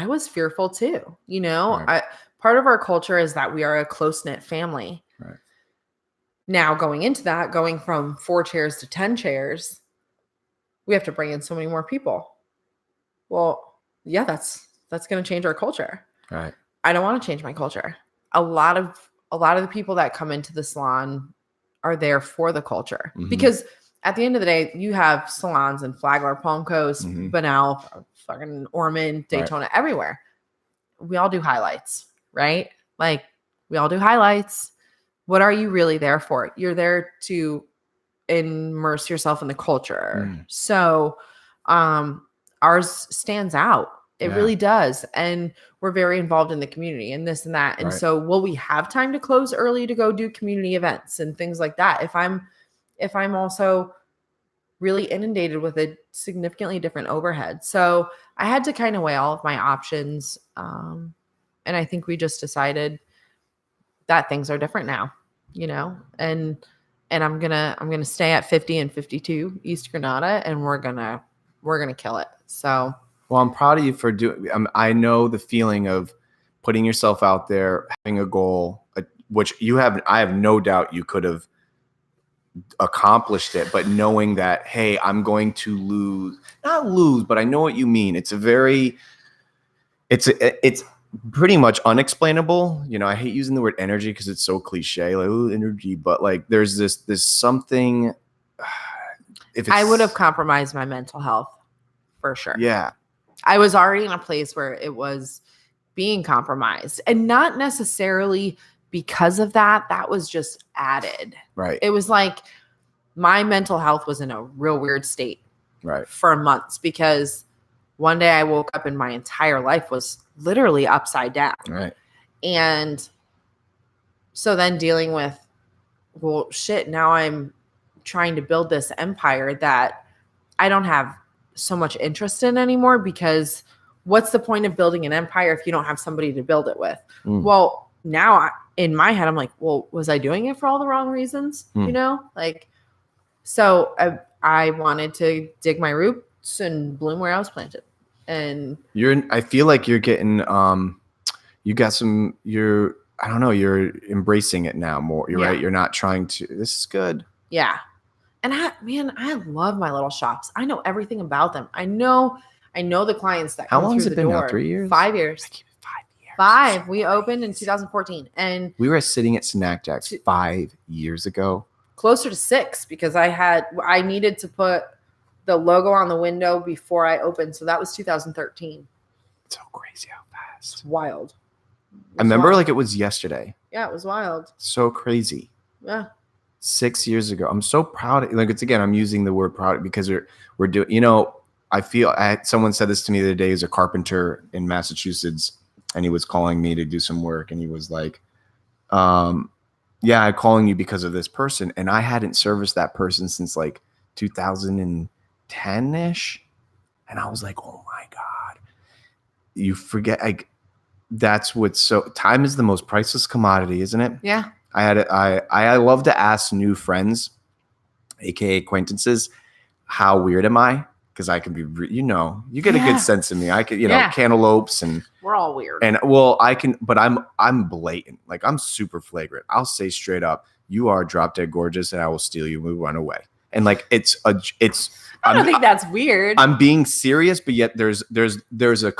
was fearful too. You know, Right. Part of our culture is that we are a close-knit family. Right. Now, going into that, going from 4 chairs to 10 chairs, we have to bring in so many more people. Well, yeah, that's going to change our culture. Right. I don't want to change my culture. A lot of the people that come into the salon are there for the culture Mhm. because at the end of the day, you have salons in Flagler, Palm Coast, Mhm. Bunnell, fucking Ormond, Daytona, everywhere. We all do highlights, right? Like we all do highlights. What are you really there for? You're there to immerse yourself in the culture. Mm. So ours stands out. It Yeah. really does. And we're very involved in the community and this and that. And Right. so will we have time to close early to go do community events and things like that? If I'm also really inundated with a significantly different overhead. So I had to kind of weigh all of my options. And I think we just decided that things are different now, you know, and I'm going to stay at 50 and 52 East Granada and we're going to kill it. So, Well, I'm proud of you for doing. I know the feeling of putting yourself out there, having a goal, which I have no doubt you could have accomplished it, but knowing that, hey, I'm going to not lose, but I know what you mean. It's pretty much unexplainable. You know, I hate using the word energy because it's so cliche, like, oh, energy, but like there's something. I would have compromised my mental health for sure. Yeah. I was already in a place where it was being compromised and not necessarily because of that. That was just added. Right. It was like my mental health was in a real weird state Right. for months because one day I woke up and my entire life was literally upside down. Right. And so then dealing with, well, shit, now I'm trying to build this empire that I don't have so much interest in anymore because what's the point of building an empire if you don't have somebody to build it with? Mm. Well, now in my head, I'm like, well, was I doing it for all the wrong reasons? You know, like, so I wanted to dig my roots and bloom where I was planted. And I feel like you're getting, you got I don't know, you're embracing it now more. You're right. You're not trying to, this is good. Yeah. And I love my little shops. I know everything about them. I know the clients that How come long through has it the been now? door. 3 years? 5 years. I keep it 5 years. 5. We opened in 2014 and We were sitting at Snack Jacks 5 years ago. closer to 6 because I needed to put the logo on the window before I opened. So that was 2013. It's so crazy how fast. It's wild. I remember like it was yesterday. Yeah, it was wild. So crazy. Yeah. 6 years ago. I'm so proud. Like I'm using the word proud because we're doing, you know, I feel someone said this to me the other day. He's a carpenter in Massachusetts and he was calling me to do some work. And he was like, yeah, I'm calling you because of this person. And I hadn't serviced that person since like 2010-ish. And I was like, oh my God, you forget. That's what's time is the most priceless commodity, isn't it? Yeah. I love to ask new friends, aka acquaintances, how weird am I? because I can be, you get a good sense of me. I could, cantaloupes and We're all weird. And well, I can, but I'm blatant. Like I'm super flagrant. I'll say straight up, you are drop dead gorgeous, and I will steal you. And we run away. And like I don't think that's weird. I'm being serious, but yet there's a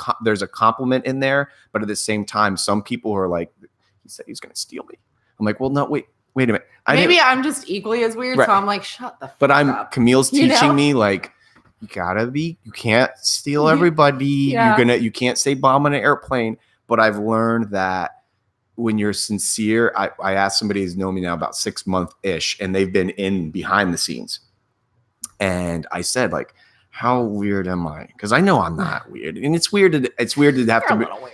compliment in there. But at the same time, some people are like, he said he's going to steal me. I'm like, well, no, wait a minute. Maybe I'm just equally as weird, so I'm like, shut the fuck up. Camille's teaching me like, you can't steal everybody. You can't say bomb on an airplane. But I've learned that when you're sincere, I asked somebody who's known me now about 6 months ish, and they've been in behind the scenes. And I said, like, how weird am I? Because I know I'm not weird. And it's weird to have to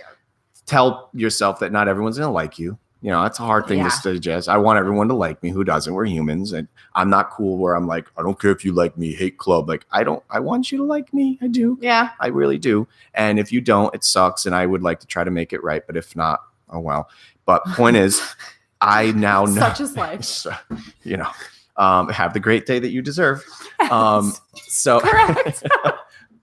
tell yourself that not everyone's going to like you. That's a hard thing to suggest. I want everyone to like me. Who doesn't? We're humans. And I'm not cool where I'm like, I don't care if you like me, hate club. Like, I want you to like me. I do. Yeah. I really do. And if you don't, it sucks. And I would like to try to make it right. But if not, oh well. But point is, I now know. Such is life. So, have the great day that you deserve. So Correct.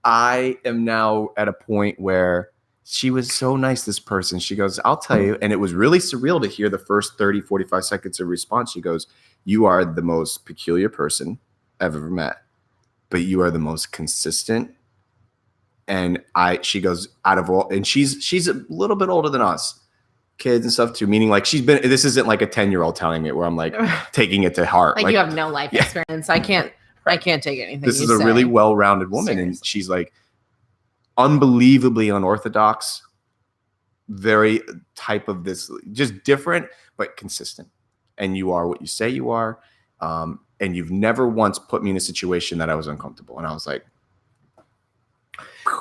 I am now at a point where she was so nice, this person. She goes, I'll tell you. And it was really surreal to hear the first 30, 45 seconds of response. She goes, you are the most peculiar person I've ever met, but you are the most consistent. And she goes, out of all, and she's a little bit older than us, kids and stuff too, meaning like this isn't like a 10-year-old telling me where I'm like taking it to heart. Like you have no life experience. I can't take anything. This is a really well-rounded woman. Seriously. And she's like unbelievably unorthodox, very type of this, just different, but consistent. And you are what you say you are. And you've never once put me in a situation that I was uncomfortable. And I was like,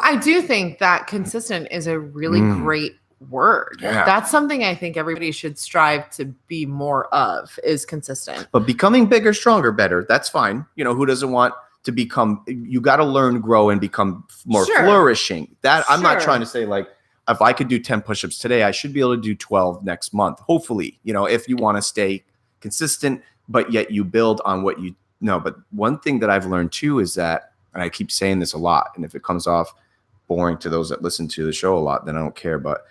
I do think that consistent is a really great word. Yeah. That's something I think everybody should strive to be more of, is consistent. But becoming bigger, stronger, better, that's fine. Who doesn't want to become, you got to learn, grow, and become more flourishing. That I'm not trying to say like, if I could do 10 push-ups today, I should be able to do 12 next month. Hopefully, if you want to stay consistent, but yet you build on what you know. But one thing that I've learned too is that, and I keep saying this a lot, and if it comes off boring to those that listen to the show a lot, then I don't care. But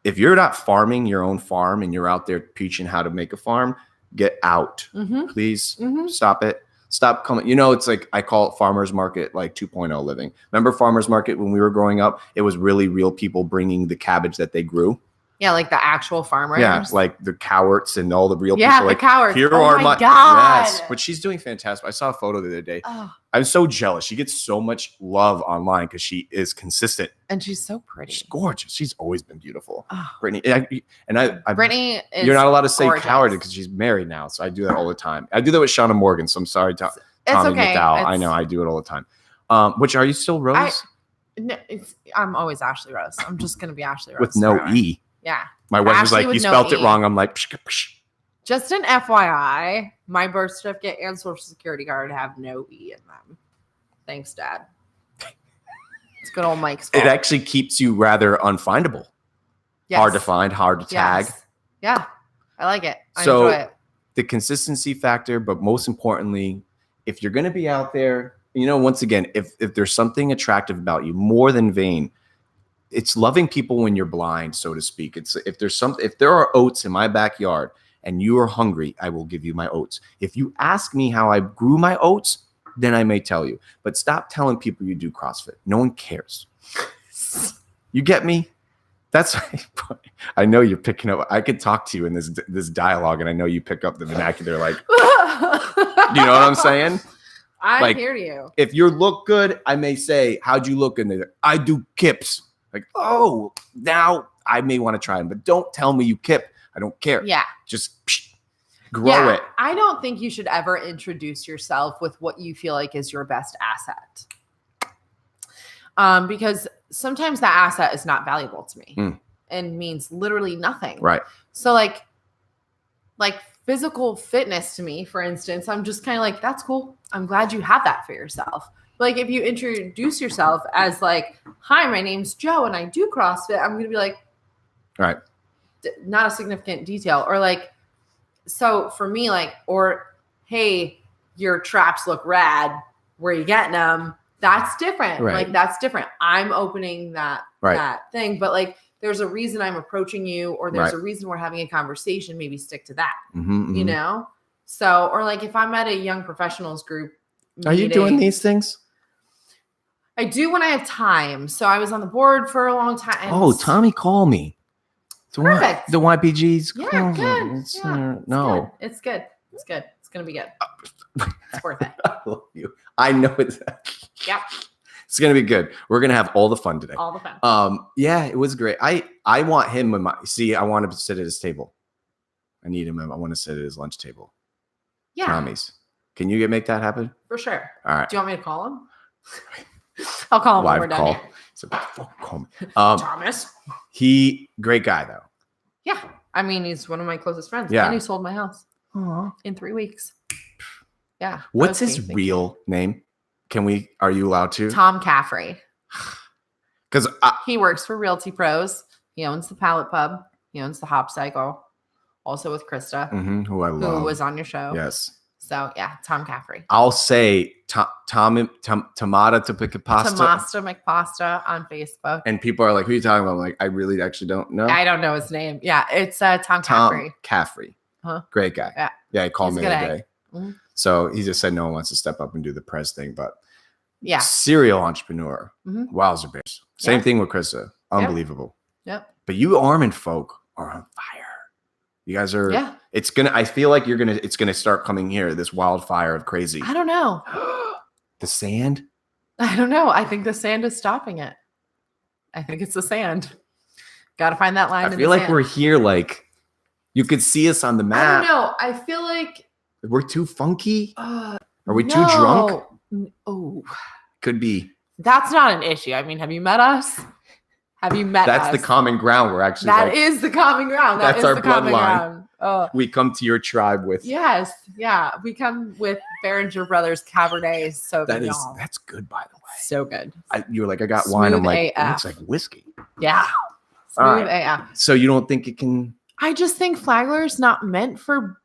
if you're not farming your own farm and you're out there preaching how to make a farm, get out. Please stop it. Stop coming. It's like I call it farmers market, like 2.0 living. Remember farmers market when we were growing up? It was really real people bringing the cabbage that they grew. Yeah, like the actual farmers. Yeah, like the cowards and all the real people. Yeah, the like, cowards. Here oh are my God. Yes, but she's doing fantastic. I saw a photo the other day. Oh. I'm so jealous. She gets so much love online because she is consistent. And she's so pretty. She's gorgeous. She's always been beautiful. Oh. Brittany. Brittany is you're not allowed to say gorgeous. coward because she's married now. So I do that all the time. I do that with Shauna Morgan. So I'm sorry, Tommy okay. McDowell. I know I do it all the time. Which are you still Rose? No, I'm always Ashley Rose. I'm just going to be Ashley Rose. With no E. Yeah. My wife was Ashley like, you with no spelt it E. wrong. I'm like, psh, psh. Just an FYI, my birth certificate and social security card have no E in them. Thanks, Dad. It's good old Mike's fault. It actually keeps you rather unfindable. Yes. Hard to find, hard to tag. Yes. Yeah. I like it. I So enjoy it. the consistency factor, but most importantly, if you're going to be out there, once again, if there's something attractive about you more than vain, it's loving people when you're blind, so to speak. It's if there are oats in my backyard and you are hungry, I will give you my oats. If you ask me how I grew my oats, then I may tell you. But stop telling people you do CrossFit. No one cares. You get me? That's I know you're picking up. I could talk to you in this dialogue, and I know you pick up the vernacular. Like, you know what I'm saying? I hear you. If you look good, I may say, "How'd you look in there?" I do kips. Like, oh, now I may want to try them, but don't tell me you kip. I don't care. Yeah. Just grow it. I don't think you should ever introduce yourself with what you feel like is your best asset. Because sometimes that asset is not valuable to me and means literally nothing. Right. So like physical fitness to me, for instance, I'm just kind of like, that's cool. I'm glad you have that for yourself. Like if you introduce yourself as like, hi, my name's Joe and I do CrossFit, I'm going to be like, right. Not a significant detail. Or like, so for me, like, or, hey, your traps look rad. Where are you getting them? That's different. Right. Like that's different. I'm opening that Right. thing, but like there's a reason I'm approaching you, or there's Right. a reason we're having a conversation. Maybe stick to that. Mhm, You mhm. know. So, or like if I'm at a young professionals group, Are you doing meeting- these things? I do when I have time. So I was on the board for a long time. and Oh, Tommy, call me. Perfect. The YPGs. Yeah, call me. good. It's, Yeah, it's no. good. It's good. It's good. It's gonna be good. It's worth it. I love you. I know it's. Yep. It's gonna be good. We're gonna have all the fun today. All the fun. Yeah, it was great. I want him in my I want him to sit at his table. I need him. I want to sit at his lunch table. Yeah, Tommy's. Can you make that happen? for sure. All right. Do you want me to call him? I'll call him when Live we're done call. here. So, call me. Thomas. He great guy though. Yeah. I mean, he's one of my closest friends. Yeah. And he sold my house in 3 weeks. Yeah. What's Okay, his thank you. real name? Are you allowed to? Tom Caffrey. Because He works for Realty Pros. He owns the Pallet Pub. He owns the Hop Cycle. Also with Krista, who I love. who was on your show. Yes. So yeah, Tom Caffrey. I'll say Tomata to pick a pasta. Tomasta McPasta on Facebook. And people are like, who are you talking about? I'm like, I really actually don't know. I don't know his name. Yeah, it's Tom Tom Caffrey. Caffrey. Huh? Great guy. Yeah. Yeah, he called He's me a the good other egg. day. Mhm. So he just said no one wants to step up and do the press thing, but Yeah. serial entrepreneur. Mhm. Wowzer bears. Same Yeah. thing with Krista. Unbelievable. Yep. But you Armin folk are on fire. You guys are Yeah. I feel like it's gonna start coming here, this wildfire of crazy. I don't know. The sand? I don't know. I think the sand is stopping it. I think it's the sand. Got to find that line. I in feel the like sand. we're here, like you could see us on the I map. don't know. I feel like. We're too funky. Are Are we too drunk? Oh, Could be. that's not an issue. I mean, have you met us? Have you met That's us? the common ground. We're actually That like, is the common ground. That That's is our the common bloodline. ground. Oh, we come to your tribe with yes. Yeah. We come with Behringer Brothers Cabernet Sauvignon. that's good, by the way. So good. You were like, I got wine. I'm Smooth like, it AF. looks like whiskey. Yeah. All Smooth right. AF. So you don't think it can? I just think Flagler's not meant for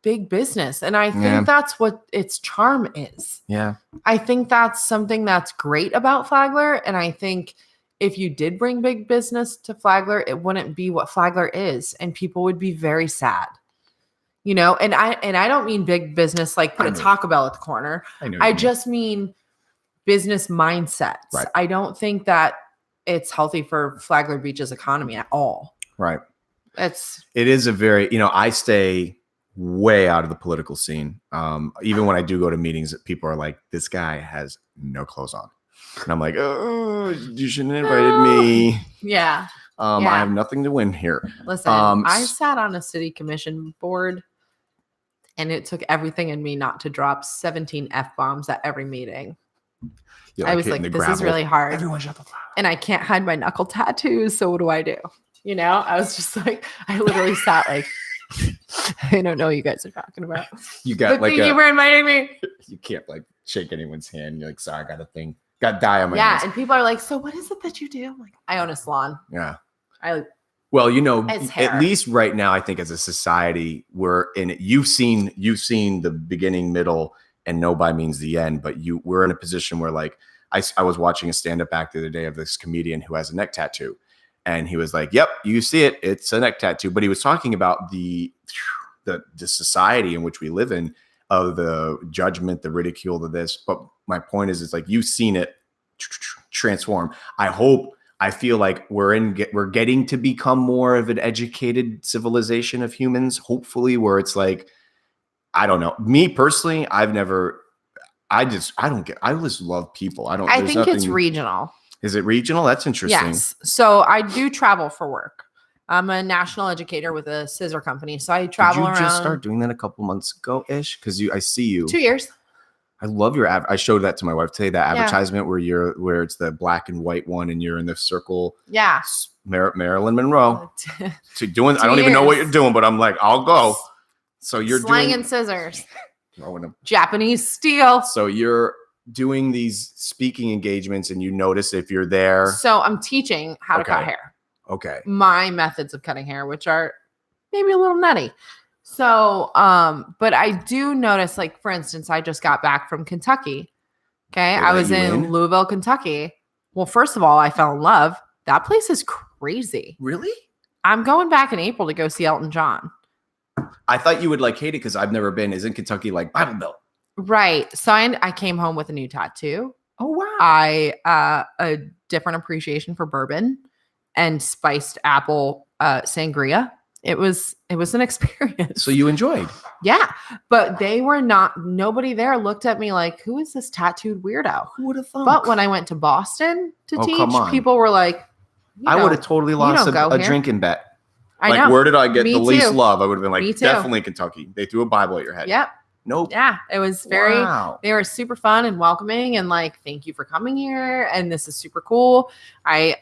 big business. And I think Yeah. that's what its charm is. Yeah. I think that's something that's great about Flagler. And I think if you did bring big business to Flagler, it wouldn't be what Flagler is. And people would be very sad. You know, and I don't mean big business like put I a know. Taco Bell at the corner. I know. I you mean. just mean business mindsets. Right. I don't think that it's healthy for Flagler Beach's economy at all. right. It's It is a very, I stay way out of the political scene. Even when I do go to meetings, people are like, this guy has no clothes on. And I'm like, oh, you shouldn't have invited me. yeah. I Yeah. have nothing to win here. Listen, Um, I sat on a city commission board and it took everything in me not to drop 17 F-bombs at every meeting. You're I was hitting like, the this is gravel. really hard. Everyone shut the fuck up. And I can't hide my knuckle tattoos. So what do I do? You know, I was just like, I literally sat like, I don't know what you guys are talking about. You got But like thank you for inviting me. you can't like shake anyone's hand. You're like, sorry, I got a thing. Got dye on my Yeah. hands. And people are like, so what is it that you do? I'm like, I own a salon. Yeah. I Well, It's hair. at least right now, I think as a society, we're in it. You've seen the beginning, middle, and no by means the end. But we're in a position where, like, I was watching a stand-up act the other day of this comedian who has a neck tattoo, and he was like, "Yep, you see it. It's a neck tattoo." But he was talking about the society in which we live in, of the judgment, the ridicule, the this. But my point is, it's like you've seen it transform. I feel like we're getting to become more of an educated civilization of humans, hopefully, where it's like, I don't know. Me personally, I just love people. I there's think it's nothing- regional. Is it regional? That's interesting. Yes. So I do travel for work. I'm a national educator with a scissor company. So I travel Did you around just start doing that a couple months ago ish? Because I see you. 2 years. I love your I showed that to my wife today, that Yeah. advertisement where it's the black and white one and you're in the circle. Yeah. Marilyn Monroe. To doing, I don't even know what years. you're doing, but I'm like, I'll go. So you're Slang doing and scissors. throwing them. Japanese steel. So you're doing these speaking engagements and you notice if you're there. So I'm teaching how to cut Okay. hair. Okay. My methods of cutting hair, which are maybe a little nutty. So, but I do notice, like, for instance, I just got back from Kentucky. Okay. They I let was you in in? Louisville, Kentucky. Well, first of all, I fell in love. That place is crazy. Really? I'm going back in April to go see Elton John. I thought you would like hate it because I've never been. Isn't Kentucky like Bible Belt? Right. So I came home with a new tattoo. Oh wow. A different appreciation for bourbon and spiced apple sangria. It was an experience. So you enjoyed. Yeah, but nobody there looked at me like, who is this tattooed weirdo? Who would have thought? But when I went to Boston to Oh, teach, come on. people were like, I would have totally lost don't go a here. drinking bet. I Like, know. where did I get Me the least too. love? I would have been Me like, too. definitely Kentucky. They threw a Bible at your head. Yep. Nope. Yeah. It was very, Wow. they were super fun and welcoming and like, thank you for coming here. And this is super cool. I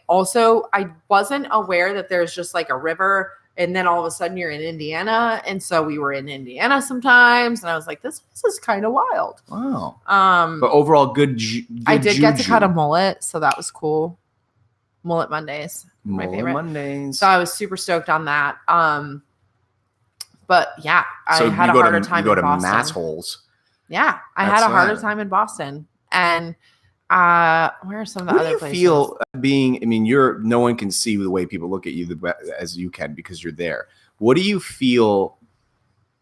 wasn't aware that there's just like a river and then all of a sudden you're in Indiana. And so we were in Indiana sometimes. And I was like, this is kind of wild. Wow. But But overall, good I did get to juju. cut a mullet. So that was cool. Mullet Mondays. My Mullet favorite. Mondays. So I was super stoked on that. But yeah, So I had a you go harder to, time you go in to Boston. mass holes. Yeah, I That's had a harder sad. time in Boston. And where are some of the What do other you places? feel being? I mean, no one can see the way people look at you as you can because you're there. What do you feel?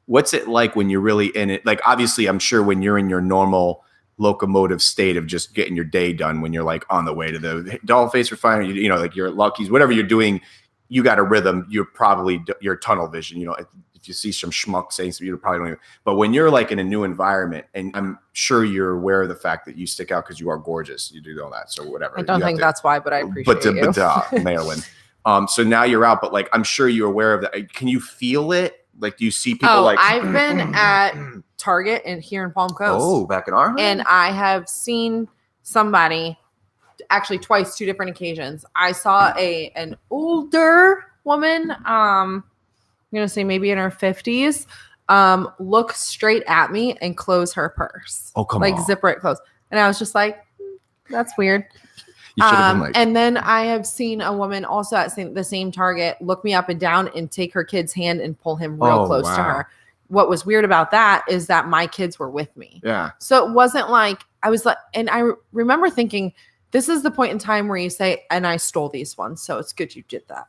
What's it like when you're really in it? Like, obviously, I'm sure when you're in your normal locomotive state of just getting your day done, when you're like on the way to the Dollface Refinery, you know, like your Lucky's, whatever you're doing, you got a rhythm. You're probably your tunnel vision. You know, if you see some schmuck saying something, you probably don't even. But when you're like in a new environment, and I'm sure you're aware of the fact that you stick out because you are gorgeous. You do know that. So whatever. I don't You have think to- that's why, but I appreciate you. Marilyn. So now you're out, but like I'm sure you're aware of that. Can you feel it? Like, do you see people Oh, like? I've been at Target here in Palm Coast. Oh, back in our And I have seen somebody, actually twice, 2 different occasions. I saw an older woman, I'm gonna say maybe in her 50s, look straight at me and close her purse. Oh, come like on. zipper it closed. And I was just like, that's weird. You should have been like, And then I have seen a woman also at the same Target look me up and down and take her kid's hand and pull him real Oh, close to wow. her. What was weird about that is that my kids were with me. yeah, So it wasn't like I was like, and I remember thinking, this is the point in time where you say, and I stole these ones. So it's good you did that.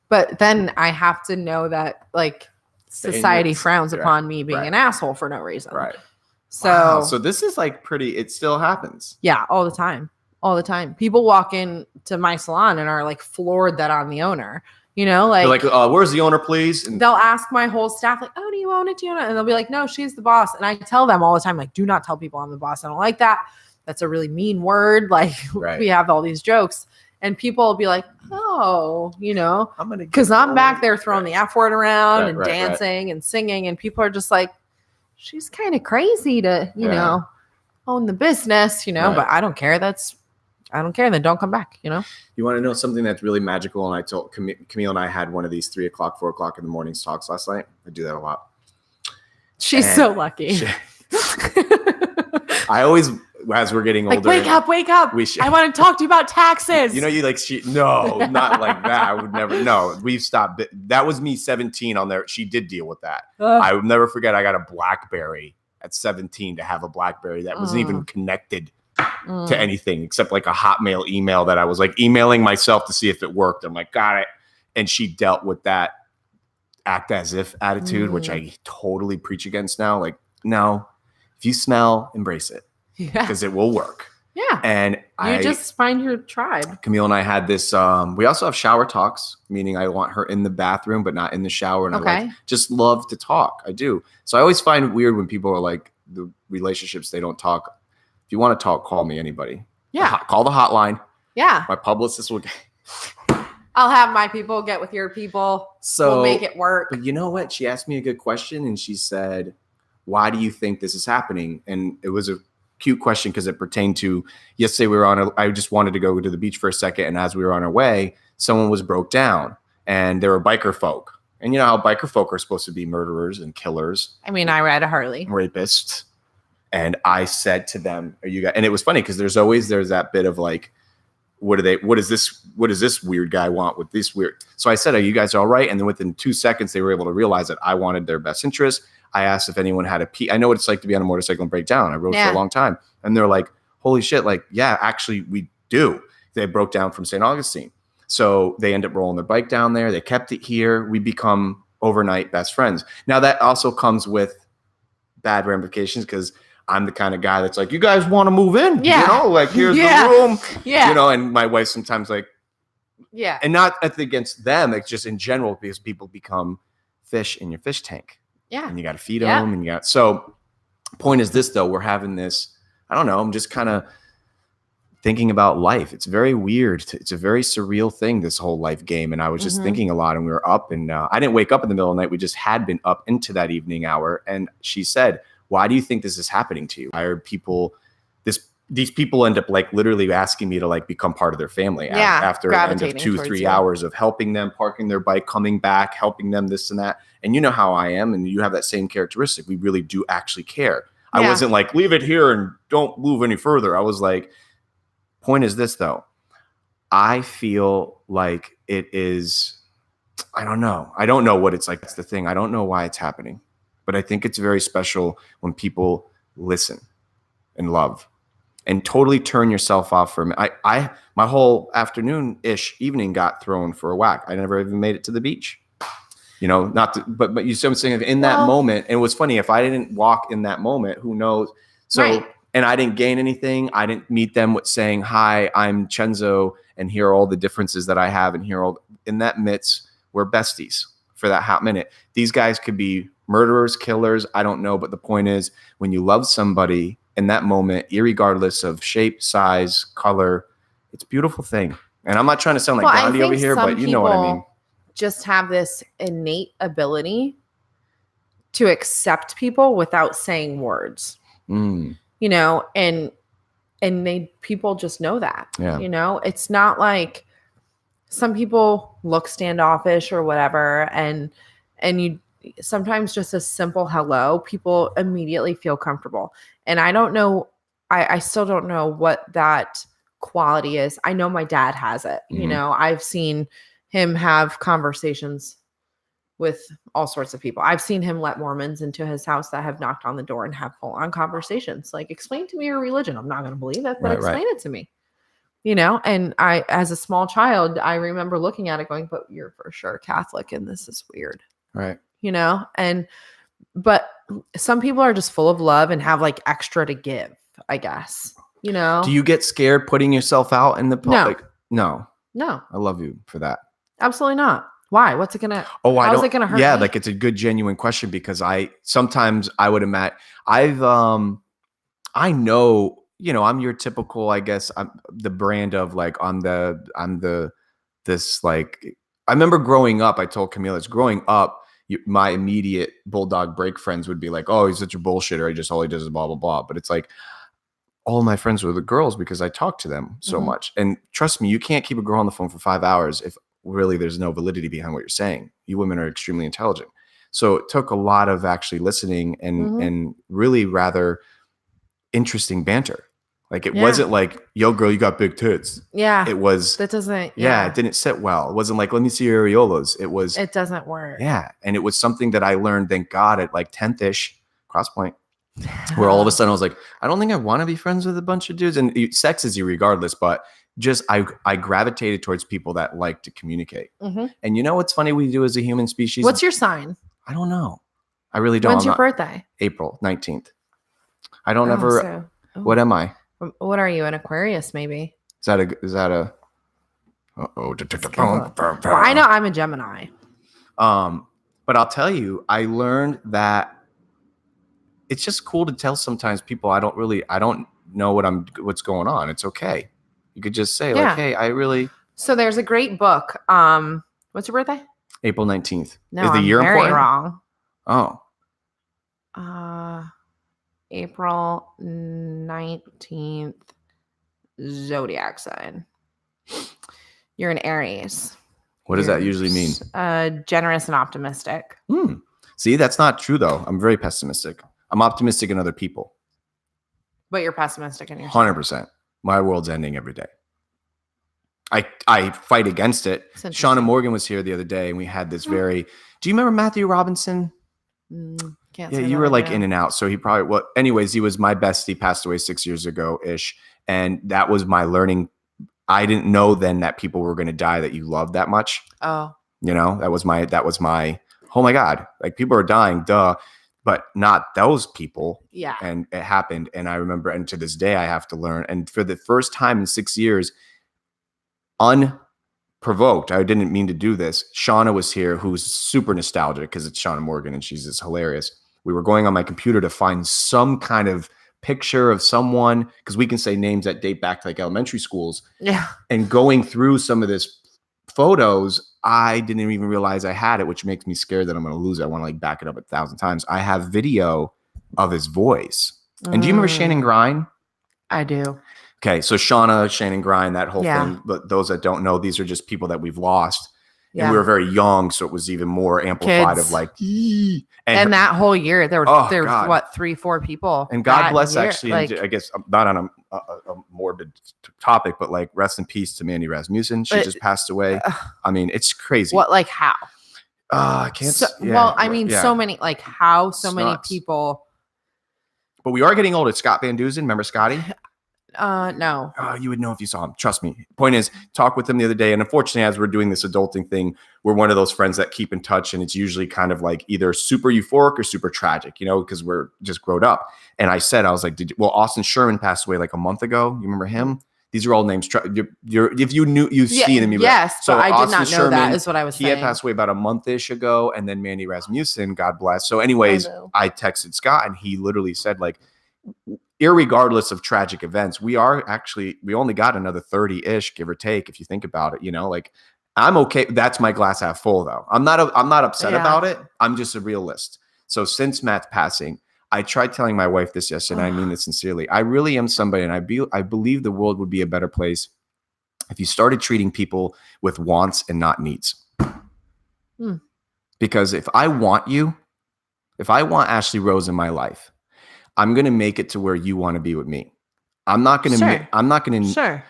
But then I have to know that like society ignorance. frowns Right. upon me being Right. an asshole for no reason. right. So, Wow. So this is like pretty. It still happens. yeah, all the time. All the time. People walk in to my salon and are like floored that I'm the owner. You know, They're like, like, where's the owner, please? And they'll ask my whole staff, like, oh, do you own it? Do you own it? And they'll be like, no, she's the boss. And I tell them all the time, like, do not tell people I'm the boss. I don't like that. That's a really mean word. Like, Right. we have all these jokes. And people will be like, oh, you know, I'm gonna because I'm back there throwing Right. the F word around Right, and right, right. dancing and singing. And people are just like, she's kind of crazy to, you Yeah. know, own the business, you know, Right. but I don't care. I don't care. Then don't come back, you know? You want to know something that's really magical? And I told Camille and I had one of these 3 o'clock, 4 o'clock in the mornings talks last night. I do that a lot. She's And so lucky. I always, as we're getting older, like, wake up. we should- I want to talk to you about taxes. You know, no, not like that. I would never. No, we've stopped. That was me 17 on there. She did deal with that. Ugh. I would never forget. I got a BlackBerry at 17 to have a BlackBerry that wasn't even connected Mm. to anything except like a Hotmail email that I was like emailing myself to see if it worked. I'm like, got it. And she dealt with that act as if attitude, which I totally preach against now. Like, no, if you smell, embrace it Yeah. because it will work. Yeah. And You just find your tribe. Camille and I had this. We also have shower talks, meaning I want her in the bathroom, but not in the shower. And I Okay. like, just love to talk. I do. So I always find it weird when people are like the relationships, they don't talk. If you want to talk, call me, anybody. Yeah. Call the hotline. Yeah. My publicist will. I'll have my people get with your people. So We'll make it work. But you know what? She asked me a good question and she said, why do you think this is happening? And it was a cute question because it pertained to yesterday I just wanted to go to the beach for a second. And as we were on our way, someone was broke down and there were biker folk. And you know how biker folk are supposed to be murderers and killers, I mean, I ride a Harley. rapists. And I said to them, are you guys, and it was funny because there's that bit of like, what does this weird guy want with this weird? So I said, are you guys all right? And then within 2 seconds, they were able to realize that I wanted their best interest. I asked if anyone had a pee. I know what it's like to be on a motorcycle and break down. I rode for Yeah. a long time. And they're like, holy shit, like, yeah, actually we do. They broke down from St. Augustine. So they end up rolling their bike down there. They kept it here. We become overnight best friends. Now that also comes with bad ramifications because I'm the kind of guy that's like, you guys want to move in? Yeah. You know, like here's Yeah. the room. Yeah. You know, and my wife sometimes like, Yeah. and not against them, it's just in general because people become fish in your fish tank. Yeah. And you got to feed Yeah. them. And you got, so point is this though, we're having this, I don't know, I'm just kind of thinking about life. It's very weird. It's a very surreal thing, this whole life game. And I was just thinking a lot, and we were up, and I didn't wake up in the middle of the night. We just had been up into that evening hour. And she said, why do you think this is happening to you? I heard people, these people end up like literally asking me to like become part of their family after an end of gravitating 2-3 towards you. hours of helping them, parking their bike, coming back, helping them, this and that. And you know how I am, and you have that same characteristic. We really do actually care. I Yeah. wasn't like, leave it here and don't move any further. I was like, point is this though, I feel like it is, I don't know what it's like. That's the thing. I don't know why it's happening, but I think it's very special when people listen and love and totally turn yourself off from it. My whole evening got thrown for a whack. I never even made it to the beach. You know, but you see what I'm saying? In that moment, and it was funny, if I didn't walk in that moment, who knows? So, Right. And I didn't gain anything. I didn't meet them with saying, hi, I'm Chenzo, and here are all the differences that I have. And here are all, in that midst, we're besties for that hot minute. These guys could be murderers, killers, I don't know. But the point is, when you love somebody in that moment, irregardless of shape, size, color, it's a beautiful thing. And I'm not trying to sound like Gandhi over here, but you know what I mean. Just have this innate ability to accept people without saying words. You know, and people just know that. Yeah. You know, it's not like some people look standoffish or whatever, and you sometimes just a simple hello, people immediately feel comfortable. And I don't know, I still don't know what that quality is. I know my dad has it. You know, I've seen him have conversations with all sorts of people. I've seen him let Mormons into his house that have knocked on the door and have full-on conversations. Like, explain to me your religion. I'm not going to believe it, but explain it to me. You know, and I, as a small child, I remember looking at it going, but you're for sure Catholic and this is weird. Right. You know, but some people are just full of love and have like extra to give, I guess. You know? Do you get scared putting yourself out in the public? No. No, I love you for that. absolutely not. Why? What's it gonna? Oh, how's it gonna hurt? Yeah, me? like it's a good, genuine question because sometimes I would imagine I know, you know, I'm your typical, I guess I'm the brand of like, this like, I remember growing up, I told Camila, growing up, my immediate bulldog break friends would be like, oh, he's such a bullshitter. All he does is blah, blah, blah. But it's like, all of my friends were the girls because I talked to them so much. And trust me, you can't keep a girl on the phone for 5 hours if really there's no validity behind what you're saying. You women are extremely intelligent. So it took a lot of actually listening and really rather interesting banter. Like it wasn't like, yo girl, you got big tits. Yeah. It was, That doesn't. it didn't sit well. It wasn't like, let me see your areolas. It was, It doesn't work. yeah. And it was something that I learned, thank God, at like 10th-ish, Cross Point, where all of a sudden I was like, I don't think I want to be friends with a bunch of dudes. And sex is irregardless, but just I gravitated towards people that like to communicate. And you know what's funny we do as a human species? What's your sign? I don't know. I really don't. When's your birthday? April 19th. I don't ever. What am I? What are you? An Aquarius, maybe? Is that a? Uh-oh. Well, I know I'm a Gemini. But I'll tell you, I learned that it's just cool to tell sometimes people I don't know what's going on. It's okay. You could just say like, hey, I really. So there's a great book. What's your birthday? April 19th. No, Is the I'm year very important? wrong. Oh. April 19th, zodiac sign. You're an Aries. What does that usually mean? Generous and optimistic. See, that's not true though. I'm very pessimistic. I'm optimistic in other people. But you're pessimistic in yourself. 100%. My world's ending every day. I fight against it. Shauna Morgan was here the other day and we had this very, do you remember Matthew Robinson? Can't Yeah, say you that were like again. in and out. So he probably, anyways, he was my bestie, passed away 6 years ago ish. And that was my learning. I didn't know then that people were going to die that you loved that much. Oh, That was my, oh my God, like people are dying, duh, but not those people. yeah. And it happened. And I remember, and to this day I have to learn. And for the first time in 6 years, unprovoked, I didn't mean to do this. Shauna was here, who's super nostalgic because it's Shauna Morgan and she's just hilarious. We were going on my computer to find some kind of picture of someone, because we can say names that date back to like elementary schools. Yeah. And going through some of this photos, I didn't even realize I had it, which makes me scared that I'm going to lose it. I want to like back it up 1,000 times. I have video of his voice. And do you remember Shannon Grind? I do. Okay, so Shauna, Shannon Grind, that whole Yeah. thing. But those that don't know, these are just people that we've lost. Yeah. And we were very young, so it was even more amplified Kids. of like, And that whole year, there were God. what 3-4 people. and God that bless year, actually, like, and I guess not on a morbid topic, but like rest in peace to Mandy Rasmussen. She But- just passed away. I mean, it's crazy. what, like how? I can't. So, yeah, well, I mean, yeah. so many, like how so It's many nuts. people. But we are getting old. It's Scott Van Dusen. Remember Scotty? No. You would know if you saw him. Trust me. Point is, talk with him the other day. And unfortunately, as we're doing this adulting thing, we're one of those friends that keep in touch. And it's usually kind of like either super euphoric or super tragic, because we're just grown up. And I was like, Austin Sherman passed away like a month ago. You remember him? These are all names. If you knew, you've seen him. Yes, So but I did Austin not know Sherman, that is what I was He saying. had passed away about a month-ish ago. And then Mandy Rasmussen, God bless. So anyways, I texted Scott and he literally said like, irregardless of tragic events, we only got another 30-ish, give or take, if you think about it, like I'm okay. That's my glass half full though. I'm not upset about it. I'm just a realist. So since Matt's passing, I tried telling my wife this yesterday, and I mean this sincerely. I really am somebody, and I believe the world would be a better place if you started treating people with wants and not needs. Because if I want Ashley Rose in my life, I'm going to make it to where you want to be with me. I'm not going to, Sure.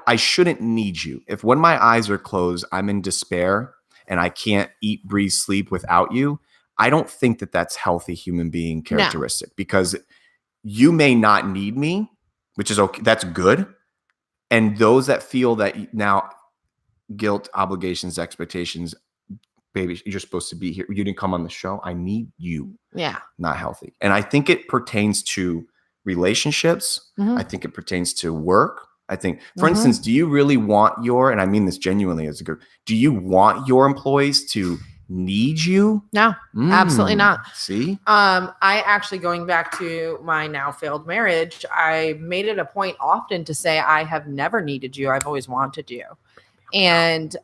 I shouldn't need you. If when my eyes are closed, I'm in despair and I can't eat, breathe, sleep without you, I don't think that that's healthy human being characteristic, because you may not need me, which is okay. That's good. And those that feel that now guilt, obligations, expectations, baby, you're supposed to be here. You didn't come on the show. I need you. Yeah. Not healthy. And I think it pertains to relationships. Mhm. I think it pertains to work. I think, for instance, do you really want and I mean this genuinely as a group, do you want your employees to need you? No, absolutely not. See? I actually, going back to my now failed marriage, I made it a point often to say, I have never needed you. I've always wanted you. And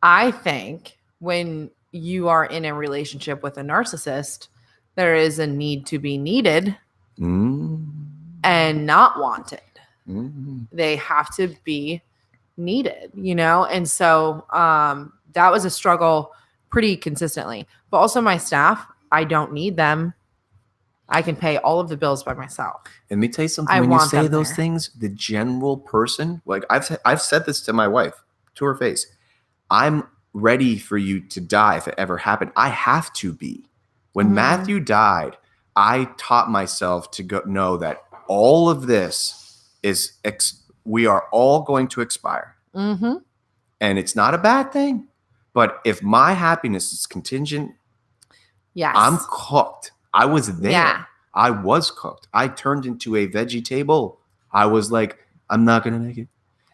I think when you are in a relationship with a narcissist, there is a need to be needed and not wanted. They have to be needed, And so that was a struggle pretty consistently. But also my staff, I don't need them. I can pay all of the bills by myself. And let me tell you something. I When you want say them those there. things, the general person, like I've said this to my wife, to her face, I'm ready for you to die if it ever happened. I have to be. When Matthew died, I taught myself to know that all of this is we are all going to expire. Mm-hmm. And it's not a bad thing. But if my happiness is contingent, Yes. I'm cooked. I was there. Yeah. I was cooked. I turned into a veggie table. I was like, I'm not going to make it.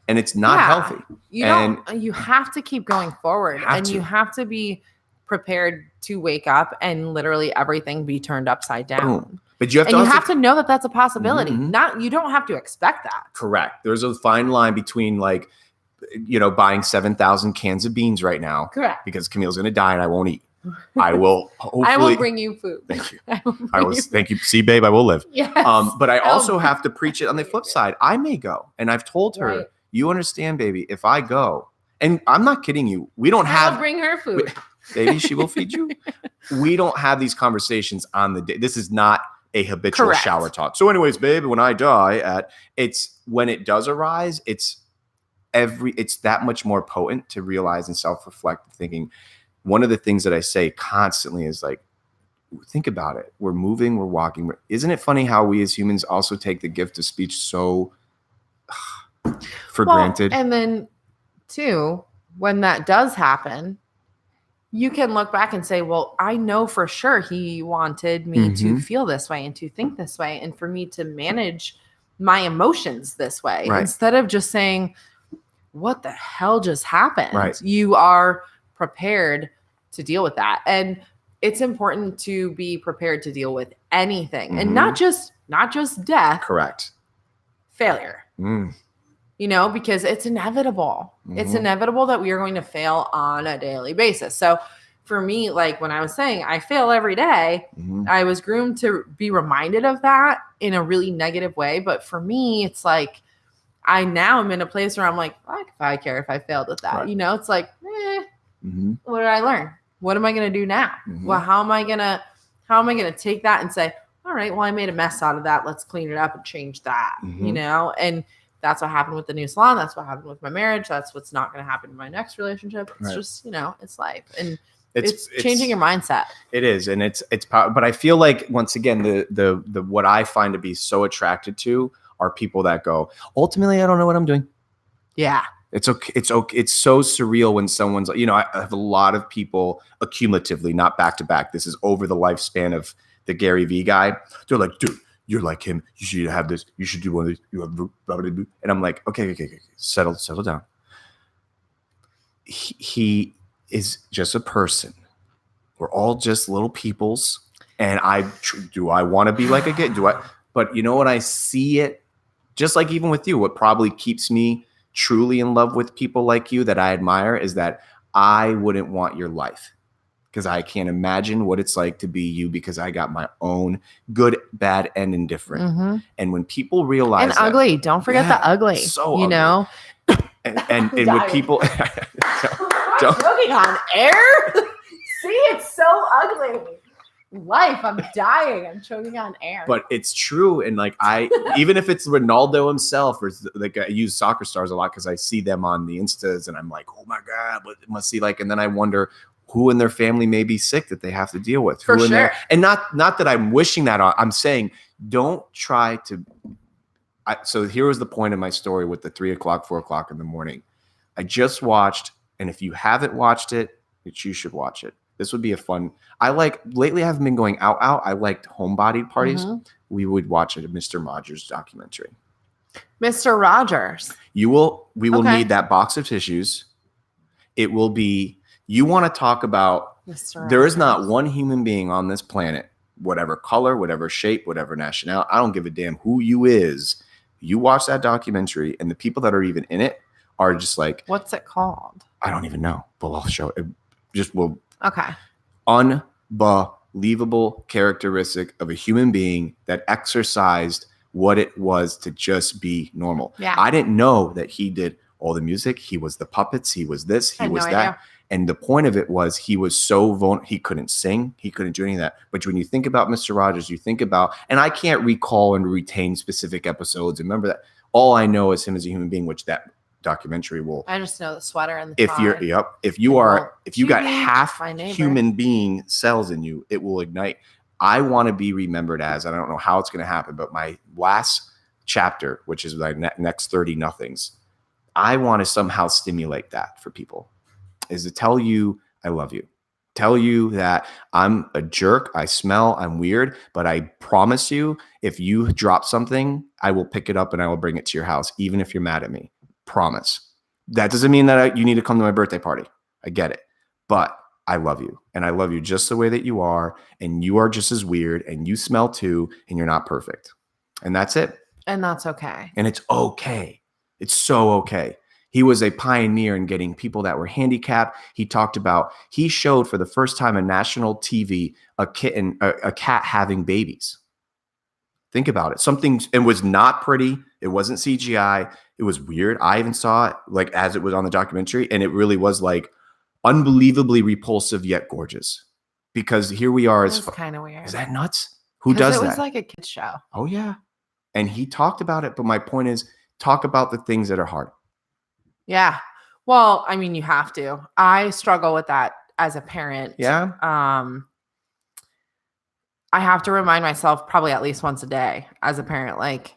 And it's not healthy. You have to keep going forward, you have to be prepared to wake up and literally everything be turned upside down. Boom. But you have And to you also, have to know that that's a possibility. Mhm. You don't have to expect that. correct. There's a fine line between like, buying 7,000 cans of beans right now Correct. because Camille's going to die and I won't eat. I will hopefully. I will bring you food. Thank you. I will bring I you was. food. Thank you. See, babe, I will live. Yes. But I I'll also be- have to preach it on the flip side. I may go, and I've told her, Right. you understand, baby, if I go, and I'm not kidding you, we don't I'll have, bring her food. baby, she will feed you. We don't have these conversations on the day. This is not a habitual Correct. shower talk. So anyways, babe, when I die when it does arise, it's that much more potent to realize and self-reflect, thinking one of the things that I say constantly is like, think about it. We're moving, we're walking. Isn't it funny how we as humans also take the gift of speech so for granted? And then, too, when that does happen, you can look back and say, well, I know for sure he wanted me to feel this way and to think this way and for me to manage my emotions this way. Right. Instead of just saying, what the hell just happened? Right. You are prepared to deal with that. And it's important to be prepared to deal with anything and not just death. Correct. Failure. Because it's inevitable. It's inevitable that we are going to fail on a daily basis. So for me, like when I was saying, I fail every day, I was groomed to be reminded of that in a really negative way. But for me, it's like, I now am in a place where I'm like, fuck if I care if I failed at that. Right. It's like, what did I learn? What am I going to do now? Well, how am I going to take that and say, all right, well, I made a mess out of that. Let's clean it up and change that, and that's what happened with the new salon. That's what happened with my marriage. That's what's not going to happen in my next relationship. It's just, it's life. And it's changing your mindset. It is. And it's but I feel like once again, the what I find to be so attracted to are people that go, ultimately, I don't know what I'm doing. Yeah. It's okay. It's okay. It's so surreal when someone's, I have a lot of people accumulatively, not back to back. This is over the lifespan of the Gary Vee guy. They're like, dude, you're like him. You should have this. You should do one of these. You have, and I'm like, okay. Settle down. He is just a person. We're all just little peoples. And do I want to be like a kid? But you know what? I see it just like even with you, what probably keeps me truly in love with people like you that I admire is that I wouldn't want your life because I can't imagine what it's like to be you because I got my own good, bad, and indifferent. And when people realize and ugly, don't forget the ugly, so ugly. And when people I'm joking on air. See, it's so ugly. Life, I'm dying. I'm choking on air. But it's true. And like even if it's Ronaldo himself or like I use soccer stars a lot because I see them on the Instas and I'm like, oh my God, what it must see like. And then I wonder who in their family may be sick that they have to deal with. For sure. And not that I'm wishing that on. I'm saying don't try to. So here was the point of my story with the 3 o'clock, 4 o'clock in the morning. I just watched, and if you haven't watched it, you should watch it. This would be a fun. Lately I haven't been going out. I liked homebody parties. We would watch a Mr. Rogers documentary. Mr. Rogers. We will need that box of tissues. It will be, you want to talk about, there is not one human being on this planet, whatever color, whatever shape, whatever nationality, I don't give a damn who you is. You watch that documentary and the people that are even in it are just like. What's it called? I don't even know, but I'll show it. Okay. Unbelievable characteristic of a human being that exercised what it was to just be normal. Yeah. I didn't know that he did all the music. He was the puppets. He was this. He was that. Idea. And the point of it was he was so vulnerable. He couldn't sing. He couldn't do any of that. But when you think about Mr. Rogers, you think about, and I can't recall and retain specific episodes. Remember that all I know is him as a human being, which that documentary will. I just know the sweater and the tie. If you got half human being cells in you, it will ignite. I want to be remembered as, and I don't know how it's going to happen, but my last chapter, which is my next 30 nothings, I want to somehow stimulate that for people, is to tell you I love you. Tell you that I'm a jerk, I smell, I'm weird, but I promise you, if you drop something, I will pick it up and I will bring it to your house, even if you're mad at me. Promise. That doesn't mean that you need to come to my birthday party. I get it. But I love you. And I love you just the way that you are. And you are just as weird. And you smell too. And you're not perfect. And that's it. And that's okay. And it's okay. It's so okay. He was a pioneer in getting people that were handicapped. He showed for the first time on national TV a cat having babies. Think about it. It was not pretty. It wasn't CGI. It was weird. I even saw it like as it was on the documentary, and it really was like unbelievably repulsive yet gorgeous. Because here we are. It's kind of weird. Is that nuts? Who does that? It was like a kid's show. Oh yeah, and he talked about it. But my point is, talk about the things that are hard. Yeah. Well, I mean, you have to. I struggle with that as a parent. Yeah. I have to remind myself probably at least once a day as a parent, like,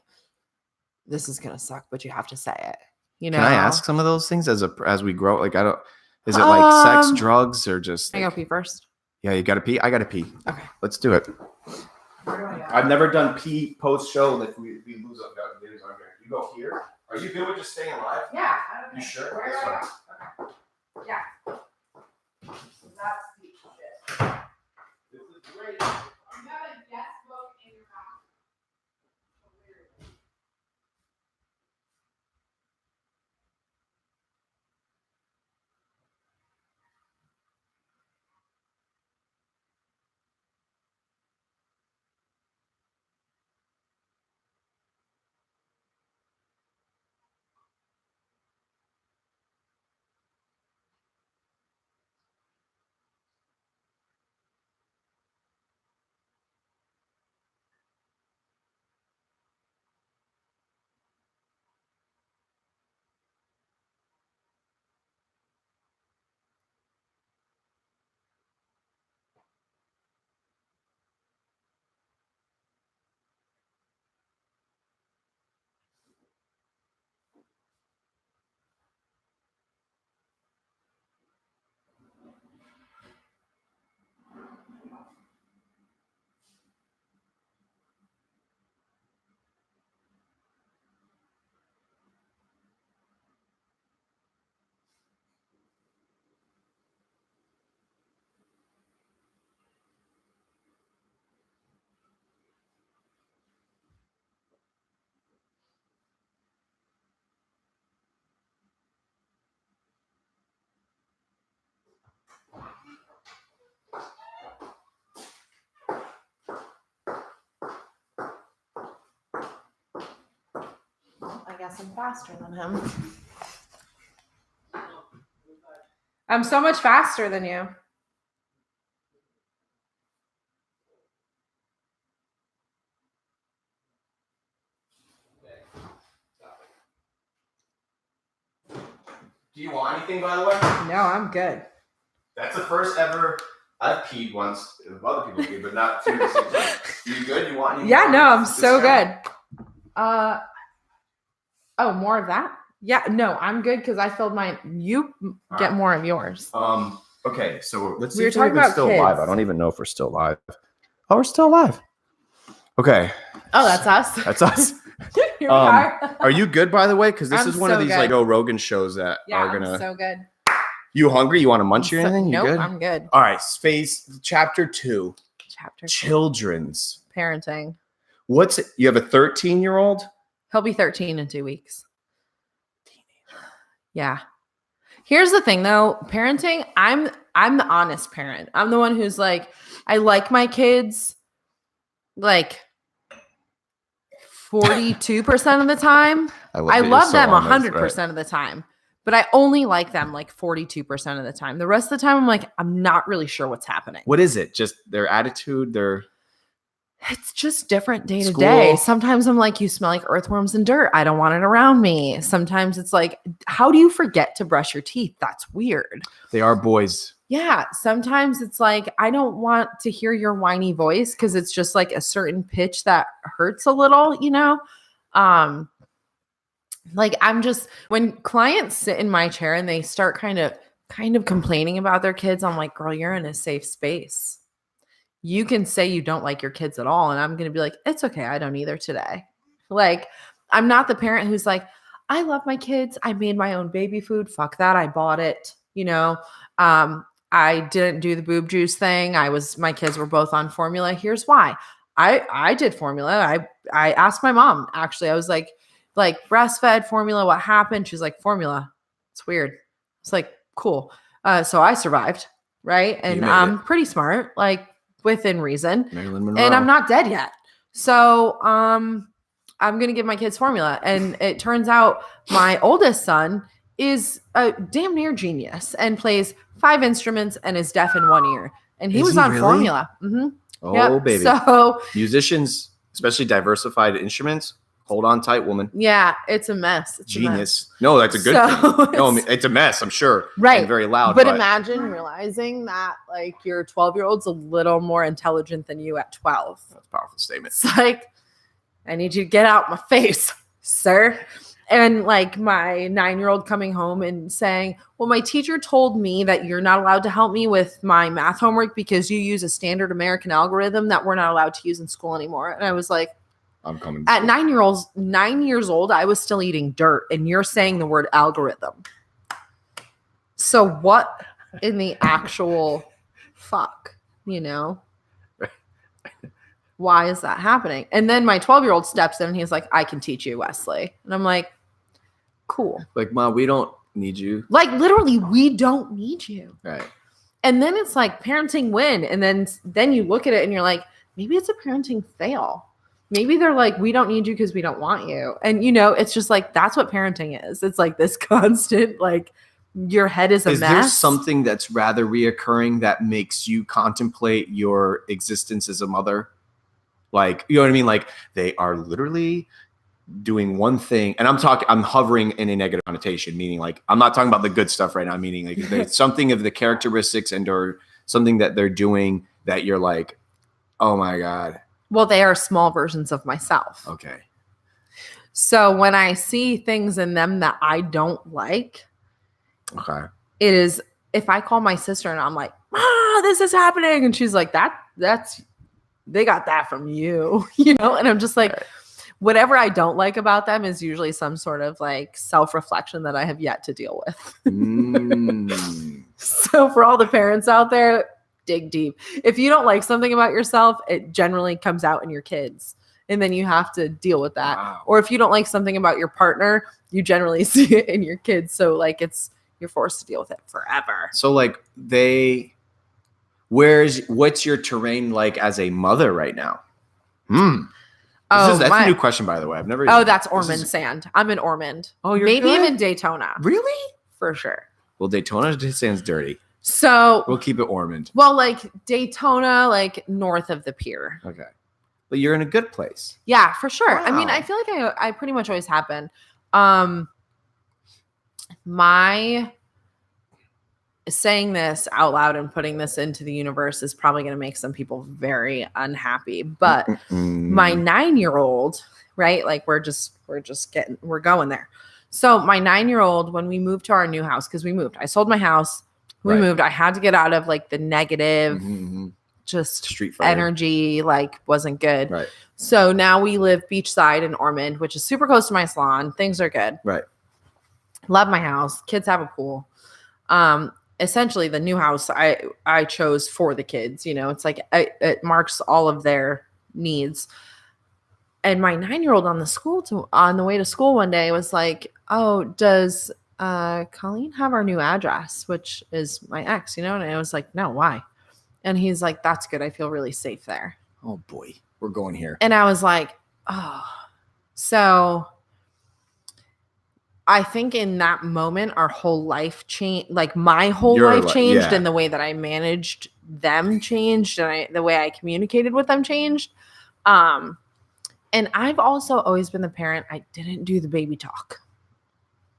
this is gonna suck, but you have to say it. You know? Can I ask some of those things as we grow? Like, I don't. Is it like sex, drugs, or just? I go pee first. Yeah, you gotta pee. I gotta pee. Okay, let's do it. I've never done pee post show. Like we lose up videos on here. You go here. Are you good with just staying alive? Yeah. You sure? Where This do I one. go? Okay. Yeah. So that's the shit. This is great. You have a guest book in your mouth. I guess I'm faster than him. I'm so much faster than you. Do you want anything, by the way? No, I'm good. That's the first ever. I've peed once. Other people peed, but not two at the same time. You good? You want anything? Yeah, no, I'm so good. Oh, more of that? Yeah, no, I'm good because I filled mine. You get more of yours. Okay, so let's see We were if talking we're about still kids. live. I don't even know if we're still live. Oh, we're still live. Okay. Oh, that's us. That's us. Here we are. Are you good, by the way? Because this I'm is one of so these good. like Rogan shows that Yeah, are gonna. I'm so good. You hungry? You want to munch or anything? You Nope, good? I'm good. All right. Phase chapter 2. Chapter Children's. parenting. What's it? You have a 13-year-old? He'll be 13 in 2 weeks. Yeah. Here's the thing though, parenting, I'm the honest parent. I'm the one who's like, I like my kids like 42% of the time. I love them 100% of the time. But I only like them like 42% of the time. The rest of the time I'm like, I'm not really sure what's happening. What is it? Just their attitude, It's just different day to day. School. Sometimes I'm like, you smell like earthworms and dirt. I don't want it around me. Sometimes it's like, how do you forget to brush your teeth? That's weird. They are boys. Yeah. Sometimes it's like, I don't want to hear your whiny voice because it's just like a certain pitch that hurts a little, you know? Like I'm just, when clients sit in my chair and they start kind of complaining about their kids, I'm like, girl, you're in a safe space. You can say you don't like your kids at all. And I'm going to be like, it's okay. I don't either today. Like, I'm not the parent who's like, I love my kids. I made my own baby food. Fuck that. I bought it. You know, I didn't do the boob juice thing. My kids were both on formula. Here's why. I did formula. I asked my mom, actually, I was like breastfed formula. What happened? She's like, formula. It's weird. It's like, cool. So I survived. Right. And I'm pretty smart. Like, within reason. Marilyn Monroe. And I'm not dead yet. So I'm going to give my kids formula. And it turns out my oldest son is a damn near genius and plays 5 instruments and is deaf in 1 ear. And he was on really? formula. Mm-hmm. Oh, baby. So musicians, especially diversified instruments, Hold on tight, woman. Yeah, it's a mess. It's Genius. No, that's a good thing. No, I mean, it's a mess, I'm sure. Right. And very loud. But imagine realizing that like your 12-year-old's a little more intelligent than you at 12. That's a powerful statement. It's like, I need you to get out my face, sir. And like my 9-year-old coming home and saying, well, my teacher told me that you're not allowed to help me with my math homework because you use a standard American algorithm that we're not allowed to use in school anymore. And I was like, I'm coming. at 9 years old, I was still eating dirt, and you're saying the word algorithm. So what in the actual fuck, you know? Why is that happening? And then my 12-year-old steps in and he's like, I can teach you, Wesley. And I'm like, cool. Like, Mom, we don't need you. Like literally, we don't need you. Right. And then it's like parenting win. And then you look at it and you're like, maybe it's a parenting fail. Maybe they're like, we don't need you because we don't want you. And, you know, it's just like, that's what parenting is. It's like this constant, like, your head is a mess. Is there something that's rather reoccurring that makes you contemplate your existence as a mother? Like, you know what I mean? Like, they are literally doing one thing. And I'm hovering in a negative connotation, meaning like, I'm not talking about the good stuff right now, meaning like there's something of the characteristics and or something that they're doing that you're like, oh my God. Well, they are small versions of myself. Okay. So when I see things in them that I don't like, okay, it is, if I call my sister and I'm like, this is happening. And she's like, that's, they got that from you, you know? And I'm just like, right. Whatever I don't like about them is usually some sort of like self-reflection that I have yet to deal with. So for all the parents out there, dig deep. If you don't like something about yourself, it generally comes out in your kids. And then you have to deal with that. Wow. Or if you don't like something about your partner, you generally see it in your kids. So like you're forced to deal with it forever. So like what's your terrain like as a mother right now? That's a new question, by the way. I've never. That's Ormond Sand. I'm in Ormond. Oh, you're maybe good? even Daytona. Really? For sure. Well, Daytona sounds dirty. So we'll keep it Ormond. Well, like Daytona, like north of the pier. Okay. But you're in a good place. Yeah, for sure. Wow. I mean, I feel like I pretty much always have been. My saying this out loud and putting this into the universe is probably going to make some people very unhappy. But my 9-year-old, right? Like we're going there. So my 9-year-old, when we moved to our new house, because we moved, I sold my house, we moved, I had to get out of like the negative, just street fighter energy, like wasn't good. Right. So now we live beachside in Ormond, which is super close to my salon. Things are good. Right. Love my house. Kids have a pool. Essentially the new house I chose for the kids, you know, it's like it marks all of their needs. And my 9-year-old on the way to school one day was like, oh, does Colleen have our new address, which is my ex, you know? And I was like, no, why? And he's like, that's good. I feel really safe there. Oh boy, we're going here. And I was like, oh, so I think in that moment, our whole life changed. Like my whole life changed, and the way that I managed them changed, and the way I communicated with them changed. And I've also always been the parent. I didn't do the baby talk.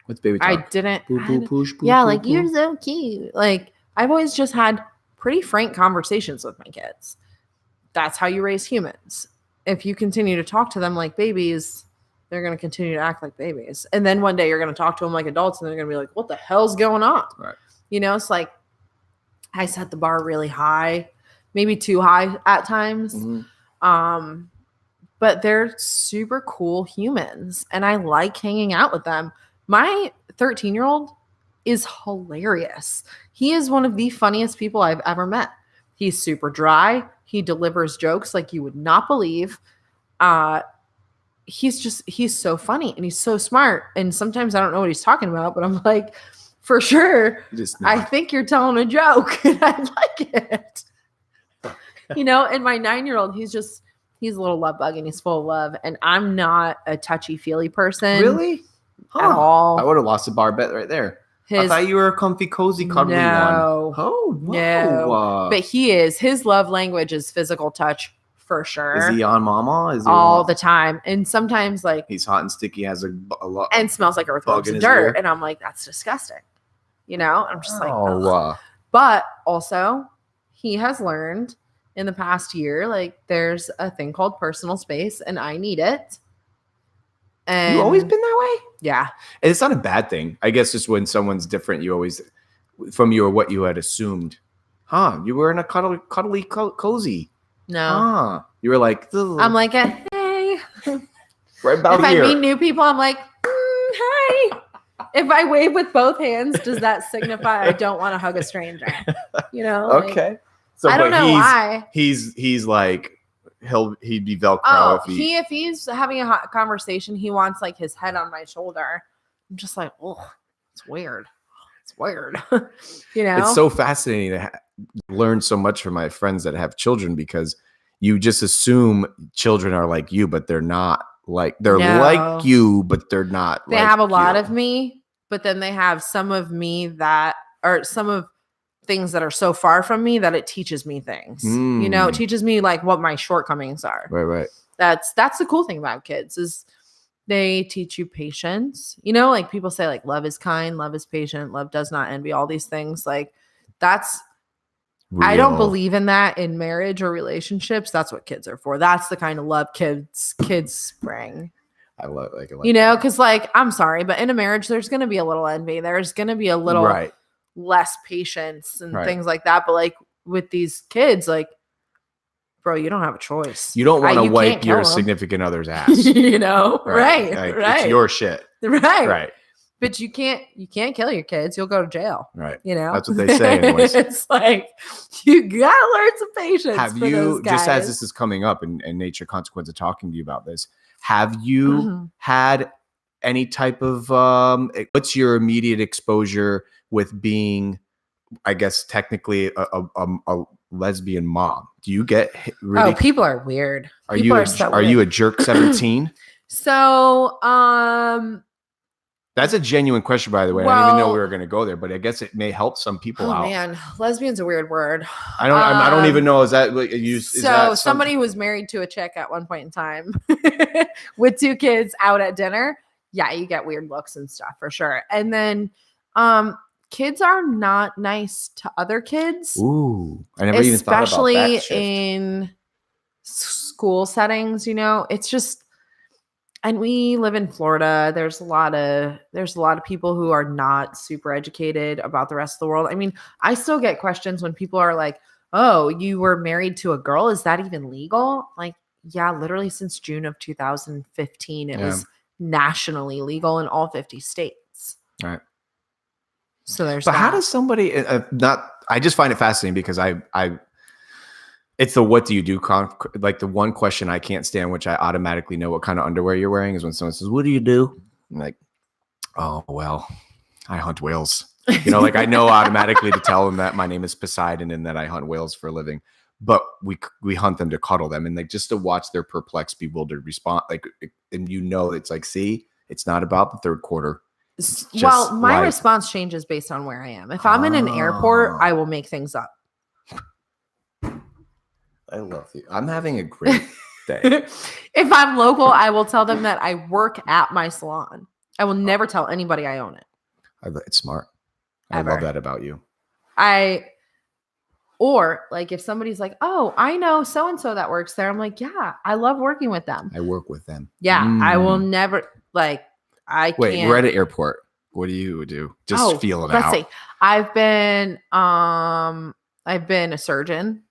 What's baby talk? I didn't. Boo, boo, push, boo, yeah, boo, like boo. You're so cute. Like I've always just had pretty frank conversations with my kids. That's how you raise humans. If you continue to talk to them like babies, they're going to continue to act like babies. And then one day you're going to talk to them like adults and they're going to be like, what the hell's going on? Right. You know, it's like I set the bar really high, maybe too high at times. But they're super cool humans and I like hanging out with them. My 13-year-old is hilarious. He is one of the funniest people I've ever met. He's super dry. He delivers jokes like you would not believe. He's so funny and he's so smart. And sometimes I don't know what he's talking about, but I'm like, for sure, I think you're telling a joke and I like it. You know, and my 9-year-old, he's a little love bug and he's full of love. And I'm not a touchy-feely person. Really? At all. I would have lost a bar bet right there. I thought you were a comfy, cozy, cuddly one. Oh, no. But his love language is physical touch for sure. Is he on Mama? Is he all on? the time? And sometimes like He's hot and sticky, has a lot. and smells like earthworms in and his dirt. ear. And I'm like, that's disgusting. You know, I'm just like, Oh, ugh. But also he has learned in the past year, like there's a thing called personal space and I need it. And you always been that way? yeah. And it's not a bad thing. I guess just when someone's different, you always, from you or what you had assumed. Huh, you were in a cuddly cozy. No. Huh. You were like, ugh. I'm like, hey. Right about If here. I meet new people, I'm like, hey. If I wave with both hands, does that signify I don't want to hug a stranger? You know? Like, okay. So I don't know why. He's like he'd be Velcro Oh, if he's having a hot conversation, he wants like his head on my shoulder. I'm just like, oh, it's weird. It's weird. You know? It's so fascinating to learn so much from my friends that have children because you just assume children are like you, but they're not. Like they're No. like you, but they're not. They like have a lot you. of me, but then they have some of me that are some of things that are so far from me that it teaches me things. You know, it teaches me like what my shortcomings are. Right. That's the cool thing about kids is they teach you patience. You know, like people say like love is kind, love is patient, love does not envy, all these things. Like that's I don't Real. believe in that in marriage or relationships. That's what kids are for. That's the kind of love kids bring. I love like You know, because like I'm sorry, but in a marriage, there's going to be a little envy. There's going to be a little right. less patience and Right. things like that. But like with these kids, like, bro, you don't have a choice. You don't want to you wipe can't kill your 'em. significant other's ass. You know, right? Like, Right. It's your shit. Right. Right. But you can't kill your kids. You'll go to jail. Right. You know, That's what they say anyways. It's like you gotta learn some patience. Have for you, those guys. just as this is coming up and nature consequence of talking to you about this, have you Mhm. had any type of what's your immediate exposure with being, I guess technically a lesbian mom? Do you get really? Oh, people are weird. Are People you are so are you a weird. jerk 17? So That's a genuine question, by the way. I didn't even know Well- we were going to go there, but I guess it may help some people oh out. man, lesbian's a weird word. I don't even know. Is that what you? Is So that somebody who was married to a chick at one point in time with 2 kids out at dinner. Yeah, you get weird looks and stuff for sure. And then kids are not nice to other kids, Ooh, I never even thought about especially that shift. in school settings, you know. It's just and we live in Florida. There's a lot of people who are not super educated about the rest of the world. I mean, I still get questions when people are like, "Oh, you were married to a girl? Is that even legal?" Like, yeah, literally since June of 2015, it was nationally legal in all 50 states. Right. So there's But how that. does somebody not? I just find it fascinating because I it's the what do you do like the one question I can't stand, which I automatically know what kind of underwear you're wearing, is when someone says, "What do you do?" I'm like, "Oh well, I hunt whales." You know, like I know automatically to tell them that my name is Poseidon and that I hunt whales for a living. But we hunt them to cuddle them and like just to watch their perplexed, bewildered response. Like, and you know, it's like, see, it's not about the third quarter. Well, my like- response changes based on where I am. If I'm in an airport, Oh. I will make things up. I love you. I'm having a great day. If I'm local, I will tell them that I work at my salon. I will never tell anybody I own it. It's smart. I Ever. love that about you. Or like if somebody's like, "Oh, I know so and so that works there." I'm like, "Yeah, I love working with them." I work with them. Yeah, I will never like I Wait, can't. we're at an airport. What do you do? Just feel it let's out. see. I've been a surgeon,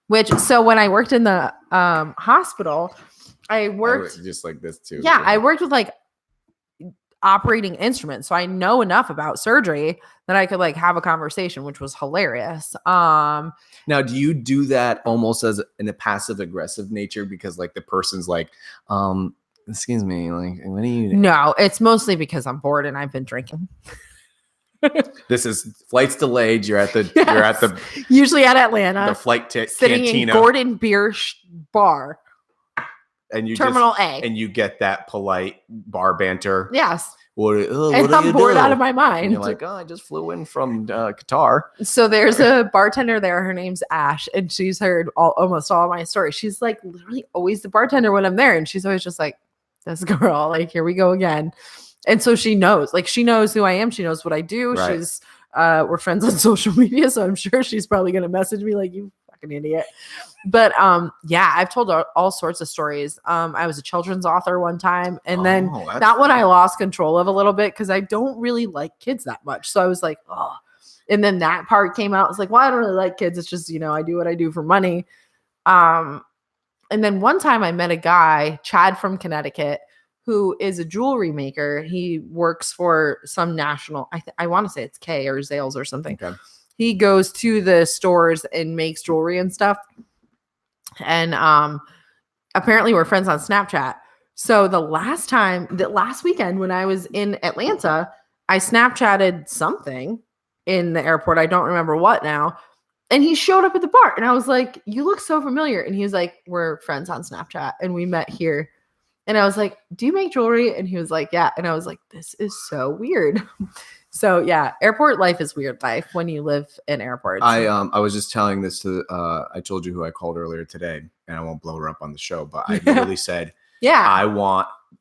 which so when I worked in the hospital, I worked just like this too. yeah, I worked with like operating instruments. So I know enough about surgery that I could like have a conversation, which was hilarious. Now, do you do that almost as in a passive aggressive nature because like the person's like, excuse me, like what do you No, it's mostly because I'm bored and I've been drinking. This is flight's delayed. You're at the Yes. you're at the Usually at Atlanta, flight sitting cantina, in Gordon Beer Bar, and you Terminal just, A. and you get that polite bar banter. Yes. what and do I'm you bored do? out of my And mind. you're like, oh, I just flew in from Qatar. So there's a bartender there. Her name's Ash, and she's heard almost all my stories. She's like literally always the bartender when I'm there, and she's always just like, "This girl, like here we go again." And so she knows who I am. She knows what I do. Right. She's we're friends on social media, so I'm sure she's probably gonna message me like, "You fucking idiot." But yeah, I've told all sorts of stories. I was a children's author one time, and then that's that one I lost control of a little bit because I don't really like kids that much. So I was like, oh. And then that part came out. It's like, well, I don't really like kids. It's just, I do what I do for money. And then one time I met a guy, Chad from Connecticut, who is a jewelry maker. He works for some national, I want to say it's Kay or Zales or something. Okay. He goes to the stores and makes jewelry and stuff. And apparently we're friends on Snapchat. So the last weekend when I was in Atlanta, I Snapchatted something in the airport. I don't remember what now. And he showed up at the bar and I was like, you look so familiar. And he was like, we're friends on Snapchat and we met here. And I was like, do you make jewelry? And he was like, yeah. And I was like, this is so weird. So yeah, airport life is weird life when you live in airports. I was just telling this to I told you who I called earlier today, and I won't blow her up on the show, but I literally said, yeah,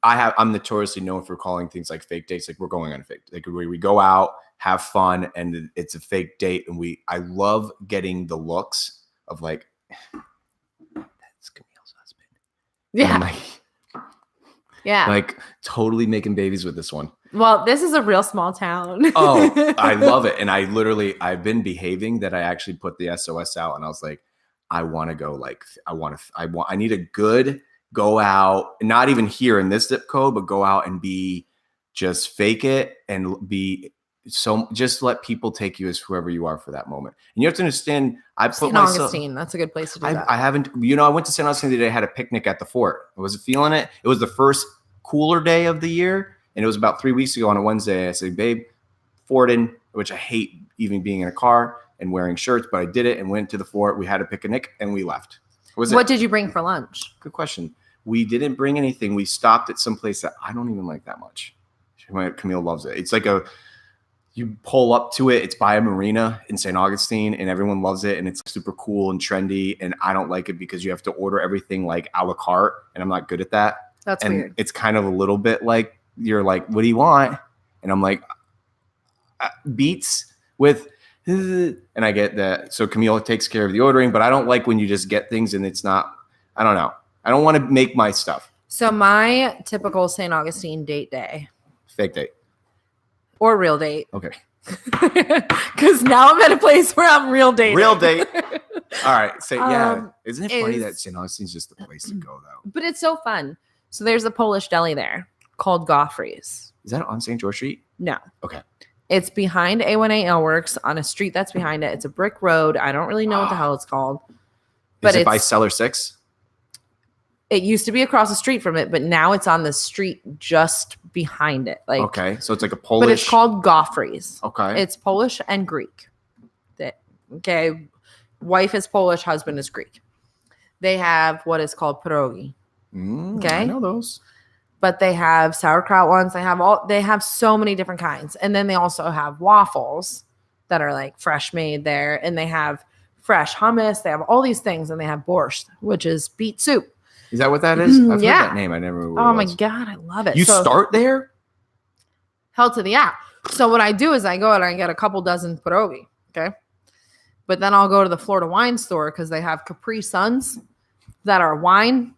I'm notoriously known for calling things like fake dates. Like we're going on a fake, like we go out, have fun, and it's a fake date. And I love getting the looks of like, that's Camille's husband. yeah, And yeah. like totally making babies with this one. Well, this is a real small town. Oh, I love it. And I've been behaving that I actually put the SOS out and I was like, I want to go like, I need a good go out, not even here in this zip code, but go out and just fake it and just let people take you as whoever you are for that moment. And you have to understand, I put St. myself. Augustine, that's a good place to do that. I haven't, I went to St. Augustine the day I had a picnic at the fort. I was feeling it. It was the first cooler day of the year. And it was about 3 weeks ago on a Wednesday. I said, babe, Fortin, which I hate even being in a car and wearing shirts, but I did it and went to the fort. We had a picnic and we left. What did you bring for lunch? Good question. We didn't bring anything. We stopped at some place that I don't even like that much. Camille loves it. It's like you pull up to it. It's by a marina in St. Augustine and everyone loves it. And it's super cool and trendy. And I don't like it because you have to order everything like a la carte. And I'm not good at that. That's weird. It's kind of a little bit like, you're like, what do you want? And I'm like, beets with, and I get that. So Camille takes care of the ordering, but I don't like when you just get things and it's not, I don't know. I don't want to make my stuff. So my typical St. Augustine date day. Fake date. Or real date. Okay. Because now I'm at a place where I'm real dating. Real date. All right. So yeah. Isn't it funny that is- St. Augustine's just the place to go though? But it's so fun. So there's a Polish deli there called Goffrey's. Is that on St. George Street? No. Okay. It's behind A1A Aleworks on a street that's behind it. It's a brick road. I don't really know what the hell it's called. But is it by Cellar 6? It used to be across the street from it, but now it's on the street just behind it. Like, okay. So it's like a Polish. But it's called Goffrey's. Okay. It's Polish and Greek. Okay. Wife is Polish, husband is Greek. They have what is called pierogi. Okay. I know those. But they have sauerkraut ones. They have so many different kinds. And then they also have waffles that are like fresh made there. And they have fresh hummus. They have all these things. And they have borscht, which is beet soup. Is that what that is? I've Yeah. heard that name. I never knew what Oh it my was. God, I love it. You start there? Hell to the yeah. So what I do is I go and I get a couple dozen pierogi. Okay. But then I'll go to the Florida wine store because they have Capri Suns that are wine.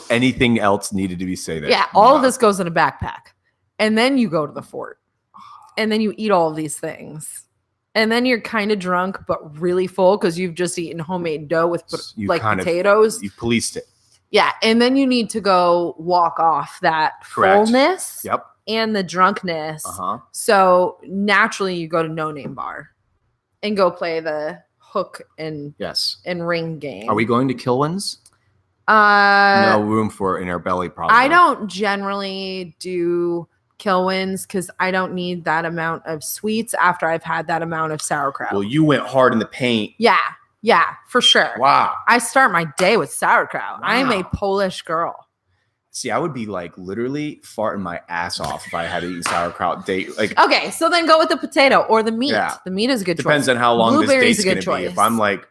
Anything else needed to be said? Yeah, all of this goes in a backpack. And then you go to the fort. And then you eat all of these things. And then you're kind of drunk, but really full because you've just eaten homemade dough with potatoes. You policed it. Yeah. And then you need to go walk off that Correct. fullness Yep. and the drunkenness. Uh-huh. So naturally you go to No Name Bar and go play the hook and Yes. ring game. Are we going to Kilwins? No room for it in our belly, probably. I don't generally do Kilwins because I don't need that amount of sweets after I've had that amount of sauerkraut. Well, you went hard in the paint. Yeah, for sure. Wow. I start my day with sauerkraut. I am a Wow. Polish girl. See, I would be like literally farting my ass off if I had to eat sauerkraut date. Like, Okay, so then go with the potato or the meat. Yeah. The meat is a good depends choice. on how long this Blueberry's date's a going good to be. If choice. I'm like,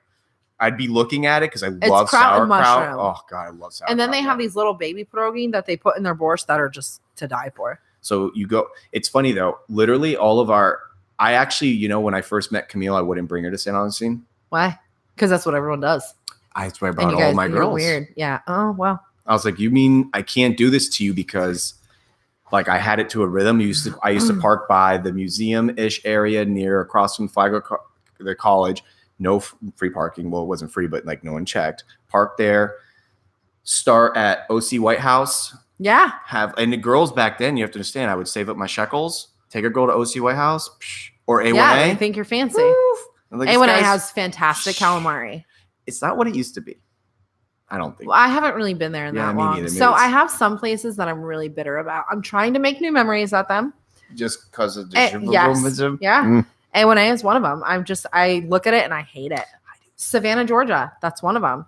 I'd be looking at it because I love kraut and sauerkraut. mushroom. Oh God, I love sauerkraut. And then they have yeah. these little baby pierogi that they put in their borscht that are just to die for. So you go. It's funny though. Literally, all of our. I actually, when I first met Camille, I wouldn't bring her to St. Augustine. Why? Because that's what everyone does. That's why I And brought you all guys, my you're girls. weird. Yeah. Oh, well. I was like, you mean I can't do this to you because like I had it to a rhythm. I used to park by the museum-ish area near across from the college. No free parking. Well, it wasn't free, but like no one checked. Park there. Start at OC White House. Yeah. And the girls back then, you have to understand, I would save up my shekels, take a girl to OC White House or A1A. Yeah, they think you're fancy. And like, A1A this guy's- has fantastic calamari. It's not what it used to be. I don't think. Well, I haven't really been there in Yeah, that me long. neither. Maybe So it's- I have some places that I'm really bitter about. I'm trying to make new memories at them. Just because of Yes. the Yeah. Mm. A1A is one of them. I look at it and I hate it. Savannah, Georgia. That's one of them.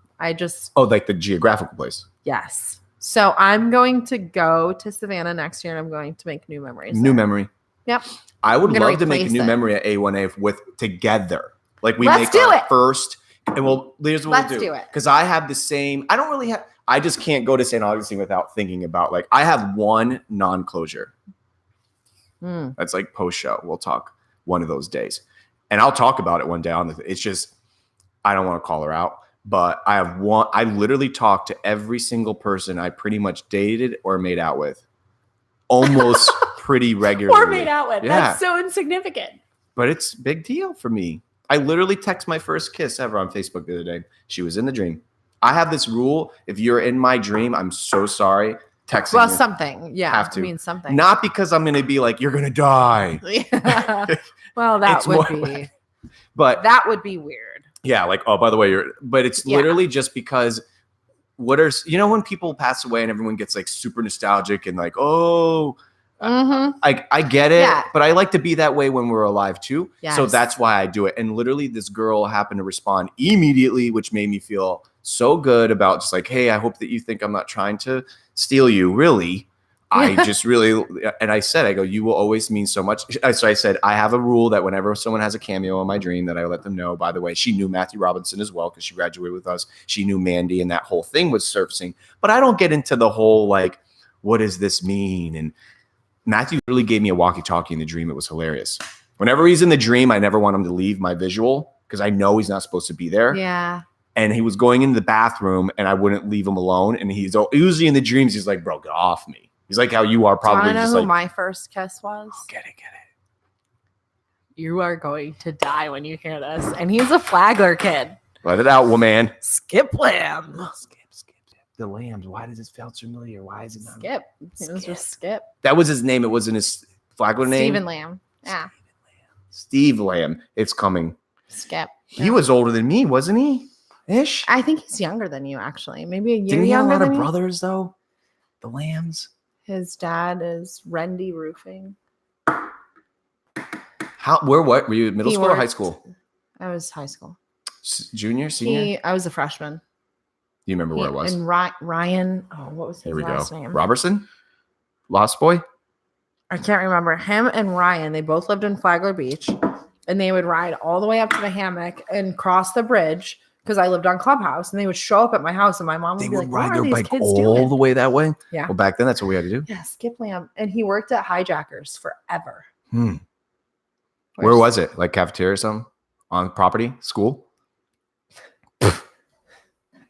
Oh, like the geographical place. Yes. So I'm going to go to Savannah next year and I'm going to make new memories. New there. memory. Yep. I would I'm gonna love to make a replace new it. memory at A1A with together. Like we Let's make do our it. first, and here's what Let's we'll do. do it. Because I have the same. I don't really have. I just can't go to St. Augustine without thinking about like I have one non-closure. Mm. That's like post show. We'll talk one of those days, and I'll talk about it one day. It's just I don't want to call her out, but I have one. I literally talked to every single person I pretty much dated or made out with, almost pretty regularly. Or made out with. Yeah. That's so insignificant. But it's a big deal for me. I literally text my first kiss ever on Facebook the other day. She was in the dream. I have this rule. If you're in my dream, I'm so sorry. Texting Well, you. something. Yeah. Have to. Means something. Not because I'm going to be like, you're going to die. Yeah. Well, that It's would more be But that would be weird. yeah, like, oh, by the way, but it's Yeah. literally just because when people pass away and everyone gets like super nostalgic and like, oh, Mm-hmm. I get it, Yeah. but I like to be that way when we're alive too. So Yes. that's why I do it. And literally this girl happened to respond immediately, which made me feel so good about just like, hey, I hope that you think I'm not trying to steal you. Really. I just really, and I said, I go, you will always mean so much. So I said, I have a rule that whenever someone has a cameo in my dream that I let them know. By the way, she knew Matthew Robinson as well because she graduated with us. She knew Mandy and that whole thing was surfacing. But I don't get into the whole like, what does this mean? And Matthew really gave me a walkie-talkie in the dream. It was hilarious. Whenever he's in the dream, I never want him to leave my visual because I know he's not supposed to be there. Yeah. And he was going into the bathroom and I wouldn't leave him alone. And he's usually in the dreams, he's like, bro, get off me. He's like how you are probably Do you just know like, who my first kiss was? oh, get it. You are going to die when you hear this. And he's a Flagler kid. Let it out, woman. Skip Lamb. Skip. The Lambs. Why does it feel familiar? Why is it not? Skip. It was just Skip. That was his name. It wasn't his Flagler name. Stephen Lamb. Yeah. Steve Lamb. It's coming. Skip. He Yeah. was older than me, wasn't he? Ish. I think he's younger than you, actually. Maybe a year Didn't he have a younger lot of than you. brothers though? The Lambs. His dad is Rendy Roofing. What were you? Middle He school or high worked- school? I was high school. Junior, senior? I was a freshman. You remember where it was? And Ryan, what was his Here we last go. name? Robertson? Lost Boy? I can't remember. Him and Ryan, they both lived in Flagler Beach, and they would ride all the way up to the hammock and cross the bridge because I lived on Clubhouse, and they would show up at my house, and my mom would They be would like, "What ride are their these bike kids all doing?" the way that way? Yeah. Well, back then, that's what we had to do. Yeah, Skip Lamb, and he worked at Hijackers forever. Where was it? Like cafeteria or something? On property? School?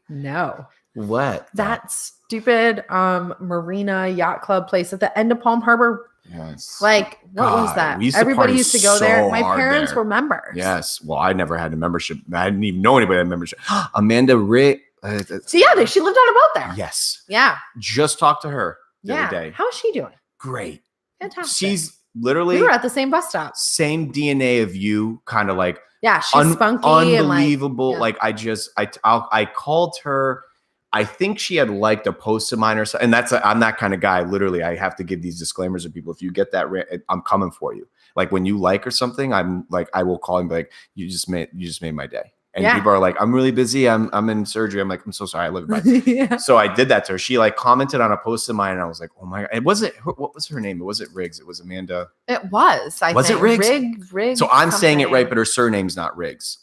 No, What? that stupid Marina Yacht Club place at the end of Palm Harbor. Yes. Like, what was God, that? we used to Everybody party used to go there. so My hard parents there. were members. Yes. Well, I never had a membership. I didn't even know anybody had a membership. Amanda Rick. So yeah, she lived on a boat there. Yes. Yeah. Just talked to her the Yeah. other day. How is she doing? Great. Fantastic. She's literally we were at the same bus stop. same DNA of you, kind of like Yeah, she's spunky and like unbelievable. yeah. Like I called her. I think she had liked a post of mine or something. And I'm that kind of guy. Literally, I have to give these disclaimers to people. If you get that, I'm coming for you. Like when you like or something, I'm like, I will call and be like, you just made my day. And Yeah. people are like, I'm really busy. I'm in surgery. I'm like, I'm so sorry. I live in my Yeah. So I did that to her. She like commented on a post of mine, and I was like, "Oh my god!" It wasn't. What was her name? It wasn't Riggs. It was Amanda. It was. I Was it think. Riggs? Riggs. So I'm saying it something. right, but her surname's not Riggs.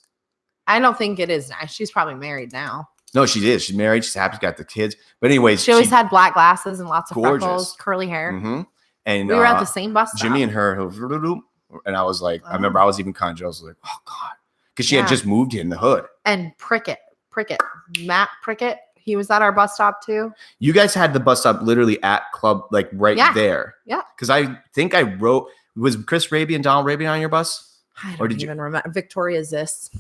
I don't think it is. She's probably married now. No, she is. She's married. She's happy. She's got the kids. But anyways, She always had black glasses and lots of Gorgeous. freckles, curly hair. Mhm. And We were at the same bus stop. Jimmy and her, and I was like, I remember I was even kind of jealous. I was like, oh god, because she had Yeah. just moved in the hood. And Prickett, Matt Prickett. He was at our bus stop too. You guys had the bus stop literally at club, like right Yeah. there. Yeah. Because I think I wrote, was Chris Raby and Donald Raby on your bus? I Or don't did you- even remember. Victoria Ziss.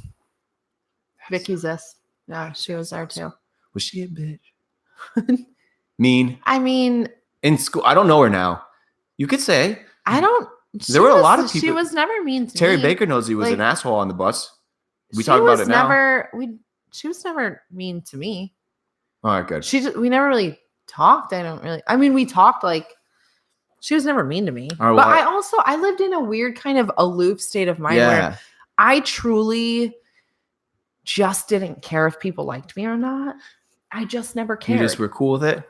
Vicky Ziss. Yeah, she was there too. Was she a bitch? Mean I mean, in school. I don't know her now. You could say I don't. There were a lot of She people- was never mean to Terry me. Baker knows he was Like, an asshole on the bus. We She talk about was it now. She was never mean to me. All right, good. We never really talked. I mean, we talked like she was never mean to me. All right, but well, I lived in a weird kind of aloof state of mind where I truly just didn't care if people liked me or not. I just never You cared. just were cool with it.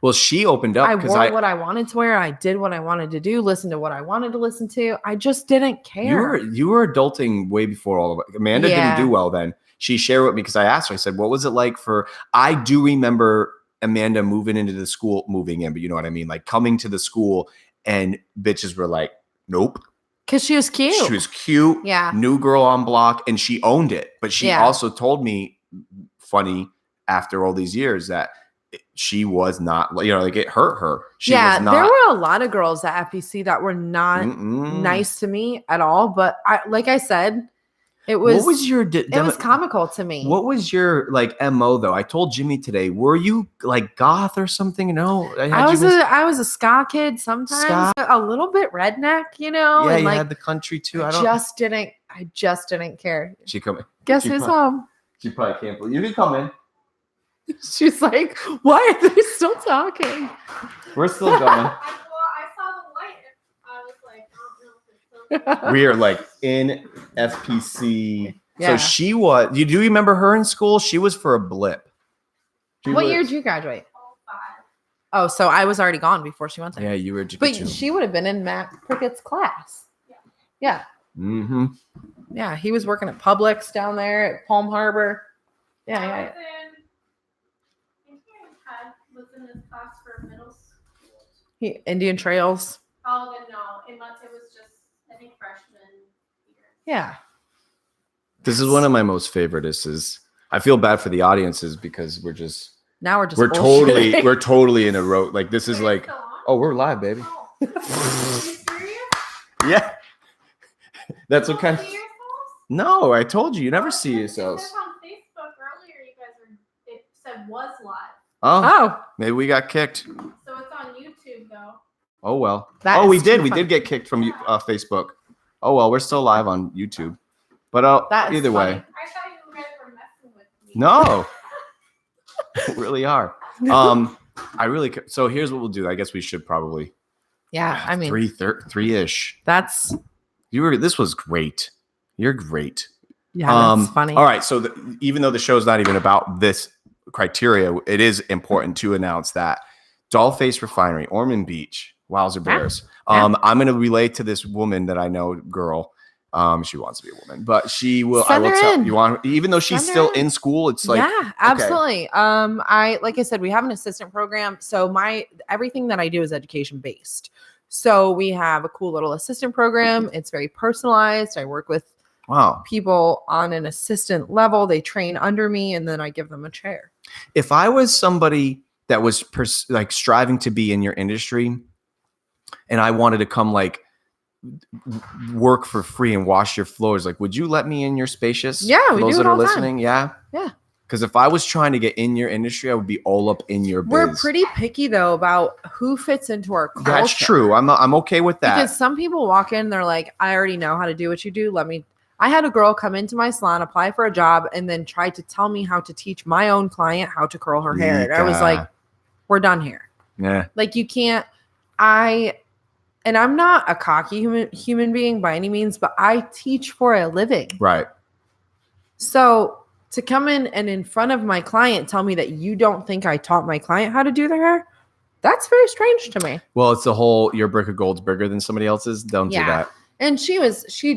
Well, she opened up I because wore what I wanted to wear. I did what I wanted to do, listen to what I wanted to listen to. I just didn't care. you were adulting way before all of it. Amanda Yeah. didn't do well then. She shared with me because I asked her. I said, "What was it like for?" I do remember Amanda moving into the school, moving in, but you know what I mean, like coming to the school, and bitches were like, "Nope." Because she was cute. She was cute. Yeah. New girl on block, and she owned it. But she Yeah. also told me, funny, after all these years, that she was not, like it hurt her. She was not. There were a lot of girls at FPC that were not Mm-mm. nice to me at all. But like I said, it was What was your? it was comical to me. What was your like MO though? I told Jimmy today. Were you like goth or something? No, I was a ska kid sometimes, Ska? a little bit redneck, you know. Yeah, and you like had the country too. I just didn't care. She come in. Guess She who's probably- home? She probably can't believe you can come in. She's like, why are they still talking? We're still going. I saw the light. I was like, I don't know if it's still We are like in FPC. Yeah. So she was. You do remember her in school? She was for a blip. She What was- year did you graduate? all 5. Oh, so I was already gone before she went there. Yeah, you were. But she would have been in Matt Prickett's class. Yeah. Mm-hmm. Yeah. He was working at Publix down there at Palm Harbor. Yeah. I Yeah. was was in this class for middle school. Indian Trails. Oh, then no, it was just I think freshman year. Yeah. This is one of my most favorite. Is I feel bad for the audiences because we're Now we're just totally bullshitting. in a row. Like this is Are you like, still on? oh, we're live, baby. Oh. Are you serious? Yeah. That's You what don't kind of. see yourselves? No, I told you, you never see It yourselves. says on Facebook earlier, you guys were. It said was live, Oh, Oh, maybe we got kicked. so it's on YouTube though. Oh well. That Oh, we is did. too We funny. did get kicked from Facebook. Oh well, we're still live on YouTube. But That is either funny. way, I thought you guys were messing with me. no, really are. I really. So here's what we'll do. I guess we should probably. yeah. I mean, three-ish. that's This was great. You're great. yeah, that's funny. All right. So even though the show's not even about this criteria, it is important to announce that Dollface Refinery, Ormond Beach, Wowzer Bears. Yeah. I'm going to relate to this woman that I know, girl. She wants to be a woman, but she will. Send I will her tell in. you want, even though she's Send her still in. in school. It's like, yeah, absolutely. Like I said, we have an assistant program. So everything that I do is education based. So we have a cool little assistant program. It's very personalized. I work with wow. people on an assistant level. They train under me and then I give them a chair. If I was somebody that was like striving to be in your industry, and I wanted to come like work for free and wash your floors, like, would you let me in your spacious? Yeah, For we those do it that are all the time. listening, yeah, Yeah. Because if I was trying to get in your industry, I would be all up in your biz. We're pretty picky though about who fits into our culture. That's true. I'm okay with that. Because some people walk in, they're like, I already know how to do what you do. I had a girl come into my salon, apply for a job, and then try to tell me how to teach my own client how to curl her hair. And I was like, we're done here. yeah, Like you can't, and I'm not a cocky human being by any means, but I teach for a living. right. So to come in front of my client, tell me that you don't think I taught my client how to do their hair, that's very strange to me. Well, it's the whole your brick of gold's bigger than somebody else's. Don't do that. And she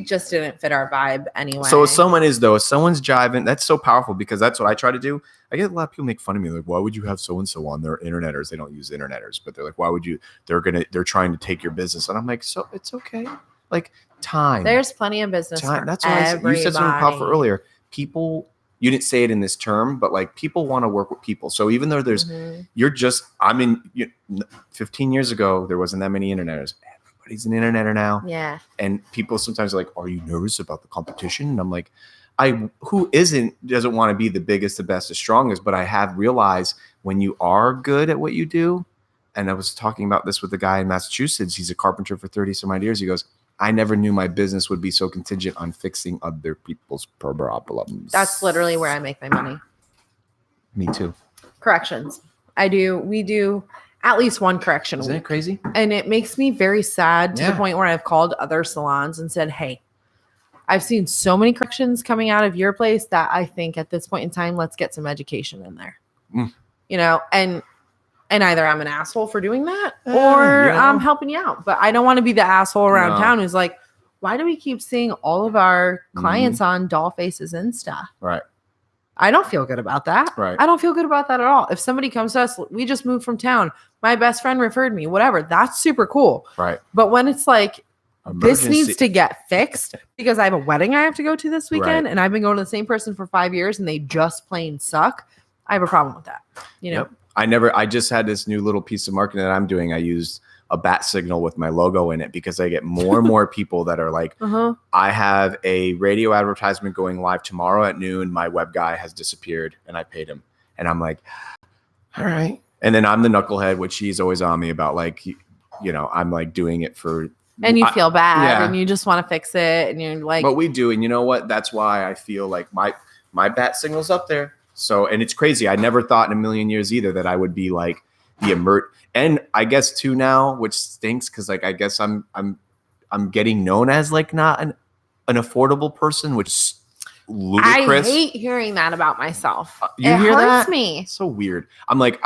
just didn't fit our vibe anyway. So if someone's jiving, that's so powerful because that's what I try to do. I get a lot of people make fun of me like, why would you have so and so on? They're interneters. They don't use interneters, but they're like, why would you? They're trying to take your business, and I'm like, so it's okay. Like time. There's plenty of business. Time. For That's why you said something powerful earlier. People, you didn't say it in this term, but like people want to work with people. So even though there's, I'm in. 15 years ago, there wasn't that many interneters. Everybody's an interneter now. Yeah. And people sometimes are like, are you nervous about the competition? And I'm like, who doesn't want to be the biggest, the best, the strongest, but I have realized when you are good at what you do, and I was talking about this with a guy in Massachusetts, he's a carpenter for 30 some odd years. He goes, I never knew my business would be so contingent on fixing other people's problems. That's literally where I make my money. Me too. Corrections. We do at least one correction a Isn't it week. crazy? And it makes me very sad to the Yeah. point where I've called other salons and said, hey, I've seen so many corrections coming out of your place that I think at this point in time, let's get some education in there. You know, and either I'm an asshole for doing that or I'm helping you out. But I don't want to be the asshole around town who's like, why do we keep seeing all of our clients on Dollface's Insta? Right. I don't feel good about that. Right. I don't feel good about that at all. If somebody comes to us, we just moved from town. My best friend referred me, whatever. That's super cool. Right. But when it's like, this Emergency. needs to get fixed because I have a wedding I have to go to this weekend Right. and I've been going to the same person for 5 years and they just plain suck. I have a problem with that. You know? Yep. I just had this new little piece of marketing that I'm doing. I used a bat signal with my logo in it because I get more and more people that are like, I have a radio advertisement going live tomorrow at noon. My web guy has disappeared and I paid him. And I'm like, all right. And then I'm the knucklehead, which he's always on me about, like, you know, I'm like doing it for. And you feel bad yeah. and you just want to fix it. And you're like, but we do. And you know what? That's why I feel like my bat signal's up there. So, and it's crazy. I never thought in a million years either that I would be like the and I guess too now, which stinks because like I guess I'm getting known as like not an affordable person, which is ludicrous. I hate hearing that about myself. You it hear hurts that? me. It's so weird. I'm like,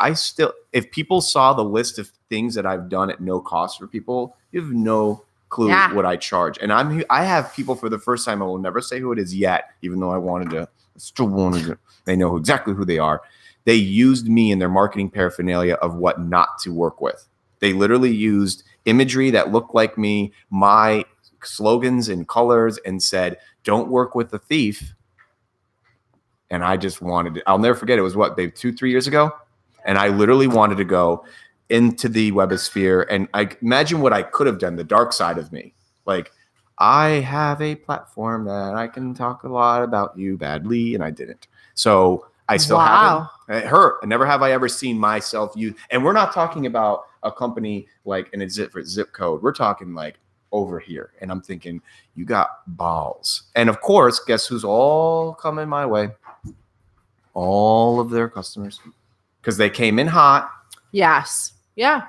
if people saw the list of things that I've done at no cost for people, you have no clue what I charge. And I have people for the first time. I will never say who it is yet, even though I still wanted to. They know exactly who they are. They used me in their marketing paraphernalia of what not to work with. They literally used imagery that looked like me, my slogans and colors, and said, don't work with the thief. And I just wanted I'll never forget. It was what, babe, 2-3 years ago? And I literally wanted to go into the webosphere and I imagine what I could have done, the dark side of me. Like, I have a platform that I can talk a lot about you badly, and I didn't. So I still haven't. It hurt. Never have I ever seen myself use. And we're not talking about a company like in a zip code. We're talking like over here. And I'm thinking, you got balls. And of course, guess who's all coming my way? All of their customers. Because they came in hot. Yes. Yeah.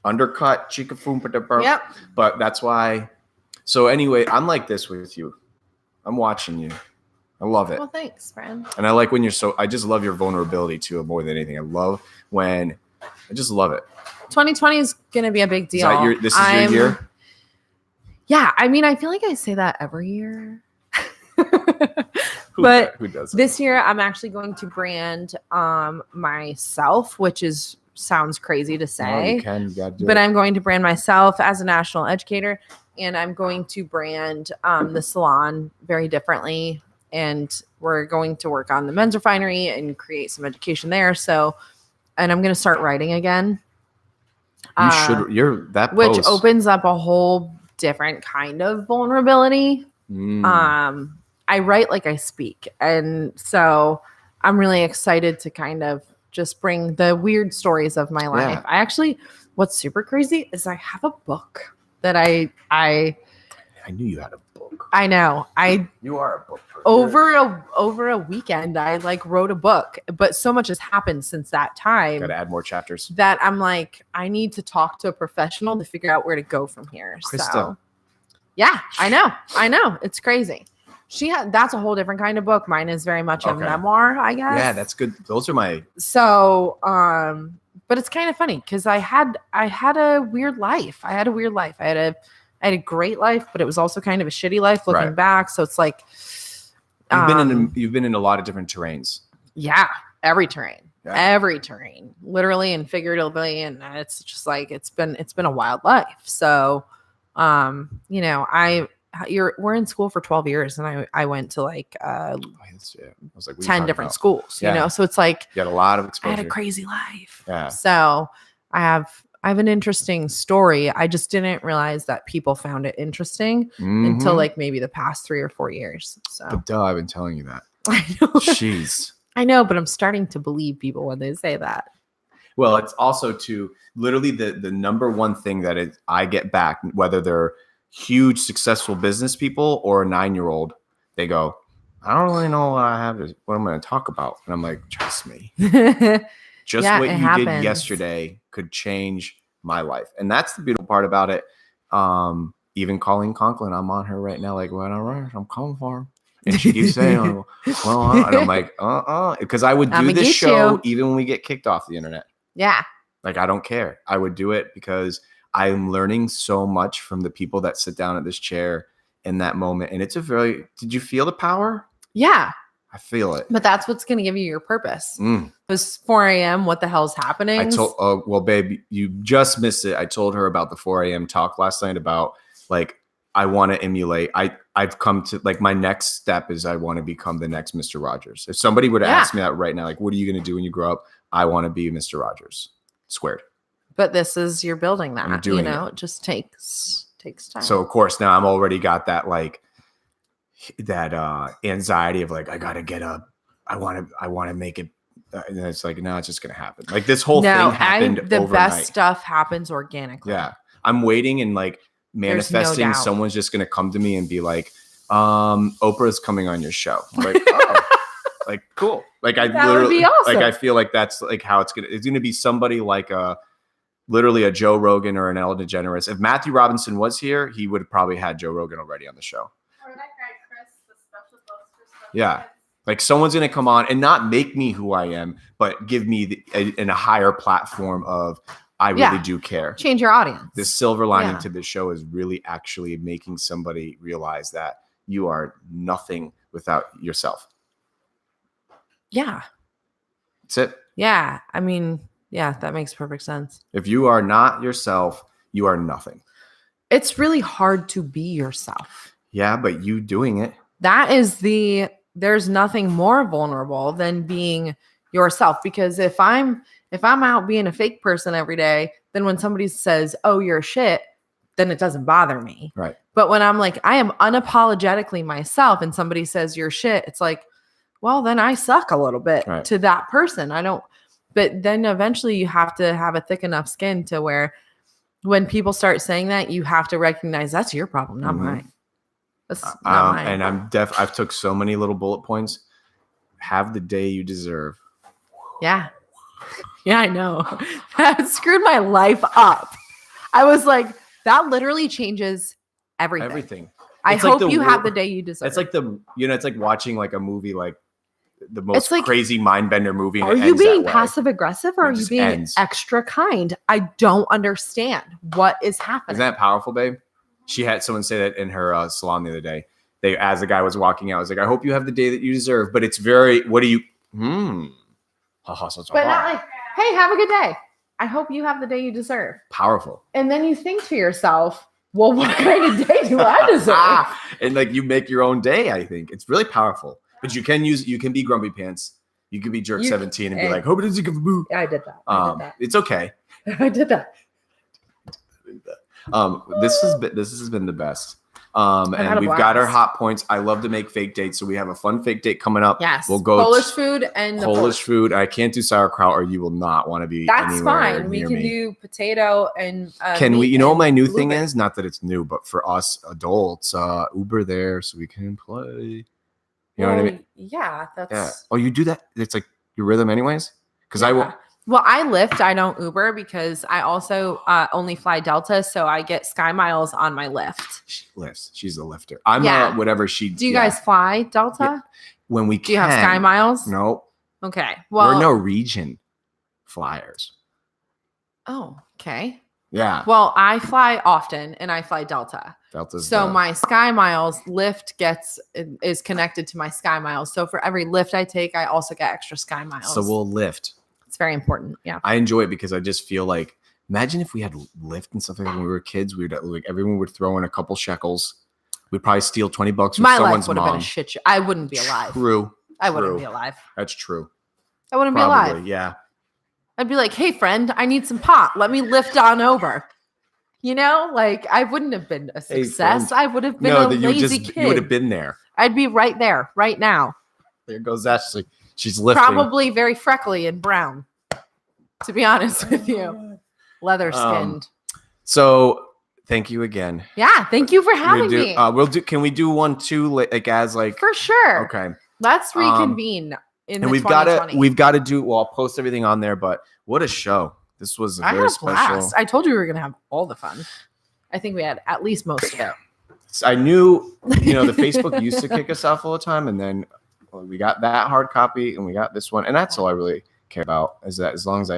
Undercut, chica foompa. Yep. But that's why. So anyway, I'm like this with you. I'm watching you. I love it. Well, thanks, friend. And I like when I just love your vulnerability too, more than anything. I just love it. 2020 is going to be a big deal. This is your year? Yeah. I mean, I feel like I say that every year. Who does it? This year I'm actually going to brand myself, which sounds crazy to say. You can, you gotta do but it. I'm going to brand myself as a national educator, and I'm going to brand the salon very differently. And we're going to work on the men's refinery and create some education there. And I'm going to start writing again. You should. You're that which post. opens up a whole different kind of vulnerability. I write like I speak, and so I'm really excited to kind of just bring the weird stories of my life. Yeah. What's super crazy is I have a book that I knew you had a book. I know. You are a book person. Over a weekend, I like wrote a book, but so much has happened since that time. Got to add more chapters. That I'm like, I need to talk to a professional to figure out where to go from here. Krista. So, yeah, I know. It's crazy. That's a whole different kind of book. Mine is very much a Okay. memoir, I guess. Yeah, that's good. Those are my So, but it's kind of funny because I had a weird life. I had a great life, but it was also kind of a shitty life looking Right. back. So it's like you've been in a lot of different terrains. yeah, every terrain. Yeah. Every terrain, literally and figuratively, and it's just like it's been a wild life. So, you know, we're in school for 12 years, and I went to like I was like, what are you 10 talking different about? schools. Yeah. You know, so it's like You had a lot of I exposure. had a crazy life. Yeah. So I have an interesting story. I just didn't realize that people found it interesting until Mhm. like maybe the past 3 or 4 years. So But duh, I've been telling you that. I know. Jeez. I know, but I'm starting to believe people when they say that. Well, it's also to literally the number one thing that I get back, whether they're huge successful business people or a 9-year-old, they go, I don't really know what I'm going to talk about. And I'm like, trust me, just Yeah, what it you happens. did yesterday could change my life. And that's the beautiful part about it. Even Colleen Conklin, I'm on her right now. Like, well, all right, I'm coming for him. And she keeps saying, well, and I'm like, because I would do I'ma this get show you. even when we get kicked off the internet. Yeah. Like, I don't care. I would do it because I'm learning so much from the people that sit down at this chair in that moment. And did you feel the power? Yeah. I feel it. But that's what's going to give you your purpose. Mm. It was 4 a.m. What the hell's happening? I told, well, babe, you just missed it. I told her about the 4 a.m. talk last night about like, I want to emulate. I've come to like my next step is I want to become the next Mr. Rogers. If somebody were to ask me that right now, like, what are you going to do when you grow up? I want to be Mr. Rogers. Squared. But you're building that. I'm doing it just takes time. So of course now I'm already got that like that anxiety of like I gotta get up. I want to make it. And it's like no, it's just gonna happen. Like this whole thing happened the overnight. best stuff happens organically. Yeah, I'm waiting and like There's no manifesting. doubt. Someone's just gonna come to me and be like, Oprah's coming on your show. I'm like, oh, like cool. Like I That would literally be awesome. like I feel like that's like how it's gonna be somebody like literally a Joe Rogan or an Ellen DeGeneres. If Matthew Robinson was here, he would have probably had Joe Rogan already on the show. Or that guy Chris, the special poster stuff. Yeah. Like someone's going to come on and not make me who I am, but give me in a higher platform of I really do care. Change your audience. The silver lining Yeah. to this show is really actually making somebody realize that you are nothing without yourself. Yeah. That's it. Yeah. I mean, yeah, that makes perfect sense. If you are not yourself, you are nothing. It's really hard to be yourself. Yeah, but you doing it. That is there's nothing more vulnerable than being yourself, because if I'm out being a fake person every day, then when somebody says, "Oh, you're shit," then it doesn't bother me. Right. But when I'm like, I am unapologetically myself and somebody says you're shit, it's like, well, then I suck a little bit Right. to that person. But then eventually you have to have a thick enough skin to where when people start saying that, you have to recognize that's your problem, not Mhm. mine. That's not mine. And I've took so many little bullet points. Have the day you deserve. Yeah. Yeah, I know. That screwed my life up. I was like, that literally changes everything. Everything. I It's like hope the you have wor- the day you deserve. It's like it's like watching like a movie, like the most It's like- crazy mind bender movie. and Are it you ends that being way. passive aggressive or It are you just being ends. extra kind? I don't understand what is happening. Isn't that powerful, babe? She had someone say that in her salon the other day. As the guy was walking out, I was like, I hope you have the day that you deserve. But it's very, what do you, But not like, hey, have a good day. I hope you have the day you deserve. powerful. And then you think to yourself, well, what kind of day do I deserve? And like you make your own day, I think. It's really powerful. But you can be grumpy pants. You can be jerk 17 and be like, hope it doesn't give a boo. I did that. It's okay. I did that. This has been the best. had And a we've got our blast. hot points. I love to make fake dates, so we have a fun fake date coming up. Yes. We'll go Polish food and the Polish food. I can't do sauerkraut, or you will not want to be. That's anywhere fine. We near can me. do potato and Can we? meat You know what and my new blue thing bit. is? Not that it's new, but for us adults, Uber there so we can play. You know what I mean? Yeah, that's Yeah. Oh, you do that? It's like your rhythm, anyways. Because I will. Well, I Lyft. I don't Uber because I also only fly Delta, so I get Sky Miles on my Lyft. She lifts. She's a lifter. I'm Yeah. whatever she. Do you guys fly Delta? Yeah. When we Do you have Sky Miles? No. Okay. Well, We're Norwegian flyers. Oh, okay. Yeah. Well, I fly often and I fly Delta. Delta's So the- my Sky Miles Lyft is connected to my Sky Miles. So for every Lyft I take, I also get extra Sky Miles. So we'll lift. It's very important. Yeah. I enjoy it because I just feel like imagine if we had Lyft and stuff like that when we were kids. We'd like everyone would throw in a couple shekels. We'd probably steal $20 from My life someone's would have been mom. a shit show. I wouldn't be alive. True. I wouldn't True. be alive. That's true. I wouldn't Probably. be alive. Yeah. I'd be like, hey, friend, I need some pot. Let me lift on over. You know, like I wouldn't have been a Hey, success. friend. I would have been No, a that you lazy just you would have kid. been there. I'd be right there, right now. There goes Ashley. She's lifting. Probably very freckly and brown, to be honest with you. Leather skinned. So thank you again. Yeah, thank you for having do, me. We'll do. Can we do one too? Like as like. For sure. Okay. Let's reconvene in And the we've 2020. got to do. Well, I'll post everything on there. But what a show! This was a I had very a special. blast. I told you we were gonna have all the fun. I think we had at least most of it. I knew, the Facebook used to kick us off all the time, and then we got that hard copy, and we got this one, and that's all I really care about. Is that as long as I